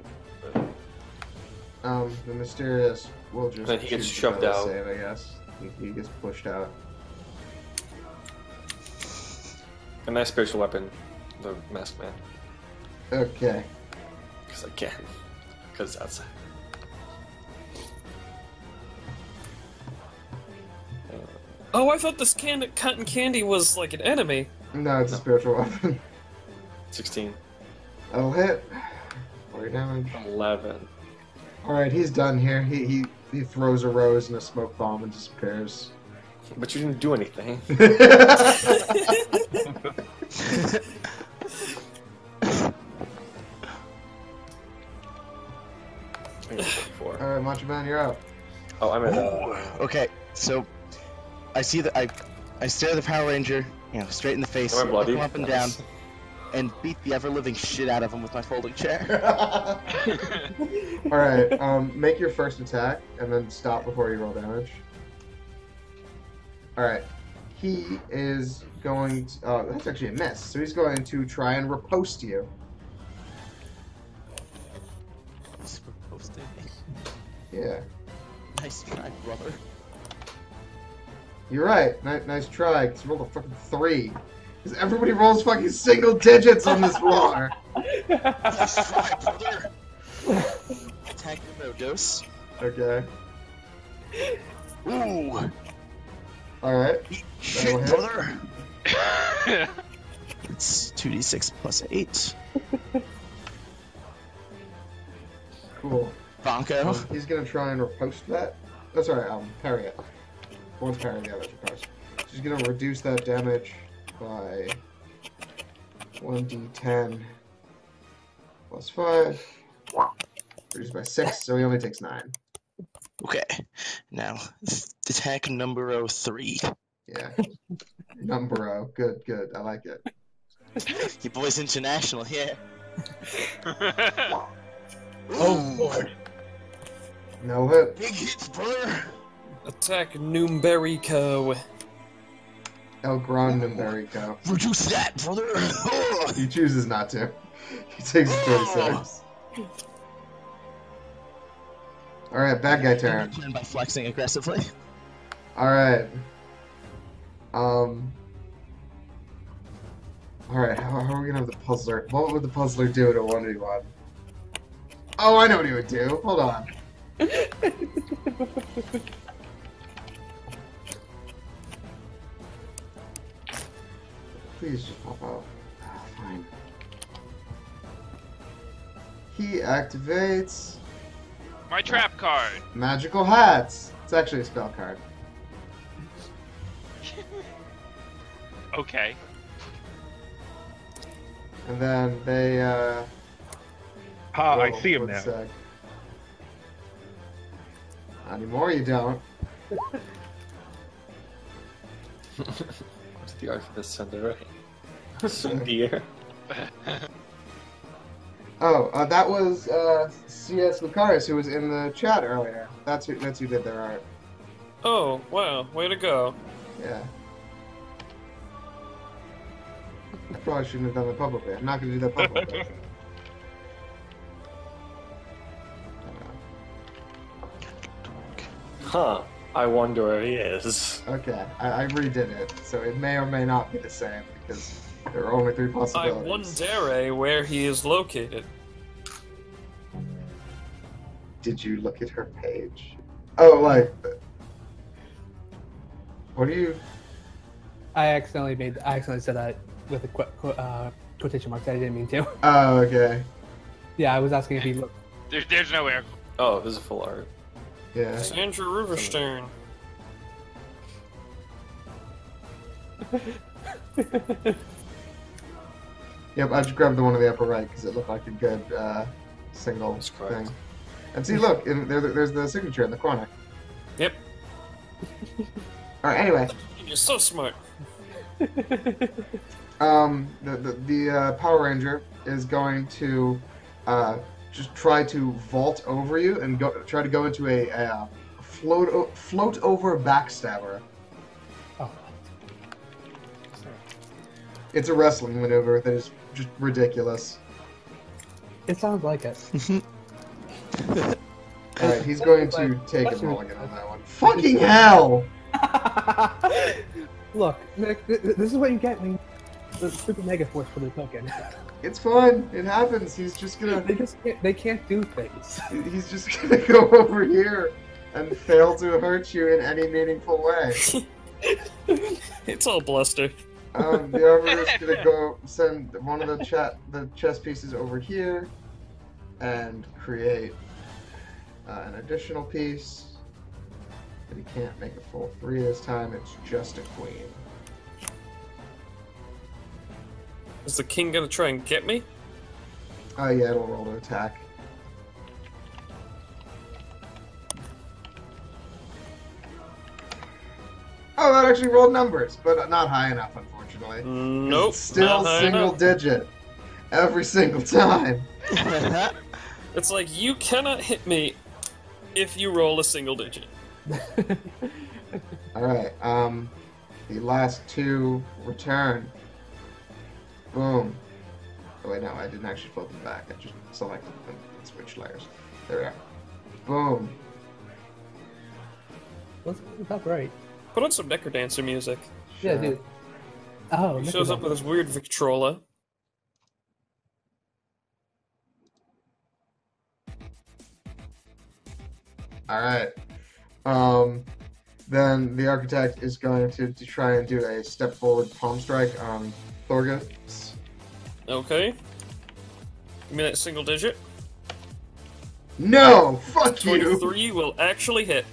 The Mysterious will just Then he gets choose to shoved fail out. the Save, I guess. He gets pushed out. a nice spiritual weapon, the Masked Man. Okay. Because I can. Because it's outside. Oh, I thought this cotton candy was like an enemy. No, it's a spiritual weapon. 16. That'll hit. 40 damage. 11. All right, he's done here. He throws a rose and a smoke bomb and disappears. But you didn't do anything. All right, Macho Man, you're up. Oh, I'm at. Okay, so I see that I stare the Power Ranger, straight in the face, Am I look bloody? him up and down, and beat the ever-living shit out of him with my folding chair. All right, make your first attack and then stop before you roll damage. All right, he is going to. Oh, that's actually a miss. So he's going to try and riposte you. Super posted. Yeah, Nice try, brother. you're right. Nice try. Cause you rolled a fucking 3. Because everybody rolls fucking single digits on this floor. Nice try, brother. Attack no dose. Okay. Ooh. All right. Shit, hit. brother. It's 2d6 plus 8. Cool. Bonko. He's gonna try and riposte that. Oh, sorry, parry it. One's parry, the other's riposte. She's gonna reduce that damage by 1d10 plus 5. Reduced by 6, so he only takes 9. Okay. Now, attack number 3. Yeah. Numbero. Good, good. I like it. Your boy's international, yeah. Oh lord. No hit. Big hits, brother. Attack Numerico. El Gran Numerico. Reduce that, brother. He chooses not to. He takes 36. Alright, bad guy turn. Turn by flexing aggressively. Alright. Alright, how are we gonna have the puzzler? What would the puzzler do to 1v1? Oh, I know what he would do. Hold on. Please just pop out. Ah, fine. He activates My trap card. magical hats. It's actually a spell card. Okay. And then they, Ha! I roll see him one now. sec. Not anymore, you don't. What's the art for this Sunday, right? Sunday. Oh, that was C.S. Lucaris who was in the chat earlier. That's who did their art. Oh, wow. Way to go. Yeah. I probably shouldn't have done that publicly. I'm not going to do that publicly. Huh. I wonder where he is. Okay, I redid it, so it may or may not be the same because there are only 3 I possibilities. wonder where he is located. Did you look at her page? Oh, like, what do you? I accidentally said that with a quotation marks. I didn't mean to. Oh, okay. Yeah, I was asking if he looked. There's no air. Oh, this is full art. Yeah. Sandra Riverstern. Yep, I just grabbed the one in the upper right because it looked like a good single That's correct. thing. And see, look, there's the signature in the corner. Yep. All right. Anyway, You're so smart. the Power Ranger is going to just try to vault over you and try to go into a float over backstabber. Oh. It's a wrestling maneuver that is just ridiculous. It sounds like it. Alright, he's going to take a mulligan on that one. Fucking hell! Look, Nick, this is what you get when you the stupid Mega Force for the token. It's fine. It happens. He's just gonna. They can't do things. He's just gonna go over here and fail to hurt you in any meaningful way. It's all bluster. The other is gonna go send one of the chess pieces over here and create an additional piece. But he can't make a full 3 this time. It's just a queen. Is the king gonna try and get me? Oh yeah, it'll roll to attack. Oh, that actually rolled numbers, but not high enough, unfortunately. Nope. It's still not high single enough. digit. Every single time. It's like, you cannot hit me if you roll a single digit. Alright, the last 2 return. Boom. Oh wait, no, I didn't actually flip them back. I just selected them and switched layers. There we are. Boom. That's not right. Put on some Necrodancer music. Yeah, Sure. dude. Oh, He shows up with his weird Victrola. Alright. Then the architect is going to try and do a step forward palm strike on Thorgus. Okay. Give me that single digit. No! Fuck you! 23 will actually hit.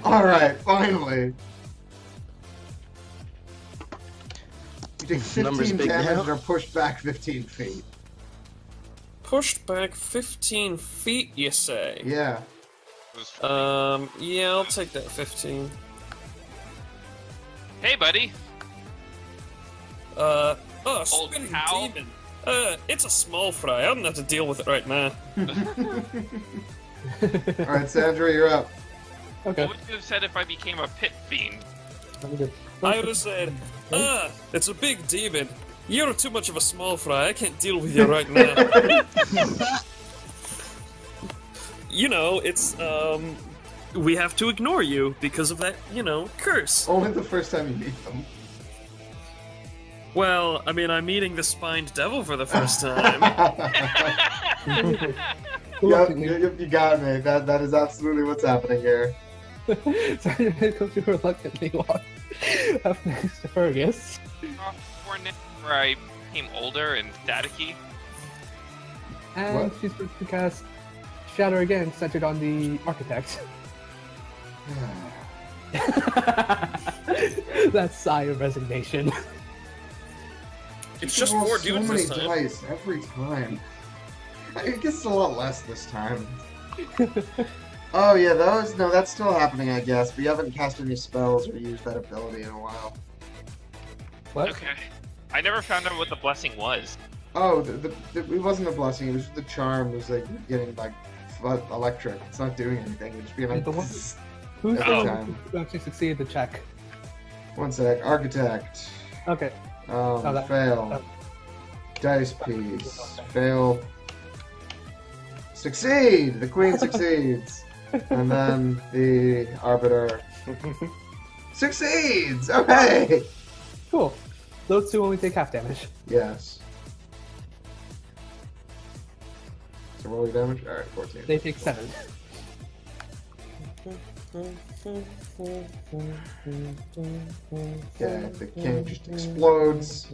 Alright, finally. You take 15 Numbers big damage now. and are pushed back 15 feet. Pushed back 15 feet, you say? Yeah. Yeah, I'll take that 15. Hey, buddy. Oh, Old spinning cow. demon. It's a small fry. I don't have to deal with it right now. Alright, Sandra, you're up. Okay. What would you have said if I became a pit fiend? Let me do- I would have said, it's a big demon. You're too much of a small fry. I can't deal with you right now. You know, it's, we have to ignore you because of that, curse. Only the first time you meet them. Well, I mean, I'm meeting the spined devil for the first time. Yep, you got me. That is absolutely what's happening here. So I'm gonna go to reluctantly walk up next to Fergus. Where I became older and staticky. And What? she's going to cast Shatter again, centered on the architect. That sigh of resignation. It's just roll 4 so dudes many this time. dice every time. I guess it's a lot less this time. Oh yeah, those. No, that's still happening, I guess. But you haven't cast any spells or used that ability in a while. What? Okay. I never found out what the blessing was. Oh, it wasn't a blessing. It was just the charm. It was like getting like electric. It's not doing anything. It's just being like. The one- "Zzz." Who's the Every one time. who actually succeeded the check? One sec. Architect. Okay. that- Fail. that- Dice piece. Fail. Succeed! The queen succeeds. And then the arbiter succeeds! Okay! Cool. Those two only take half damage. Yes. So roll your damage? Alright, 14. They take 7. Okay, the king just explodes.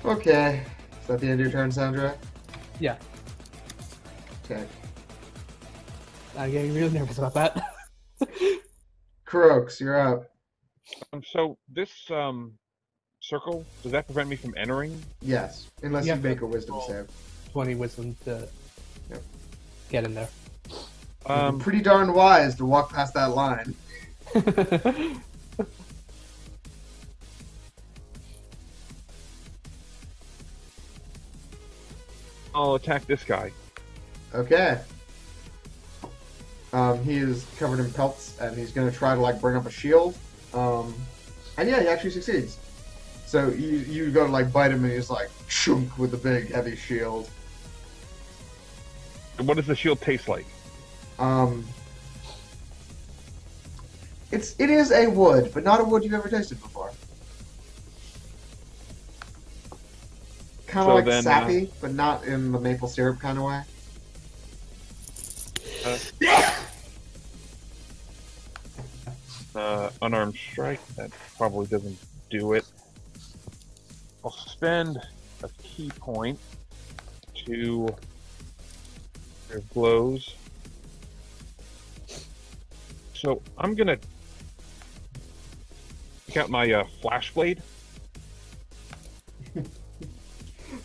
Okay. Is that the end of your turn, Sandra? Yeah. Okay. I'm getting really nervous about that. Crooks, you're up. So this circle, does that prevent me from entering? Yes. Unless Yeah. you make a wisdom save. 20 wisdom to Yep. get in there. Pretty darn wise to walk past that line. I'll attack this guy. Okay. He is covered in pelts, and he's going to try to bring up a shield. And yeah, he actually succeeds. So you go to bite him, and he's chunk with the big heavy shield. What does the shield taste like? It is a wood, but not a wood you've ever tasted before. Kind of So then, sappy, but not in the maple syrup kind of way. Unarmed strike. That probably doesn't do it. I'll spend a key point to their blows. So I'm gonna take out my flash blade.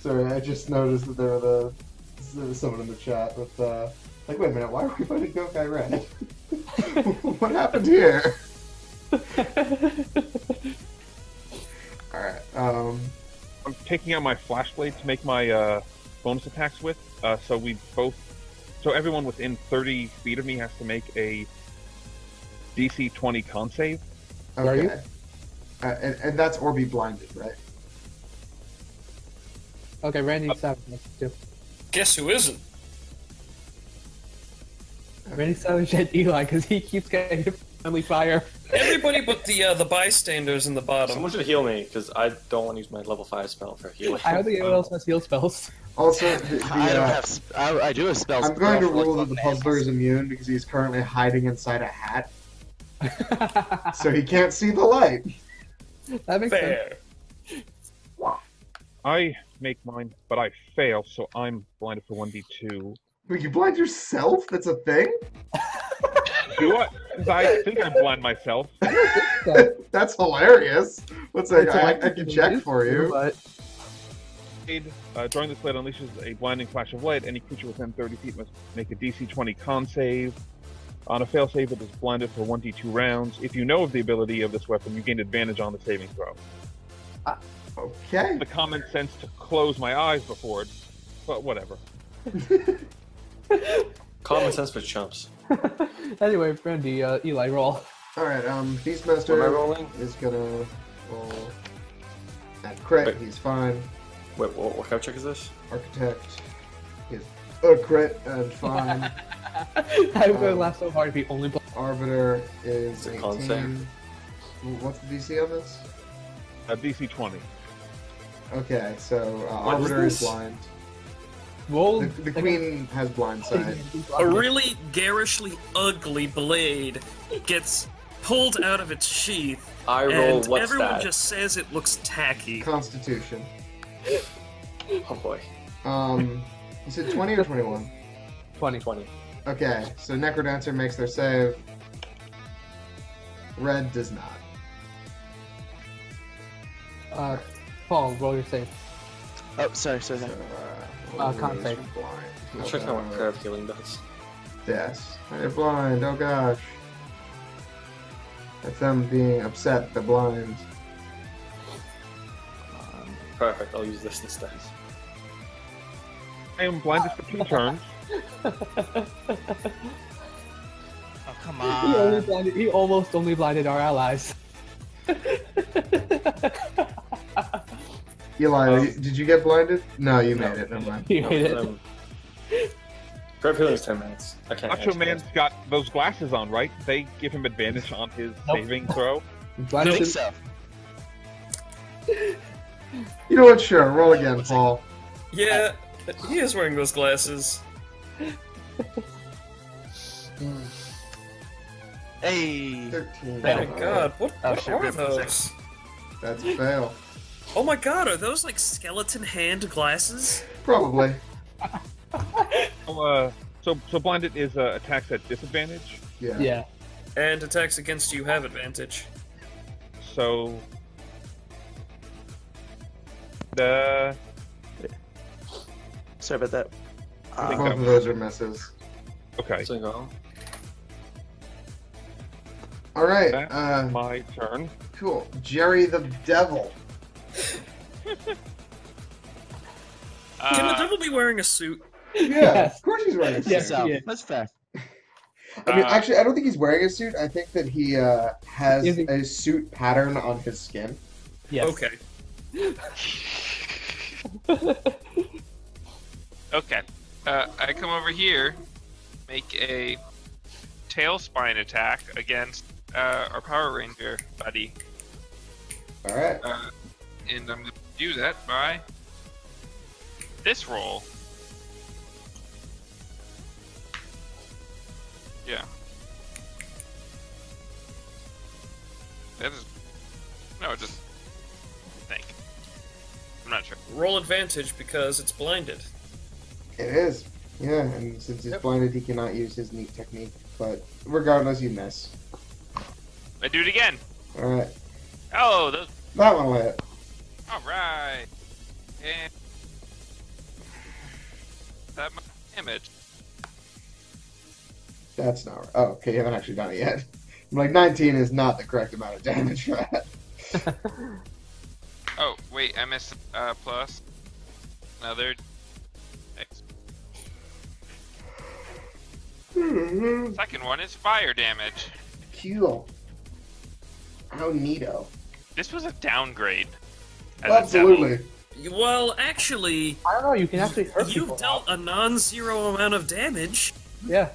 Sorry, I just noticed that there was someone in the chat with like, wait a minute, why are we fighting Gokai Red? What happened here? Alright, I'm taking out my flash blade to make my bonus attacks with. So everyone within 30 feet of me has to make a DC 20 con save. okay. Are you? And that's or be blinded, right? Okay, Randy Savage next to. Guess who isn't? Randy Savage and Eli, because he keeps getting friendly fire. Everybody but the bystanders in the bottom. Someone should heal me, because I don't want to use my level 5 spell for healing. I don't think anyone else has heal spells. Also, I don't have. I do have spells. I'm going to but I rule like that the fucking puzzler is immune because he's currently hiding inside a hat, so he can't see the light. That makes sense. Fair. I make mine, but I fail, so I'm blinded for 1d2. Wait, you blind yourself? That's a thing? Do I? 'Cause I think I blind myself. That's hilarious. Let's say It's I electric can and check it is, for you. But During this blade unleashes a blinding flash of light. Any creature within 30 feet must make a DC 20 con save. On a fail save, it is blinded for 1d2 rounds. If you know of the ability of this weapon, you gain advantage on the saving throw. Okay. The common sense to close my eyes before it, but whatever. Common sense for chumps. anyway, Randy, Eli, roll. Alright, What am I Beastmaster rolling? is gonna roll at crit, Wait. he's fine. Wait, what kind of check is this? Architect is a crit and fine. I'm going to laugh so hard if he only. Arbiter is It's a con 18. save. What's the DC on this? DC 20. Okay, so What is Arbiter is this? blind. Roll. The queen has blind side. A really garishly ugly blade gets pulled out of its sheath, I roll and what's everyone that? just says it looks tacky. Constitution. Oh boy. You said 20 or 21? 20. 20. Okay, so Necrodancer makes their save. Red does not. Paul, roll your save. Oh, sorry. So, Con save. blind. I'm trying to know what prayer of healing does. Yes. They're blind, oh gosh. That's them being upset they're blind. Perfect, I'll use this instead. I am blinded for 2 turns. Oh, come He almost only blinded our allies. Eli, did you get blinded? No, you made it. Never mind. He No, made 'cause it. prayer of healing is 10 minutes. I can't Macho actually- Man's got those glasses on, right? They give him advantage on his Nope. saving throw. I Blinded think him. so. You know what? Sure. Roll again, Paul. Yeah, he is wearing those glasses. Hey. 13. Oh my god, what shit, are rip for a those? That's a fail. Oh my god, are those like skeleton hand glasses? Probably. So blinded is attacks at disadvantage. Yeah. Yeah. And attacks against you have advantage. So Sorry about that. I think Both that of those are misses. okay. So you go. All right. That's my turn. Cool. Jerry the Devil. Can the devil be wearing a suit? Yeah, Yes. of course he's wearing a suit. Yes. So, yeah. that's fair. I mean, actually, I don't think he's wearing a suit. I think that he has Is he- a suit pattern on his skin. Yes. Okay. Okay. I come over here, make a tail spine attack against our Power Ranger buddy. All right. And I'm going to do that by this roll. Yeah. That is... No, just... think. not sure. Roll advantage because it's blinded. It is. Yeah, and since he's blinded, he cannot use his neat technique. But regardless, you miss. I do it again. All right. Oh, those. That one will hit. All right. And that much damage. That's not right. Oh, okay, you haven't actually done it yet. I'm like, 19 is not the correct amount of damage for that. Oh, wait, I missed plus. Another. Second one is fire damage. Cool. How neato. This was a downgrade. as a Absolutely. devil. Well, actually, I don't know. You can actually hurt people. you've dealt a non-zero amount of damage. Yeah.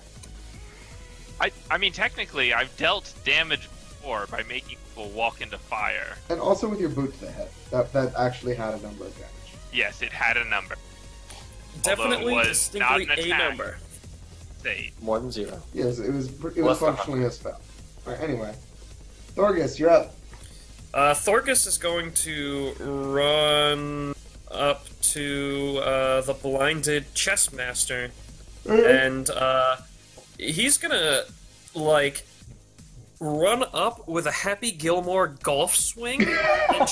I mean, technically, I've dealt damage before by making people walk into fire. And also with your boot to the head. That actually had a number of damage. Yes, it had a number. Definitely, was distinctly not an a attack. number. Say, More than 0. Yes, it was Less than functionally a spell. Alright, anyway. Thorgus, you're up. Thorgus is going to run up to the blinded chess master, and he's gonna like run up with a Happy Gilmore golf swing and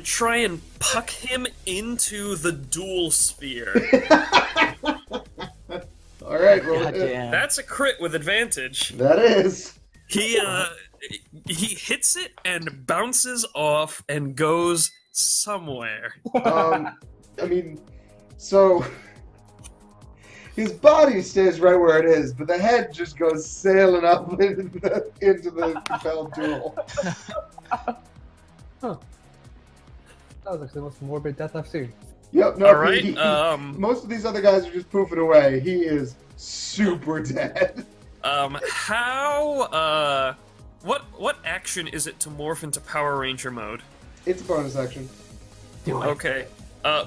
try and puck him into the duel sphere. Alright, roll God it. damn. That's a crit with advantage. That is. He hits it and bounces off and goes somewhere. I mean, so his body stays right where it is, but the head just goes sailing up into the compelled duel. Huh. That was actually the most morbid death I've seen. Yep. No. All right. Most of these other guys are just poofing away. He is super dead. What action is it to morph into Power Ranger mode? It's a bonus action. Do it. Okay.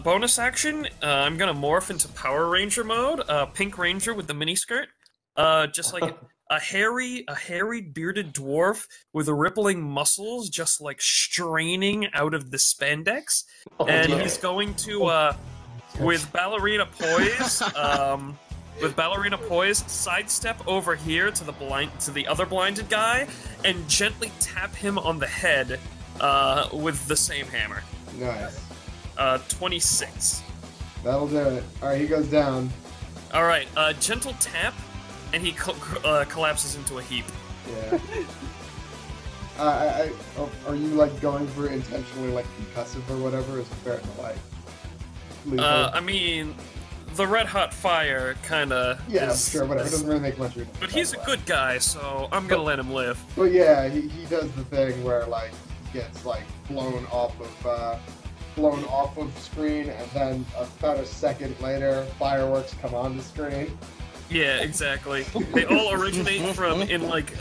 Bonus action. I'm gonna morph into Power Ranger mode. Pink Ranger with the miniskirt. Just like a hairy bearded dwarf with rippling muscles, just like straining out of the spandex. And no. he's going to, with ballerina poise, sidestep over here to the other blinded guy, and gently tap him on the head with the same hammer. Nice. 26. That'll do it. Alright, he goes down. All right, gentle tap, and he collapses into a heap. Yeah. Are you like going for intentionally like concussive or whatever? Is it fair to like? Lethal? I mean, the red hot fire kind of. Yeah, sure, whatever. It doesn't really make much of a difference. But he's a good guy, so I'm gonna let him live. But yeah, he does the thing where like he gets like blown off of screen, and then about a second later, fireworks come on the screen. Yeah, exactly. They all originate from in like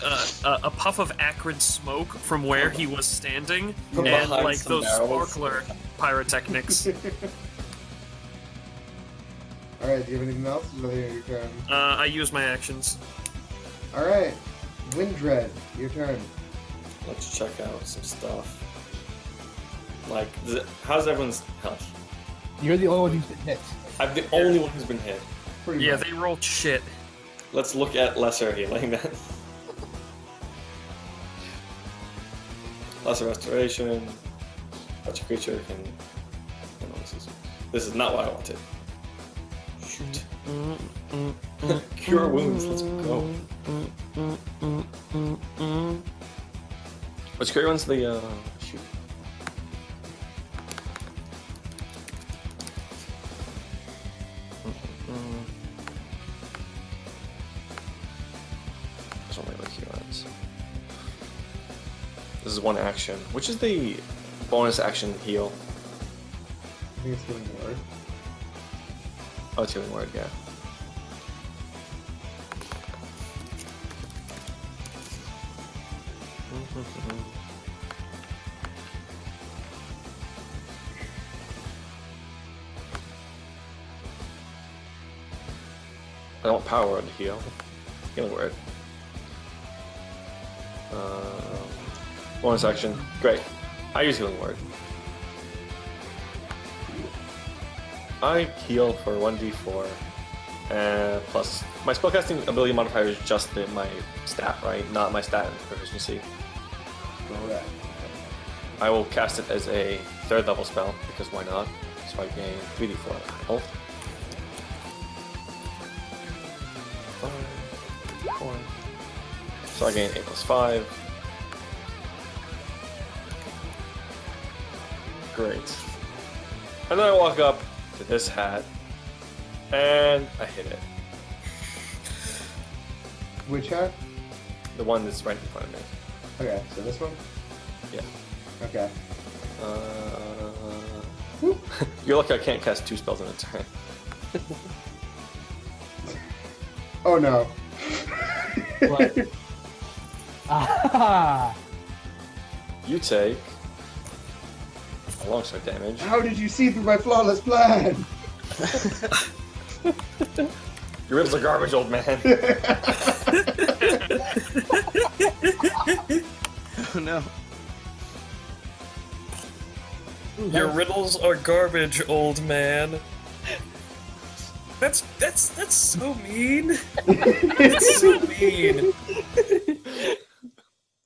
a puff of acrid smoke from where he was standing, From and behind like some those barrels. sparkler pyrotechnics. All right, do you have anything else? Is that your turn? I use my actions. All right, Windred, your turn. Let's check out some stuff. Like, how's everyone's health? You're the only one who's been hit. I'm the only one who's been hit. Pretty Yeah, much. they rolled shit. Let's look at lesser healing then. Lesser restoration. Such a creature can. Oh, no, this is not what I wanted. Shoot. Cure wounds. Let's go. Which cure one's the shoot? There's only like heroes. This is one action. Which is the bonus action heal? I think it's getting word. Oh, it's healing word, yeah. I want power word to heal. Healing word. Bonus action. Great. I use healing word. I heal for 1d4. Plus, my spellcasting ability modifier is just my stat, right? Not my stat and proficiency. Correct. I will cast it as a 3rd level spell, because why not? So I gain 3d4 health. 5, 4. So I gain 8 plus 5. Great. And then I walk up to this hat, and I hit it. Which hat? The one that's right in front of me. Okay, so this one? Yeah. Okay. You're lucky I can't cast 2 spells in a turn. Oh no. What? Ah! You take a longsword damage. How did you see through my flawless plan? Your ribs are garbage, old man. Oh no. Your riddles are garbage, old man. That's so mean. That's so mean.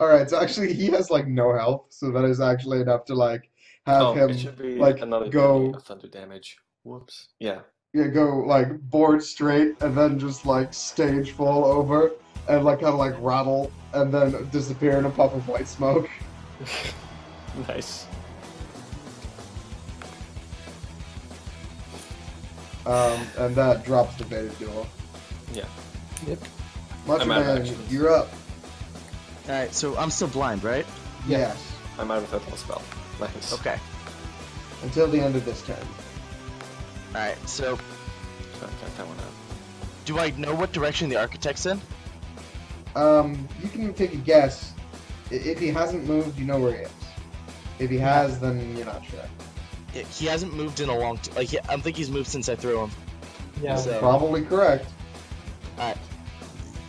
Alright, so actually he has like no health, so that is actually enough to like have him it should be like another go thunder damage. Whoops. Yeah. go like board straight and then just like stage fall over and like kind of like rattle and then disappear in a puff of white smoke. Nice. And that drops the beta duel. Yeah. Yep. Macho I'm out of Man, actions. you're up. Alright, so I'm still blind, right? Yes. I'm out of a 3rd level spell. Nice. Okay. Until the end of this turn. Alright, so Count that one out. do I know what direction the architect's in? You can take a guess. If he hasn't moved, you know where he is. If he has, then you're not sure. He hasn't moved in a long time. Like, I don't think he's moved since I threw him. Yeah. So, Probably correct. alright.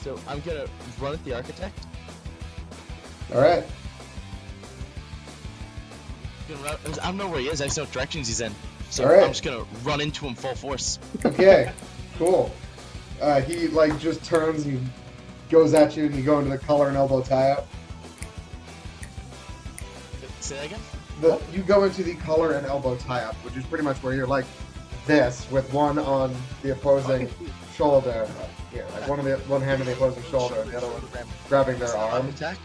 So I'm gonna run at the architect. Alright. I don't know where he is. I just know what directions he's in. So Alright. I'm just gonna run into him full force. Okay. Cool. He like just turns and goes at you and you go into the collar and elbow tie up. Say that again? You go into the collar and elbow tie up, which is pretty much where you're like this, with one on the opposing shoulder. Yeah, like one hand on the opposing shoulder, and the other one grabbing their arm. Attack?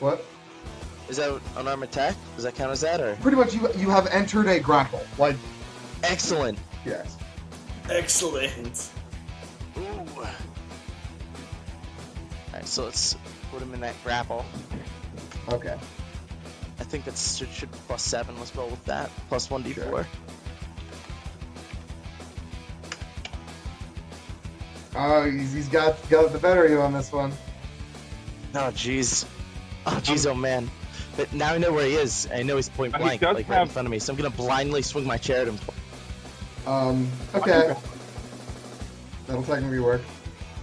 What? Is that an arm attack? Does that count as that, or? Pretty much, you have entered a grapple. Like, Excellent. yes. Excellent. Ooh. Alright, so let's put him in that grapple. Okay. I think that should be +7. Let's roll with that. Plus 1d4. Sure. Oh, he's got the better of you on this one. Oh jeez. Oh jeez, oh man. But now I know where he is. I know he's point He blank, does like right in have- front of me. So I'm gonna blindly swing my chair at him. Okay. That'll technically work.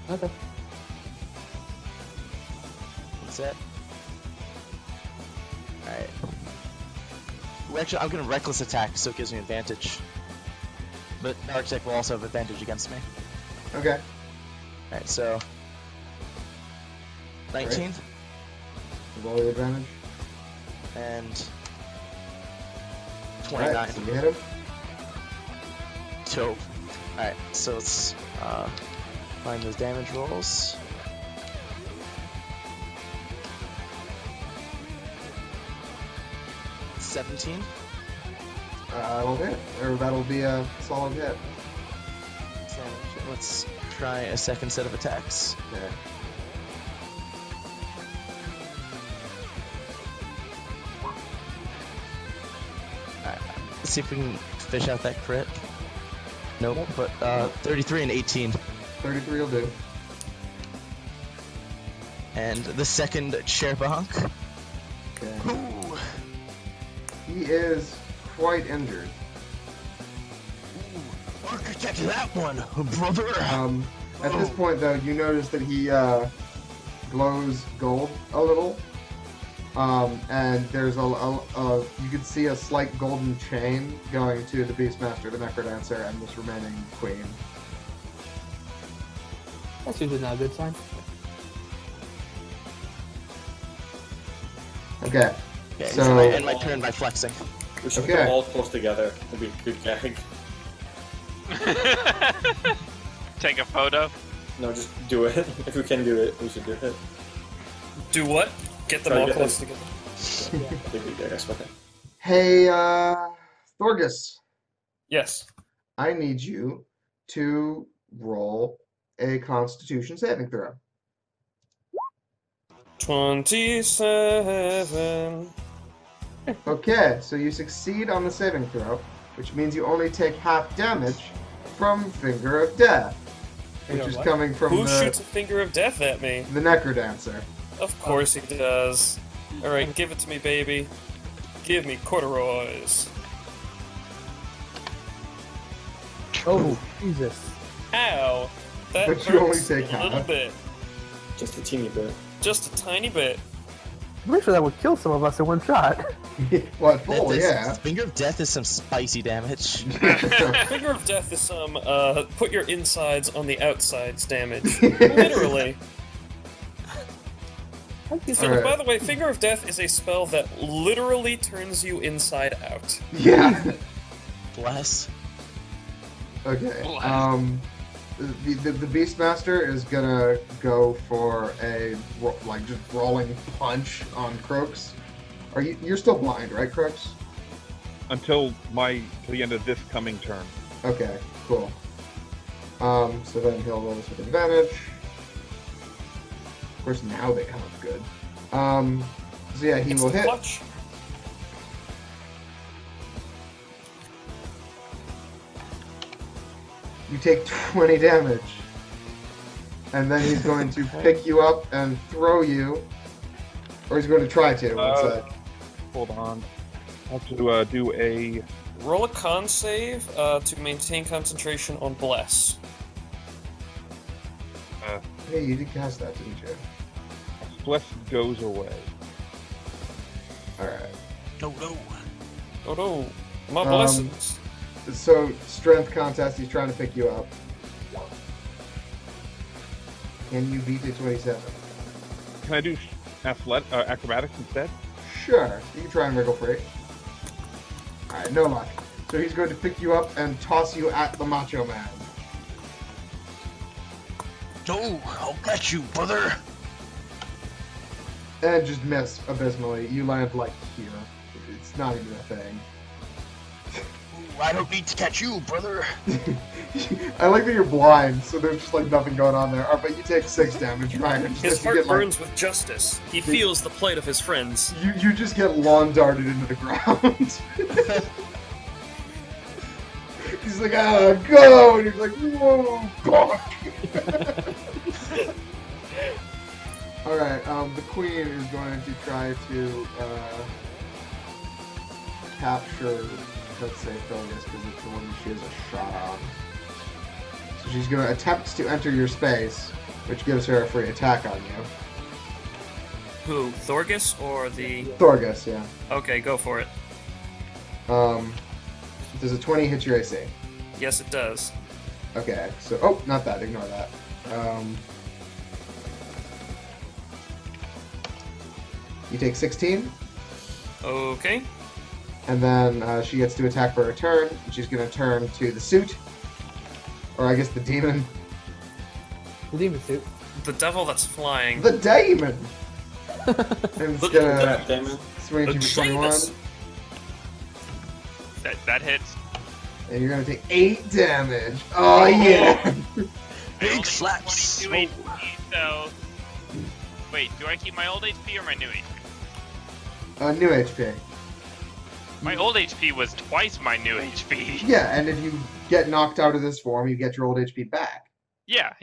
Okay. That's it. Alright. Well, actually, I'm gonna reckless attack, so it gives me advantage. But the architect will also have advantage against me. Okay. Alright, so 19 Roll the advantage. and Alright, 29. so you hit him. Dope. Alright, so let's find those damage rolls. $17. That'll hit. Or that'll be a solid hit. Let's try a second set of attacks. Okay. Alright, let's see if we can fish out that crit. Nope, but 33 and 18. 33 will do. And the second chair bonk. Okay. Ooh. He is quite injured. Architect that one, brother! At this point, though, you notice that he glows gold a little, And there's you can see a slight golden chain going to the Beastmaster, the Necrodancer, and this remaining queen. That's usually not a good sign. Okay. Okay, So- so I end my turn by flexing. We should put Okay. them all close together. It'd be a good gag. Take a photo. No, just do it. If we can do it, we should do it. Do what? Get them Try all to get close them. together. I think we did, I swear. Hey, Thorgus, Yes. I need you to roll a Constitution saving throw. 27. Okay, so you succeed on the saving throw, which means you only take half damage from Finger of Death, which Finger is what? coming from Who shoots a finger of death at me? the Necrodancer. Of course he does. Alright, give it to me, baby. Give me corduroys. Oh, Jesus. Ow! That But you only hurts take a little half. bit. Just a teeny bit. Just a tiny bit. I'm pretty sure that would kill some of us in one shot. What? Oh, yeah. Finger of Death is some spicy damage. Finger of death is some, put your insides on the outsides damage. Literally. So, Alright. by the way, Finger of Death is a spell that literally turns you inside out. Yeah. Bless. Okay. Bless. The Beastmaster is gonna go for a just rolling punch on Crooks. You're still blind, right, Crooks? Until the end of this coming turn. Okay, cool. So then he'll roll this with advantage. Of course, now they come up good. So yeah, he It's will the hit. clutch. You take 20 damage. And then he's going to pick you up and throw you. Or he's going to try to. One sec. Hold on. I have to do a Roll a con save to maintain concentration on Bless. Hey, you did cast that, didn't you? bless goes away. Alright. No, no. Oh no, my blessings. So, strength contest, he's trying to pick you up. Can you beat a 27? Can I do acrobatics instead? Sure. You can try and wriggle free. Alright, no luck. So he's going to pick you up and toss you at the Macho Man. No, I'll get you, brother. And just miss abysmally. You land like here. It's not even a thing. Ooh, I don't need to catch you, brother. I like that you're blind, so there's just like nothing going on there. But you take 6 damage, Ryan. His heart burns with justice. He feels the plight of his friends. You just get lawn darted into the ground. He's like, ah, go! And he's like, whoa, bonk! Alright, the queen is going to try to, capture, let's say, Philius, because it's the one that she has a shot on. So she's going to attempt to enter your space, which gives her a free attack on you. Who, Thorgus or the... Thorgus, yeah. Okay, go for it. Does a 20 hit your AC? Yes, it does. Okay, so... Oh, not that. Ignore that. You take 16, Okay. and then she gets to attack for a turn. And she's going to turn to the suit. Or I guess the demon. The demon suit. The devil that's flying. The demon! And it's Look going That to demon. swing at you for 21. Janus. That hits. And you're going to take 8 damage. Oh, yeah! Big slaps. 22 HP, so... Wait, do I keep my old HP or my new HP? New HP. My old HP was twice my new HP. Yeah, and if you get knocked out of this form, you get your old HP back. Yeah,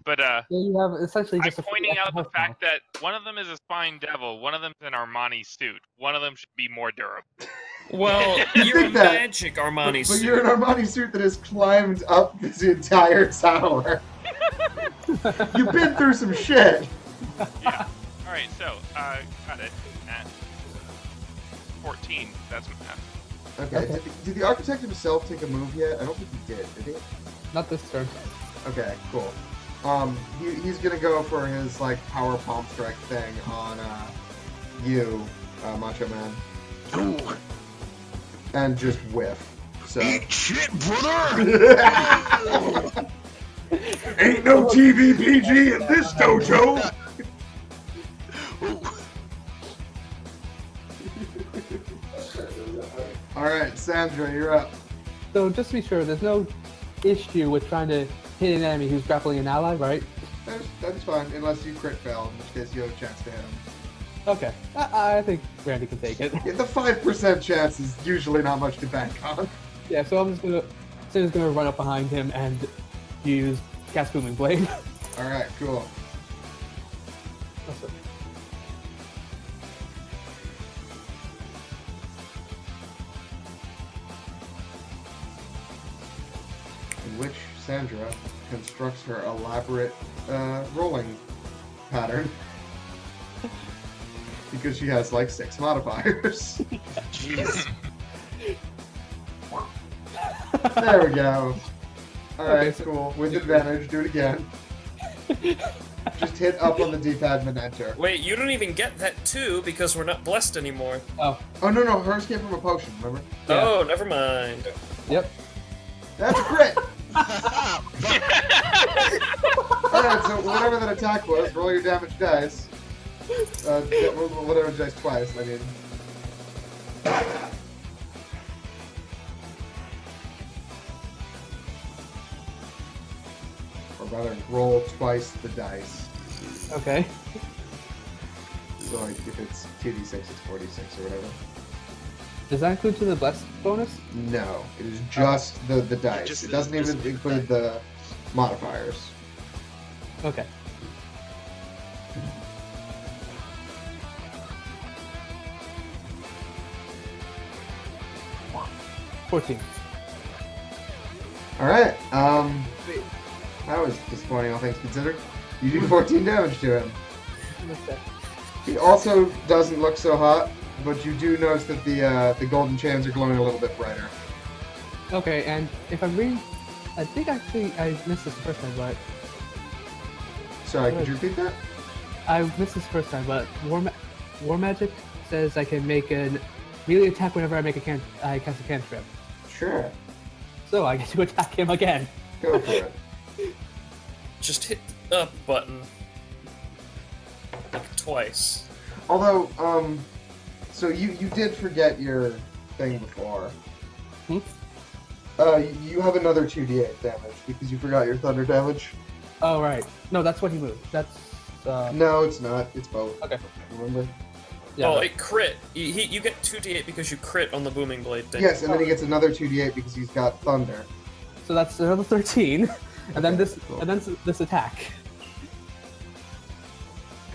but Yeah, you have essentially I'm just a free pointing out extra the health fact that one of them is a spine devil, one of them's an Armani suit, one of them should be more durable. Well, I you're a think that- magic Armani But suit. you're an Armani suit that has climbed up this entire tower. You've been through some shit. Yeah. Alright, so, got it. 14. That's math. Okay. Okay. Did the architect himself take a move yet? I don't think he did he? Not this turn. Okay, cool. He's gonna go for his like power palm strike thing on you, Macho Man, Ooh. and just whiff. So. Eat shit, brother! Ain't no TV PG in this dojo. Ooh. All right, Sandra, you're up. So just to be sure, there's no issue with trying to hit an enemy who's grappling an ally, right? That's fine, unless you crit fail, in which case you have a chance to hit him. Okay. I think Randy can take it. Yeah, the 5% chance is usually not much to bank on. Yeah, so I'm just gonna run up behind him and use Cast Booming Blade. All right, cool. Awesome. In which Sandra constructs her elaborate rolling pattern. Because she has like 6 modifiers. Jeez. There we go. Alright, Okay, so- cool. With advantage, do it again. Just hit up on the D-pad and then enter. Wait, you don't even get that too because we're not blessed anymore. Oh, Oh, no, hers came from a potion, remember? Yeah. Oh, never mind. yep. That's a crit! Alright, so whatever that attack was, roll your damage dice. Whatever dice twice, I mean. Or rather, roll twice the dice. Okay. So, like, if it's 2d6, it's 4d6 or whatever. Does that include to the blessed bonus? No, it is just the dice. Just It doesn't the- even just the include the modifiers. Okay. $14. Alright, that was disappointing, all things considered. You do 14 damage to him. Okay. He also doesn't look so hot, but you do notice that the golden chains are glowing a little bit brighter. Okay, and if I'm reading, I think actually I missed this the first time, but Sorry, could you repeat that? I missed this the first time, but War Magic says I can make an melee attack whenever I cast a cantrip. Sure. So I get to attack him again. Go for it. Just hit the up button. Like twice. Although, so you did forget your thing before. Hmm? You have another 2d8 damage because you forgot your thunder damage. Oh right. No, that's what he moved. That's No, it's not. It's both. Okay. Remember? Yeah. Oh, it crit. You get 2d8 because you crit on the booming blade thing. Yes, and then he gets another 2d8 because he's got thunder. So that's another 13, and then Okay, this cool. and then this attack.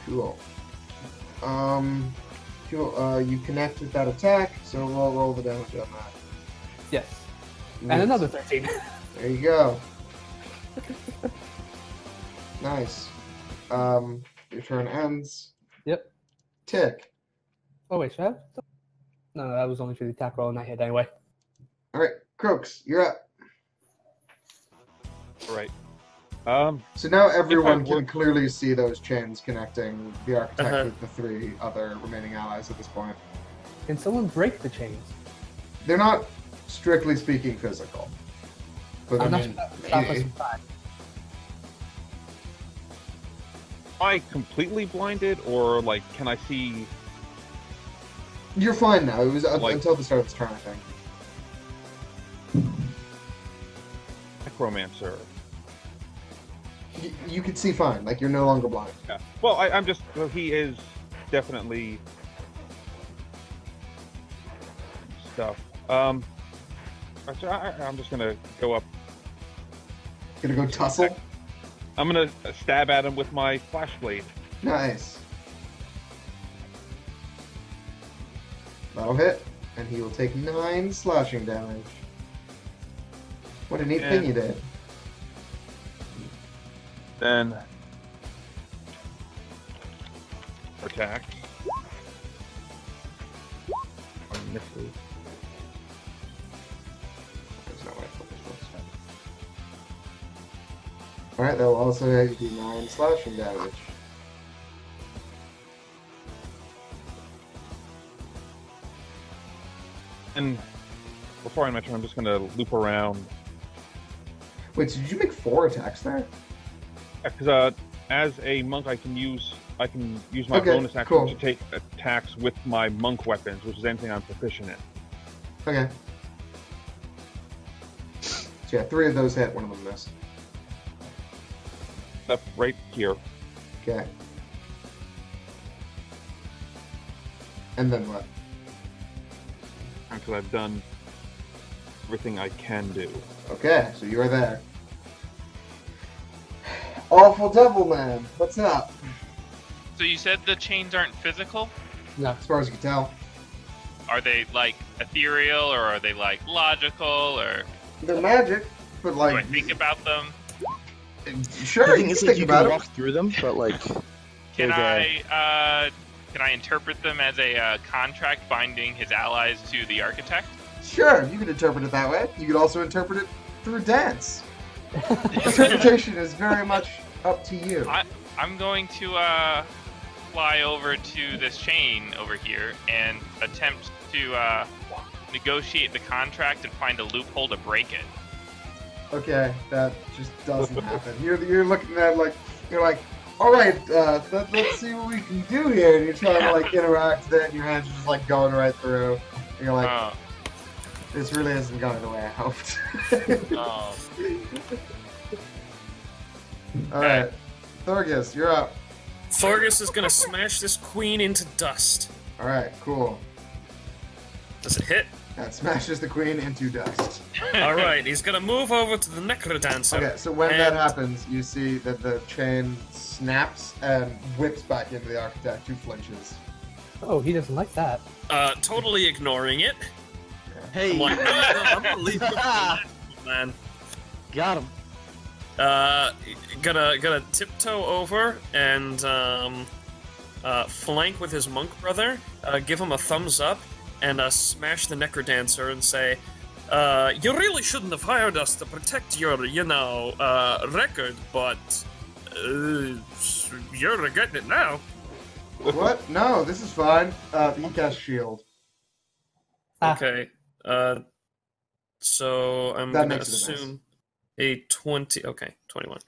Cool. Cool. You connect with that attack, so roll the damage on that. Yes. Neat. And another 13. There you go. Nice. Your turn ends. Yep. Tick. Oh wait, should I have? No, that was only for the attack roll, and I hit anyway. All right, Crooks, you're up. Right. So now everyone If I can were- clearly see those chains connecting the architect Uh-huh. with the 3 other remaining allies at this point. Can someone break the chains? They're not, strictly speaking, physical. But I I'm mean, not stop us maybe. from trying. Am I completely blinded, or like, can I see? You're fine now. It was Like- until the start of this turn, I think. Necromancer. You can see fine. Like, you're no longer blind. Yeah. Well, I'm just. Well, he is definitely stuff. So I'm just gonna go up. Gonna go tussle? I'm gonna stab at him with my flash blade. Nice. That'll hit, and he will take 9 slashing damage. What a neat thing Yeah. you did. Then attack. technically. That's not what I thought this was. Alright, that will also have you do 9 slashing damage. And before I end my turn, I'm just gonna loop around. Wait, so did you make 4 attacks there? Because as a monk, I can use my Okay, bonus action cool. to take attacks with my monk weapons, which is anything I'm proficient in. Okay. So yeah, 3 of those hit, one of them missed. Up right here. Okay. And then what? Because I've done everything I can do. Okay, so you are there. Awful Devil Man, what's up? So you said the chains aren't physical? As far as you can tell. Are they like ethereal or are they like logical or They're magic, but do like... I think about them? Sure, The you thing can is, think like, you about can it. walk through them, but like, Can Okay. can I interpret them as a contract binding his allies to the architect? Sure, you could interpret it that way. You could also interpret it through dance. Interpretation is very much up to you. I'm going to fly over to this chain over here and attempt to negotiate the contract and find a loophole to break it. Okay, that just doesn't happen. You're looking at like you're like, all right, let's see what we can do here. And you're trying to like interact with it, and your hands are just like going right through. And you're like, Oh, this really isn't going the way I hoped. oh. All right, Thorgus, you're up. Thorgus is gonna smash this queen into dust. All right, cool. Does it hit? That smashes the queen into dust. Alright, he's gonna move over to the Necrodancer. Okay, so when that and- happens, you see that the chain snaps and whips back into the architect, who flinches. Oh, he doesn't like that. Totally ignoring it. hey, I'm like, no, I'm gonna leave you alone, man. got him. Gonna tiptoe over and flank with his monk brother, give him a thumbs up, and smash the Necrodancer and say, you really shouldn't have hired us to protect your, record, but you're regretting it now. What? No, this is fine. He casts shield. Ah. Okay, so I'm That gonna makes it a miss. assume a 20, okay, 21.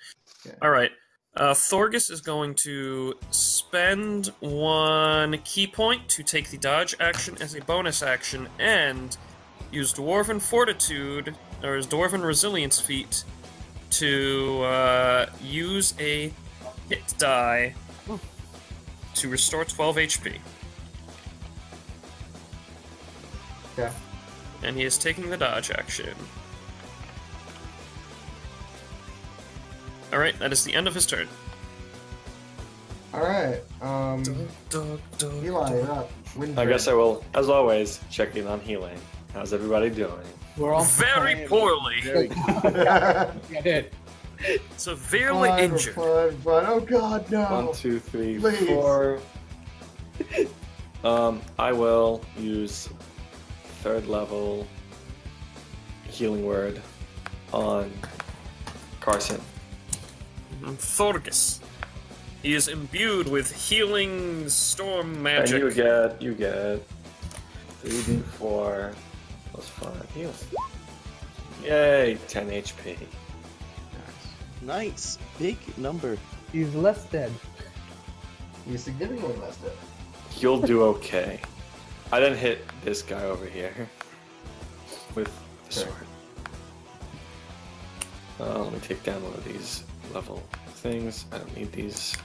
Okay. Alright, Thorgus is going to spend 1 key point to take the dodge action as a bonus action, and use Dwarven Fortitude, or his Dwarven Resilience feat, to use a hit die to restore 12 HP. Okay. And he is taking the dodge action. Alright, that is the end of his turn. All right. Dog, Eli, you're up. Wind I guess I will, as always, check in on healing. How's everybody doing? We're all Very poorly. Yeah, I did. Severely Fine, injured. fine. Oh God, no. 1, 2, 3, Please. 4. I will use 3rd level healing word on Carson. Thorgus. He is imbued with healing storm magic. And you get 3d4 plus 5 healing. Yay, 10 HP. Nice, big number. He's less dead. He's significantly less dead. You'll do okay. I didn't hit this guy over here with the sword. Let me take down one of these level things. I don't need these.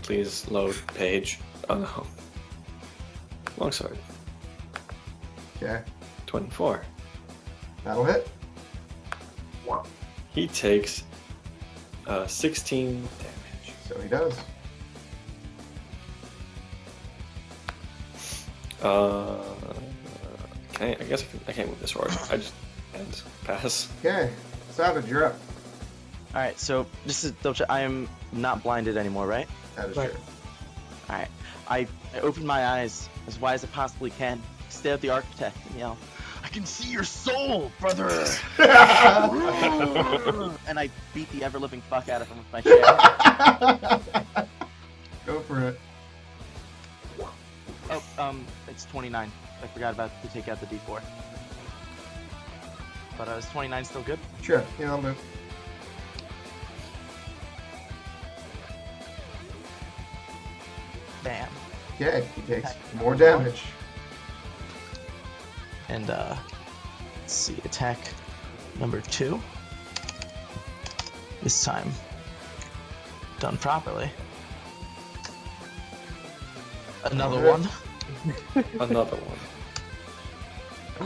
Please load page. Oh no. Longsword. Okay. 24. That'll hit. He takes 16 damage. So he does. I guess I can't move this sword. I just and pass. Okay. Savage, you're up. All right, so just to double check, I am not blinded anymore, right? That is Right. true. All right. I open my eyes as wide as I possibly can, stare at the architect, and yell, "I can see your soul, brother!" And I beat the ever-living fuck out of him with my share. Go for it. Oh, it's 29. I forgot about to take out the D4. But is 29 still good? Sure. Yeah, I'll do. Bam. Okay, he takes more damage. And let's see, attack number 2. This time done properly. Another one. Another one.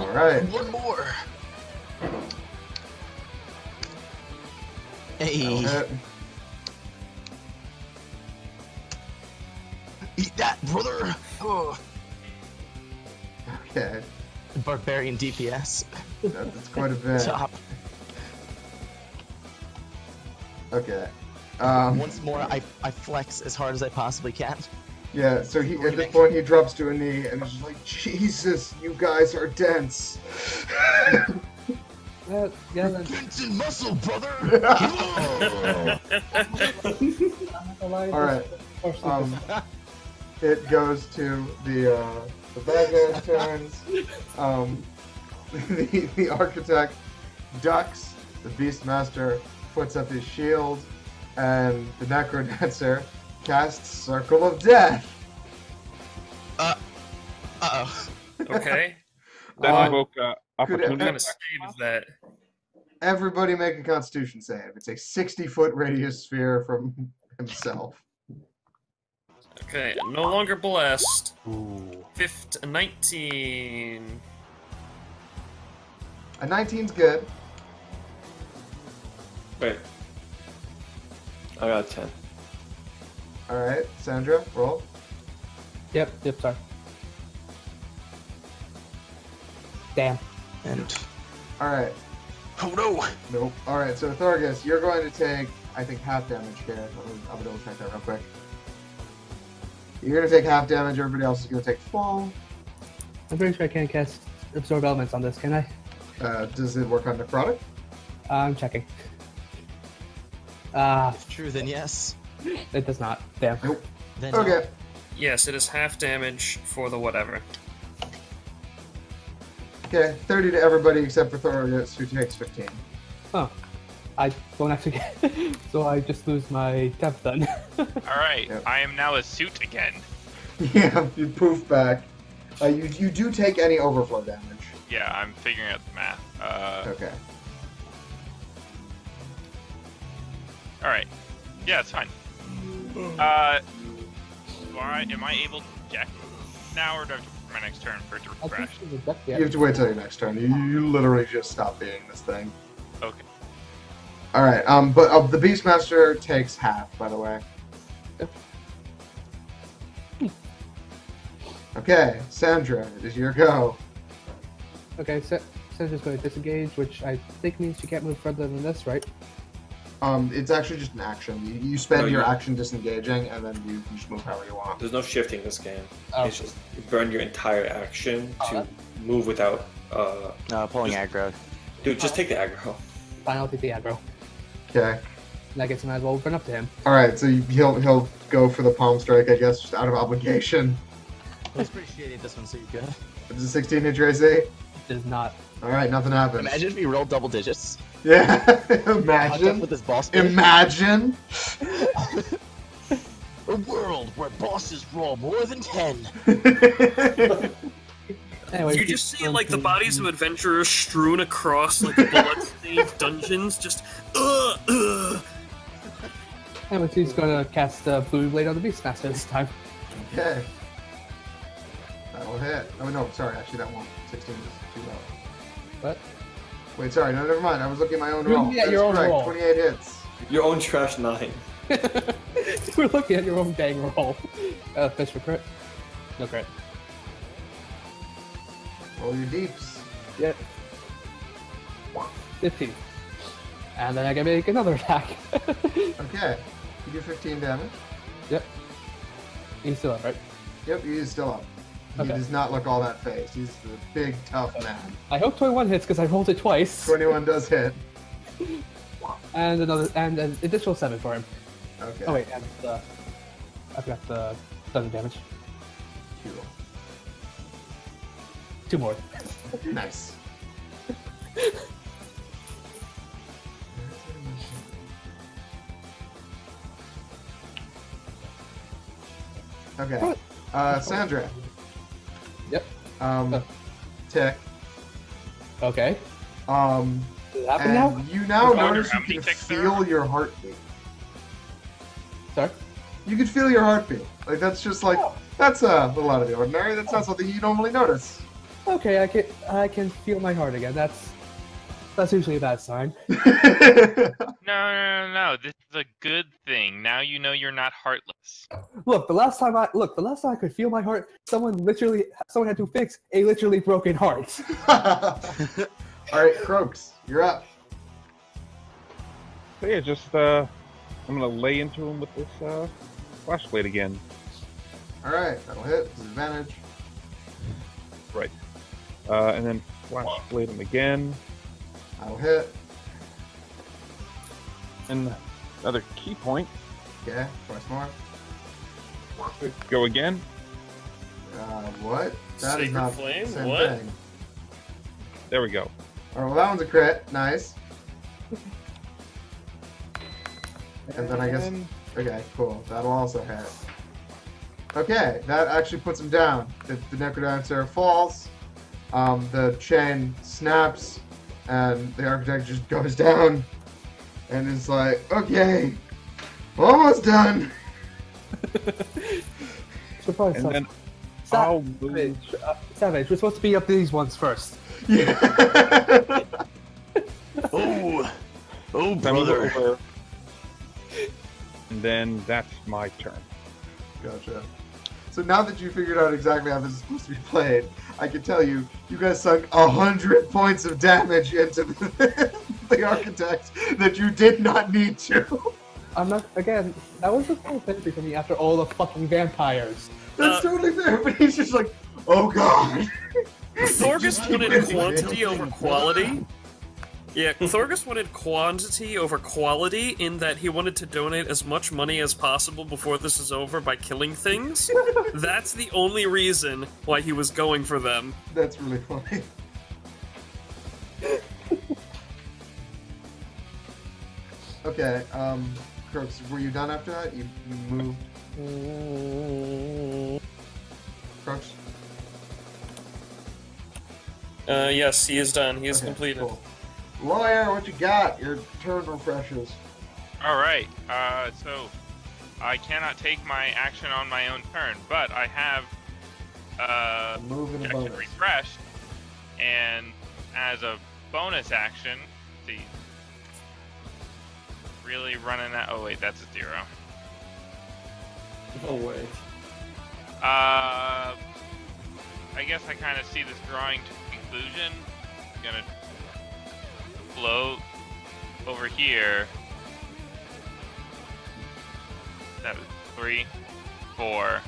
All right. One more. Hey. That'll hit. Eat that, brother. Oh. Okay. Barbarian DPS. That's quite a bit. Top. Okay. Once more, I flex as hard as I possibly can. Yeah, so he at this point he drops to a knee and is just like, Jesus, you guys are dense. Yeah, then. Dense in muscle, brother. Alright. It goes to the bad guy's turns. The architect ducks, the Beastmaster puts up his shield, and the Necrodancer casts Circle of Death. Uh-oh. Okay. Then invoke could opportunity. What kind of save is that? Everybody make a Constitution save. It's a 60-foot radius sphere from himself. Okay, no longer blessed. Ooh. 19. A 19's good. Wait. I got a 10. Alright, Sandra, roll. Yep, sorry. Damn. And Alright. oh no! Nope. Alright, so Thorgus, you're going to take, I think, half damage here. I'll double check that real quick. You're going to take half damage, everybody else is going to take fall. I'm pretty sure I can't cast Absorb Elements on this, can I? Does it work on necrotic? I'm checking. If true, then yes. It does not. Damn. Nope. Then Okay. Yes, it is half damage for the whatever. Okay, 30 to everybody except for Thorgus, who takes 15. Oh. I don't actually get so I just lose my temp then. Alright, Yep. I am now a suit again. Yeah, you poof back. You do take any overflow damage. Yeah, I'm figuring out the math. Okay. Alright. Yeah, it's fine. Am I able to eject now, or do I have to wait for my next turn for it to I think refresh? she's ejected. You have to wait till your next turn. You literally just stop being this thing. Okay. Alright, but the Beastmaster takes half, by the way. Okay, Sandra, it is your go. Okay, so Sandra's going to disengage, which I think means she can't move further than this, right? It's actually just an action. You spend No, your you- action disengaging, and then you can just move however you want. There's no shifting this game. Oh. It's just you burn your entire action to move without. pulling Just- aggro. Dude, just take the aggro. Fine, I'll take the aggro. Okay. And I guess I might as well run up to him. Alright, so he'll go for the palm strike, I guess, just out of obligation. I was pretty shitty at this one, so you're good. Does a 16 hit your AC? Does not. Alright, nothing happens. Imagine if you rolled double digits. Yeah, Watch out imagine. with this boss fight. Imagine. A world where bosses roll more than 10. Anyway, You just see like the bodies of adventurers strewn across like blood-stained dungeons, just Anyway, she's going to cast Blue Blade on the Beastmaster this time. Okay. That'll hit. Oh no, sorry, actually that won't. 16 is too low. What? Wait, sorry, no, never mind. I was looking at my own You're roll. looking at That your is own correct. roll. 28 hits. Your own trash 9. We're looking at your own dang roll. Fish for crit. No crit. Roll your deeps. Yep. 15. And then I can make another attack. Okay. You do 15 damage. Yep. You still have, right? Yep, he is still up. He Okay. does not look all that phased. He's the big, tough man. I hope 21 hits because I rolled it twice. 21 does hit. And an additional 7 for him. Okay. Oh wait, and I've got the thunder damage. Cool. 2 more. Nice. Okay. Sandra. Yep. Tick. Okay. Does it happen now? You now I wonder notice how you many can ticks there feel are? your heartbeat. Sorry. You can feel your heartbeat. Like that's just like that's a little out of the ordinary. That's not something you normally notice. Okay, I can feel my heart again. That's usually a bad sign. No. This is a good thing. Now you know you're not heartless. Look, the last time I could feel my heart, someone had to fix a literally broken heart. All right, Croaks, you're up. So yeah, just I'm gonna lay into him with this flashblade again. All right, that'll hit. Disadvantage. Right. And then flashblade him again. That'll hit. And another key point. Okay, twice more. Go again. What? That is Sacred not Flame? the same What? thing. There we go. All right, well that one's a crit. Nice. And then I guess. Okay, cool. That'll also hit. Okay, that actually puts him down. The Necrodancer falls. The chain snaps, and the architect just goes down, and is like, "Okay, almost done." Surprise! And then I'll move. Savage, we're supposed to be up these ones first. Yeah. Oh, Send brother. over. And then that's my turn. Gotcha. So now that you figured out exactly how this is supposed to be played, I can tell you, you guys sunk 100 points of damage into the architect that you did not need to. I'm not. Again, that was the whole therapy for me after all the fucking vampires. That's totally fair, but he's just like, oh god. Thorgus wanted Just- quantity over quality. Yeah, Thorgus wanted quantity over quality in that he wanted to donate as much money as possible before this is over by killing things. That's the only reason why he was going for them. That's really funny. Okay, Crooks, were you done after that? You moved. Crooks? Yes, he is done. He is Okay, completed. cool. Lawyer, what you got? Your turn refreshes. All right. So I cannot take my action on my own turn, but I have Move and a action bonus. refreshed, and as a bonus action, let's see, really running that. Oh wait, that's a 0. Oh wait. I guess I kind of see this drawing to conclusion. I'm gonna float over here. That was 3, 4,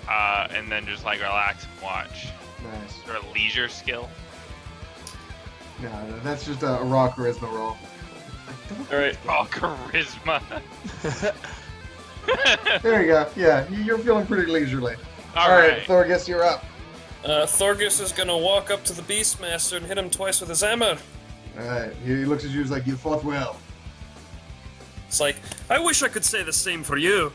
and then just like relax and watch. Nice. Sort of leisure skill. No, that's just a raw charisma roll. Alright. Oh, charisma. There you go. Yeah, you're feeling pretty leisurely. All Alright, right. Thorgus, you're up. Thorgus is gonna walk up to the Beastmaster and hit him twice with his hammer. Alright, he looks at you he's like, you fought well. It's like, I wish I could say the same for you.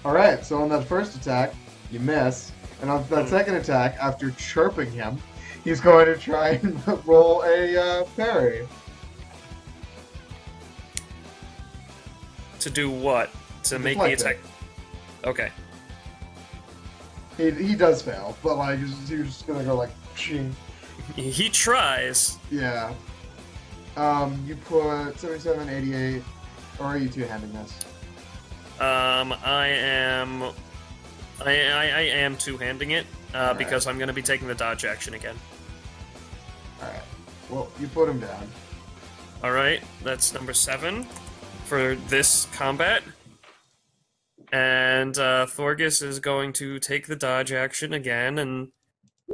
Alright, so on that first attack, you miss. And on that second attack, after chirping him, he's going to try and roll a parry. To do what? To make the Deflect it. attack. Okay. He does fail, but like, he's just gonna go like, ching. He tries. Yeah. You put 77, 88, or are you two-handing this? I am two-handing it, Alright. because I'm gonna be taking the dodge action again. Alright. Well, you put him down. Alright, that's number 7 for this combat. And Thorgus is going to take the dodge action again and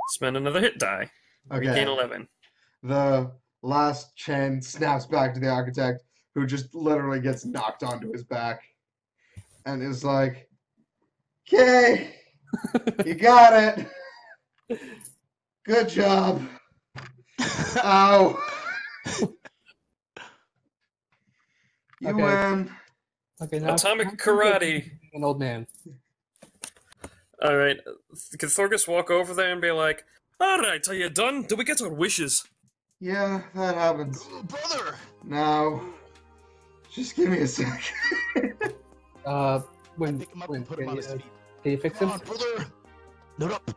spend another hit die. Regain Okay. 11. The last chain snaps back to the architect, who just literally gets knocked onto his back, and is like, "Okay, you got it. Good job. Ow. You Okay. win." Okay, now Atomic karate. An old man. All right. Can Thorgus walk over there and be like, "All right, are you done? Do we get our wishes?" Yeah, that happens. Brother! Now, just give me a sec. When Pick him up when and put him on his feet. can you fix Come him? on, brother! Load up!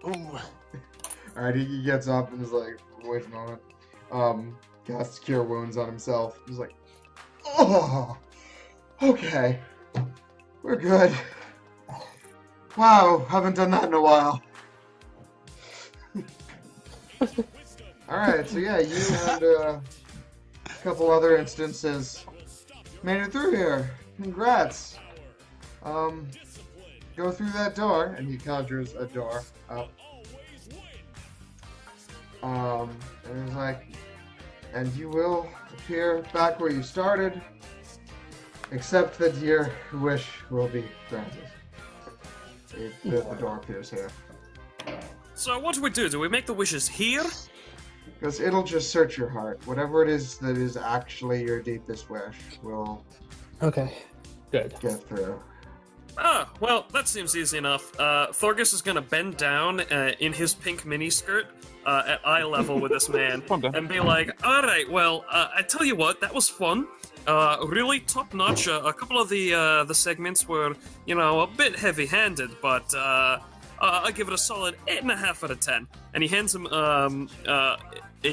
Boom! Alright, he gets up and is like, wait a moment. Casts Cure Wounds on himself. He's like, oh, okay. We're good. Wow, haven't done that in a while. Alright, so yeah, you and a couple other instances made it through here. Congrats. Go through that door, and he conjures a door up. And he's like, and you will appear back where you started, except that your wish will be granted. The door appears here. So what do we do? Do we make the wishes here? Because it'll just search your heart. Whatever it is that is actually your deepest wish will Okay, good. get through. Ah, well, that seems easy enough. Thorgus is gonna bend down in his pink miniskirt at eye level with this man Calm down. and be like, "Alright, well, I tell you what, that was fun. Really top notch. A couple of the segments were, a bit heavy-handed, but I give it a solid 8.5 out of 10." And he hands him a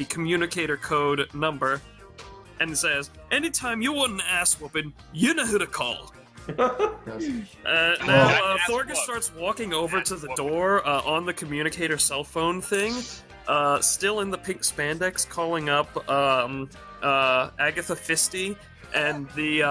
communicator code number and says, "Anytime you want an ass whooping, you know who to call." Yes. Now, Thorgus starts walking over to the door on the communicator cell phone thing, still in the pink spandex, calling up Agatha Fisty and the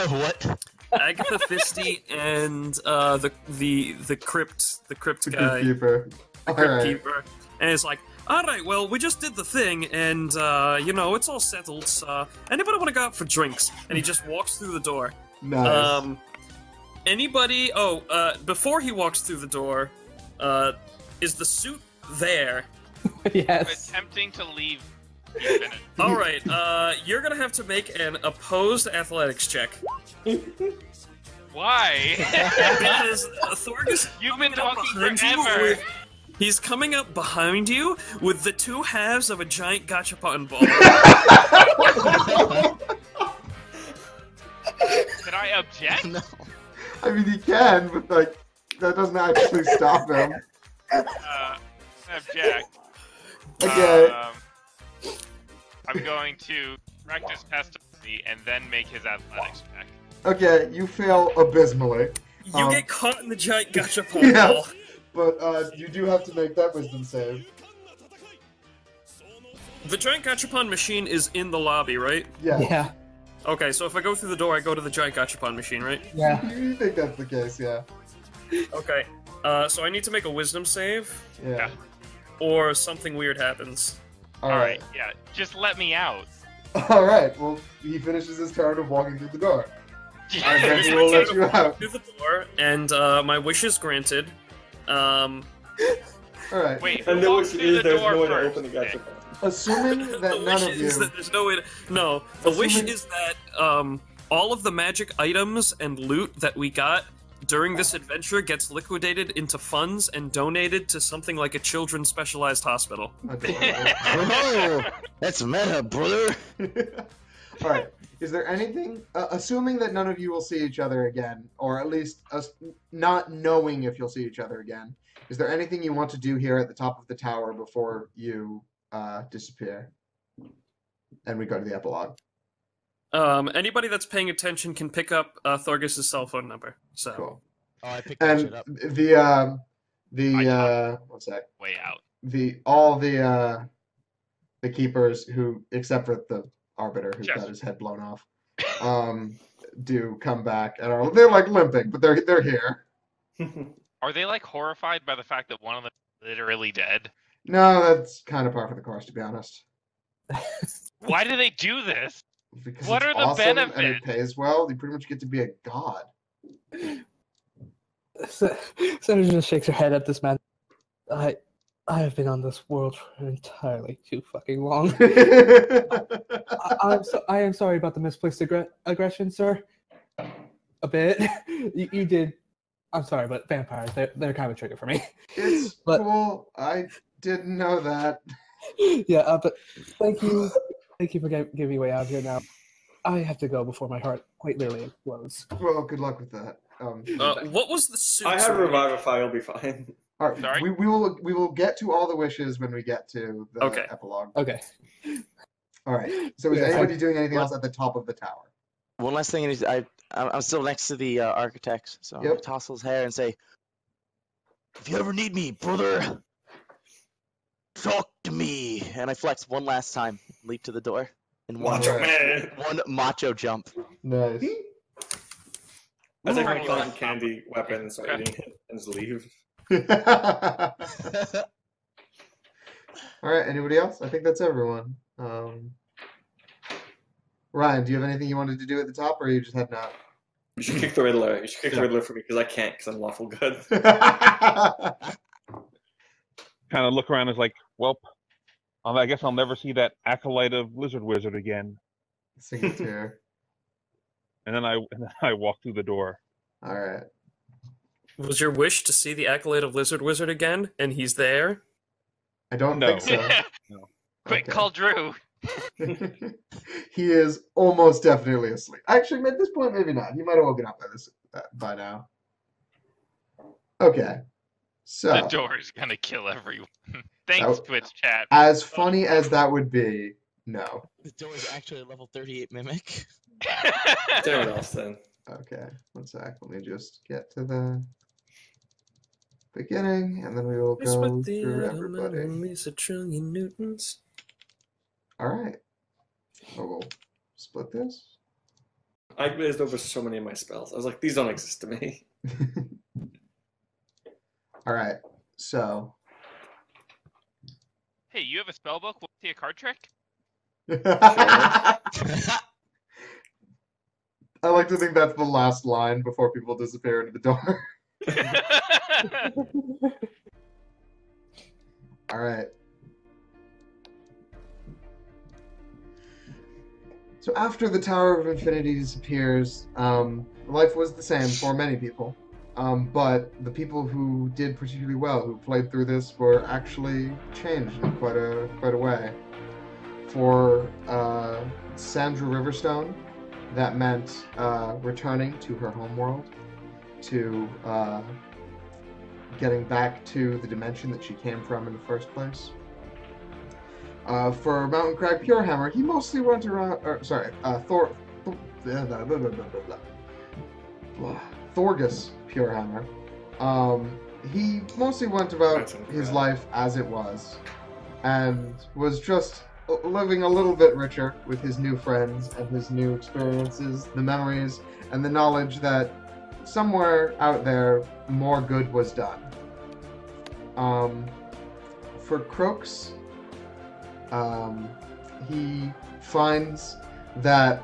What? Agatha Fisty and the crypt guy, Keeper. the crypt keeper, and it's like, "All right, well, we just did the thing, and it's all settled. So, anybody want to go out for drinks?" And he just walks through the door. Nice. Anybody? Oh, before he walks through the door, is the suit there? Yes. Attempting to leave. All right. You're gonna have to make an opposed athletics check Why? because Thorgus. You've been talking behind you forever. with- He's coming up behind you with the two halves of a giant gachapon ball. Can I object? No. I mean, he can, but like that doesn't actually stop him. Object. Okay. I'm going to practice testimony and then make his athletics check. Okay, you fail abysmally. You get caught in the giant gachapon Yeah. ball. But you do have to make that wisdom save. The giant gachapon machine is in the lobby, right? Yeah. Yeah. Okay, so if I go through the door, I go to the giant gachapon machine, right? Yeah. You think that's the case, yeah. Okay. So I need to make a wisdom save, Yeah. or something weird happens. Alright. Yeah, just let me out. Alright, well, he finishes his turn of walking through the door. And then he will let you out. Through the door, and my wish is granted. Alright. Wait, who And the walks wish through is the there's door no way to first? open the gachapon. Assuming The that wish none of is you... that there's no way to. No, the wish Assuming- is that all of the magic items and loot that we got during this adventure gets liquidated into funds and donated to something like a children's specialized hospital. Oh, that's meta, brother. Alright. Is there anything, assuming that none of you will see each other again, or at least not knowing if you'll see each other again, is there anything you want to do here at the top of the tower before you disappear? And we go to the epilogue. Anybody that's paying attention can pick up Thorgus' cell phone number. So Cool. Oh, I picked that And shit up. what's that? Way out. All the keepers who, except for the arbiter who Yes. got his head blown off, do come back and they're like limping, but they're here. Are they like horrified by the fact that one of them is literally dead? No, that's kind of par for the course, to be honest. Why do they do this? Because What it's are the awesome and it benefits? pays well. You pretty much get to be a god. Senator just shakes her head at this man. I have been on this world for entirely too fucking long. I am sorry about the misplaced aggression, sir. A bit. You did. I'm sorry, but vampires, they're kind of a trigger for me. It's But- cool. I didn't know that. Yeah, but thank you for giving me way out here now. I have to go before my heart quite literally explodes. Well, good luck with that. What was the suit? I have Revivify. You'll be fine. All right, Sorry? we will get to all the wishes when we get to the Okay. epilogue. Okay. All right. So is Yeah, anybody doing anything else at the top of the tower? One last thing is I'm still next to the architect, so I'm Yep. gonna toss his hair and say, "If you ever need me, brother, talk to me." And I flex one last time, leap to the door, and one Macho Man. macho jump. Nice. I take my Pretty cotton awesome. candy weapon and start eating it and just leave. All right. Anybody else? I think that's everyone. Ryan, do you have anything you wanted to do at the top, or are you just heading out? You should kick the Riddler. You should kick the Riddler for me because I can't because I'm lawful good. Kind of look around and is like, well, I guess I'll never see that acolyte of Lizard Wizard again. Single tear. And then I walk through the door. All right. Was your wish to see the accolade of Lizard Wizard again, and he's there? I don't No. think so. Quick, Okay. call Drew. He is almost definitely asleep. Actually, at this point, maybe not. He might have woken up by now. Okay. So, The door is gonna kill everyone. Thanks, That- Twitch chat. as funny as that would be, no. The door is actually a level 38 mimic. Everyone else then. Okay, one sec. Let me just get to the beginning, and then we will It's go what the through atom everybody. atom is a trillion newtons. All right. So we'll split this. I glazed over so many of my spells. I was like, these don't exist to me. All right. So. Hey, you have a spell book? Want to see a card trick? I like to think that's the last line before people disappear into the door. All right. So after the Tower of Infinity disappears, life was the same for many people. But the people who did particularly well, who played through this, were actually changed in quite a way. For Sandra Riverstone, that meant returning to her homeworld, to getting back to the dimension that she came from in the first place. For Mountain Crag Purehammer, he mostly went around. Thorgus Purehammer. He mostly went about Mountain his Crag. life as it was, and was just living a little bit richer with his new friends and his new experiences, the memories, and the knowledge that somewhere out there more good was done. For Crooks, he finds that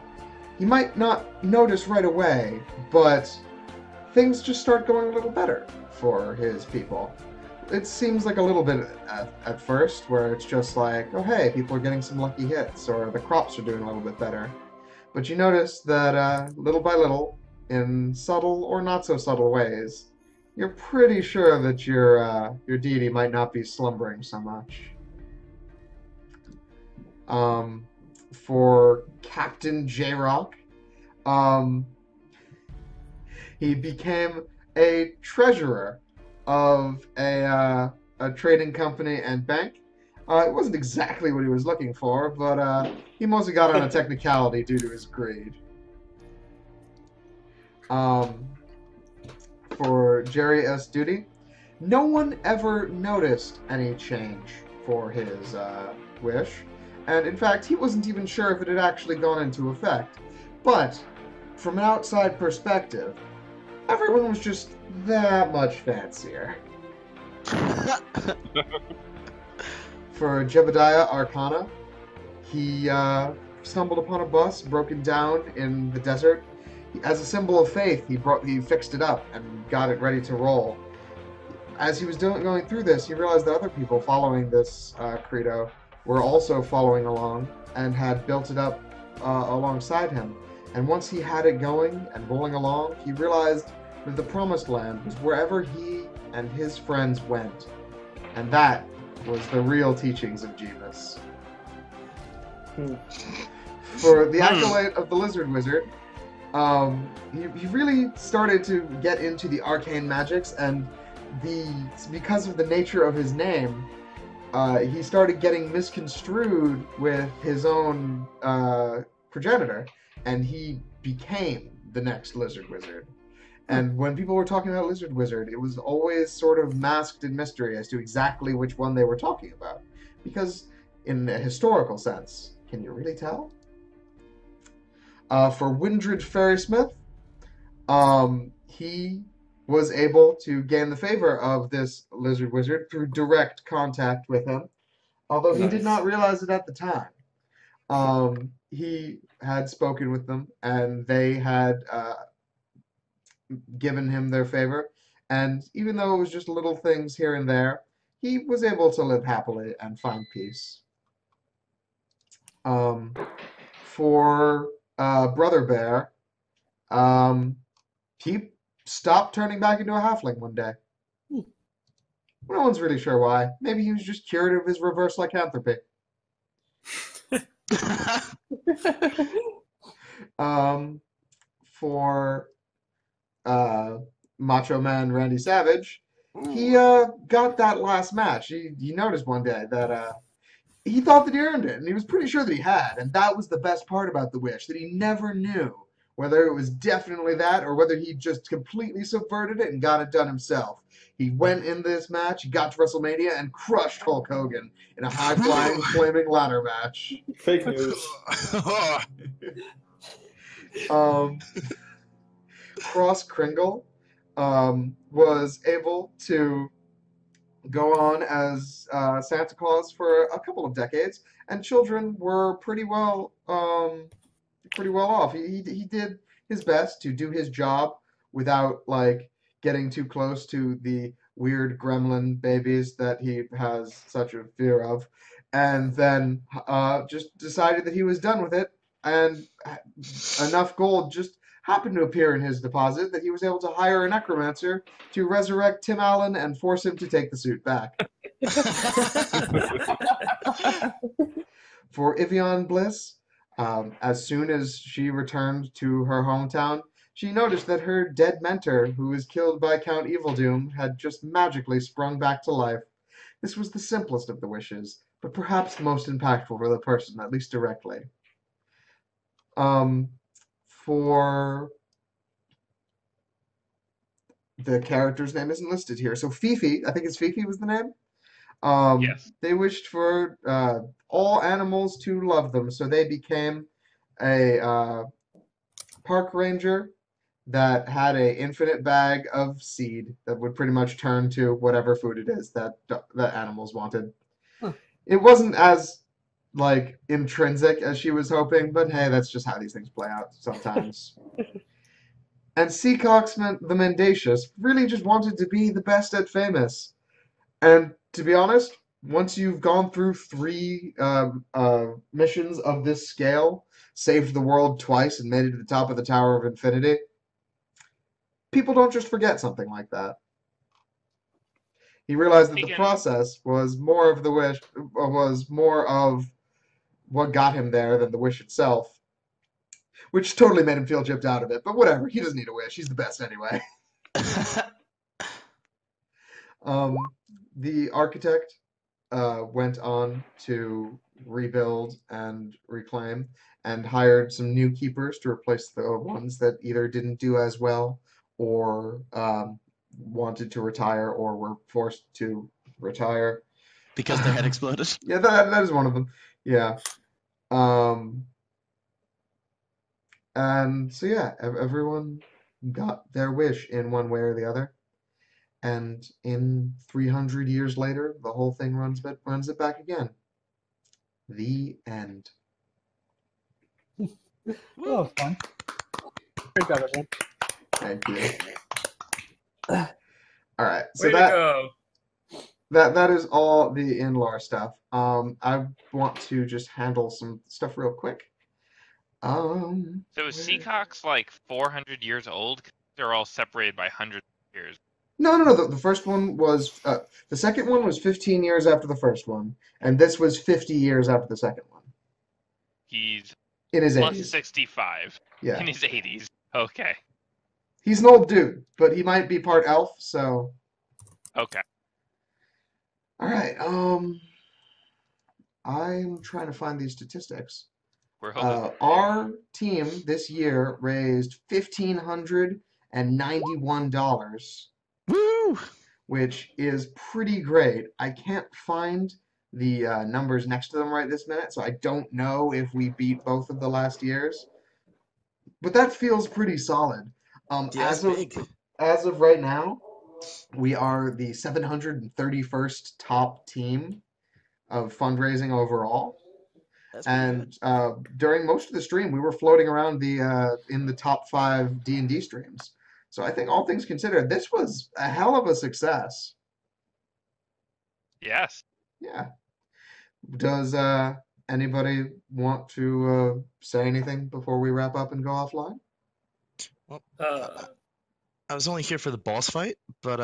he might not notice right away, but things just start going a little better for his people. It seems like a little bit at first, where it's just like, oh hey, people are getting some lucky hits, or the crops are doing a little bit better. But you notice that little by little, in subtle or not so subtle ways, you're pretty sure that your deity might not be slumbering so much. For Captain J-Rock, he became a treasurer of a trading company and bank. It wasn't exactly what he was looking for, but he mostly got on a technicality due to his greed. For Jerry S. Duty, no one ever noticed any change for his wish, and in fact, he wasn't even sure if it had actually gone into effect. But from an outside perspective, everyone was just that much fancier. For Jebediah Arcana, he stumbled upon a bus broken down in the desert. As a symbol of faith, he fixed it up and got it ready to roll. As he was going through this, he realized that other people following this credo were also following along and had built it up alongside him. And once he had it going and rolling along, he realized that the Promised Land was wherever he and his friends went. And that was the real teachings of Jeebus. For the acolyte of the Lizard Wizard, he really started to get into the arcane magics, and because of the nature of his name, he started getting misconstrued with his own progenitor, and he became the next Lizard Wizard. And when people were talking about Lizard Wizard, it was always sort of masked in mystery as to exactly which one they were talking about. Because in a historical sense, can you really tell? For Windred Ferrysmith, he was able to gain the favor of this Lizard Wizard through direct contact with him, although he did not realize it at the time. He had spoken with them, and they had given him their favor, and even though it was just little things here and there, he was able to live happily and find peace. For Brother Bear, he stopped turning back into a halfling one day. No one's really sure why. Maybe he was just cured of his reverse lycanthropy. For Macho Man Randy Savage, he got that last match. He noticed one day that he thought that he earned it, and he was pretty sure that he had. And that was the best part about the wish, that he never knew whether it was definitely that or whether he just completely subverted it and got it done himself. He went in this match, he got to WrestleMania, and crushed Hulk Hogan in a high-flying, flaming ladder match. Fake news. Cross Kringle was able to go on as Santa Claus for a couple of decades, and children were pretty well off. He did his best to do his job without like getting too close to the weird gremlin babies that he has such a fear of, and then just decided that he was done with it, and enough gold just happened to appear in his deposit that he was able to hire a necromancer to resurrect Tim Allen and force him to take the suit back. For Evian Bliss, as soon as she returned to her hometown, she noticed that her dead mentor, who was killed by Count Evildoom, had just magically sprung back to life. This was the simplest of the wishes, but perhaps the most impactful for the person, at least directly. For the character's name isn't listed here. So Fifi, I think it's Fifi was the name. Yes. They wished for all animals to love them, so they became a park ranger that had a infinite bag of seed that would pretty much turn to whatever food it is that animals wanted. Huh. It wasn't as like intrinsic as she was hoping, but hey, that's just how these things play out sometimes. And Seacoxman the Mendacious really just wanted to be the best at famous. And to be honest, once you've gone through 3 missions of this scale, saved the world twice, and made it to the top of the Tower of Infinity, people don't just forget something like that. He realized that the process was more of the wish, was more of what got him there than the wish itself, which totally made him feel gypped out of it. But whatever, he doesn't need a wish. He's the best anyway. The architect went on to rebuild and reclaim, and hired some new keepers to replace the ones that either didn't do as well or wanted to retire or were forced to retire. Because their head exploded? Yeah, that is one of them. Yeah. And so yeah, everyone got their wish in one way or the other. And in 300 years later, the whole thing runs it back again. The end. Oh, fun. Great job, everyone. Thank you. All right, so Way to go. that is all the in-lore stuff. I want to just handle some stuff real quick. So is where- Seacock's like 400 years old? 'Cause they're all separated by hundreds of years. No. The first one was the second one was 15 years after the first one, and this was 50 years after the second one. He's In his plus 80s. 65 Yeah, in his 80s. Okay. he's an old dude, but he might be part elf. So, Okay. all right. I'm trying to find these statistics. We're hoping. Our team this year raised $1,591, Woo! which is pretty great. I can't find the numbers next to them right this minute, so I don't know if we beat both of the last years. But that feels pretty solid. Yeah, that's big. As of right now, we are the 731st top team of fundraising overall. That's pretty And during most of the stream, we were floating around the in the top 5 D&D streams. So I think all things considered, this was a hell of a success. Yes. Yeah. Does anybody want to say anything before we wrap up and go offline? Well, Uh, I was only here for the boss fight, but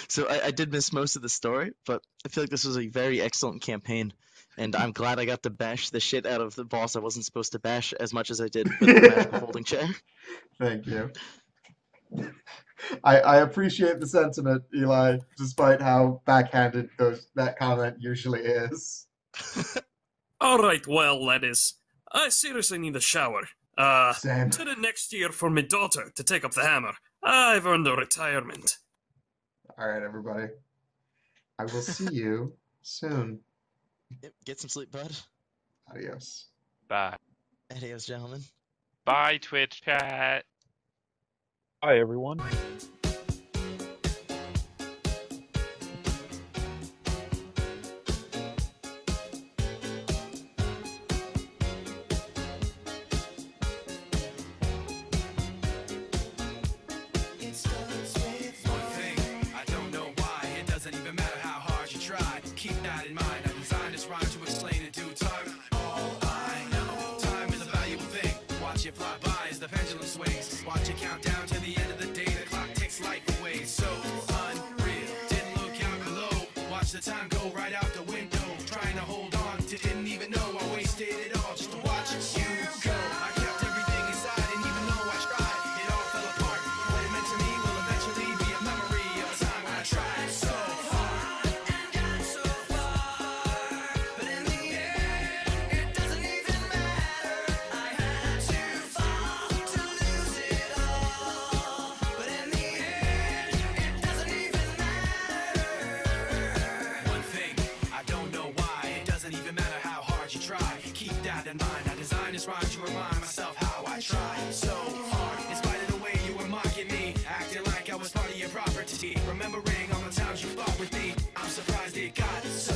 so I did miss most of the story, but I feel like this was a very excellent campaign, and I'm glad I got to bash the shit out of the boss I wasn't supposed to bash as much as I did with the magical folding chair. Thank you. I appreciate the sentiment, Eli, despite how backhanded that comment usually is. all right, well, laddies. I seriously need a shower. Same. To the next year for my daughter to take up the hammer. I've earned a retirement. All right, everybody. I will see you soon. Yep, get some sleep, bud. Adios. Bye. Adios, gentlemen. Bye, Twitch chat. Hi, everyone. One thing, I don't know why. It doesn't even matter how hard you try. Keep that in mind. I designed this rhyme to explain in due time. All I know, time is a valuable thing. Watch it fly by as the pendulum swings. Watch it count down to the end of the day. The clock takes life away. So unreal. Didn't look out below. Watch the time go right out the window. Trying to hold on to didn't even know I wasted it all just to watch you go. I kept everything inside, and even though I tried, it all fell apart. What it meant to me will eventually be a memory of a time when I tried so hard and got so far. But in the end, it doesn't even matter. I had to fall to lose it all. But in the end, it doesn't even matter. One thing, I don't know why. It doesn't even matter how hard you try. Keep that in mind. I designed this rhyme to remind myself how I tried so hard. In spite of the way you were mocking me, acting like I was part of your property. Remembering all the times you fought with me, I'm surprised it got so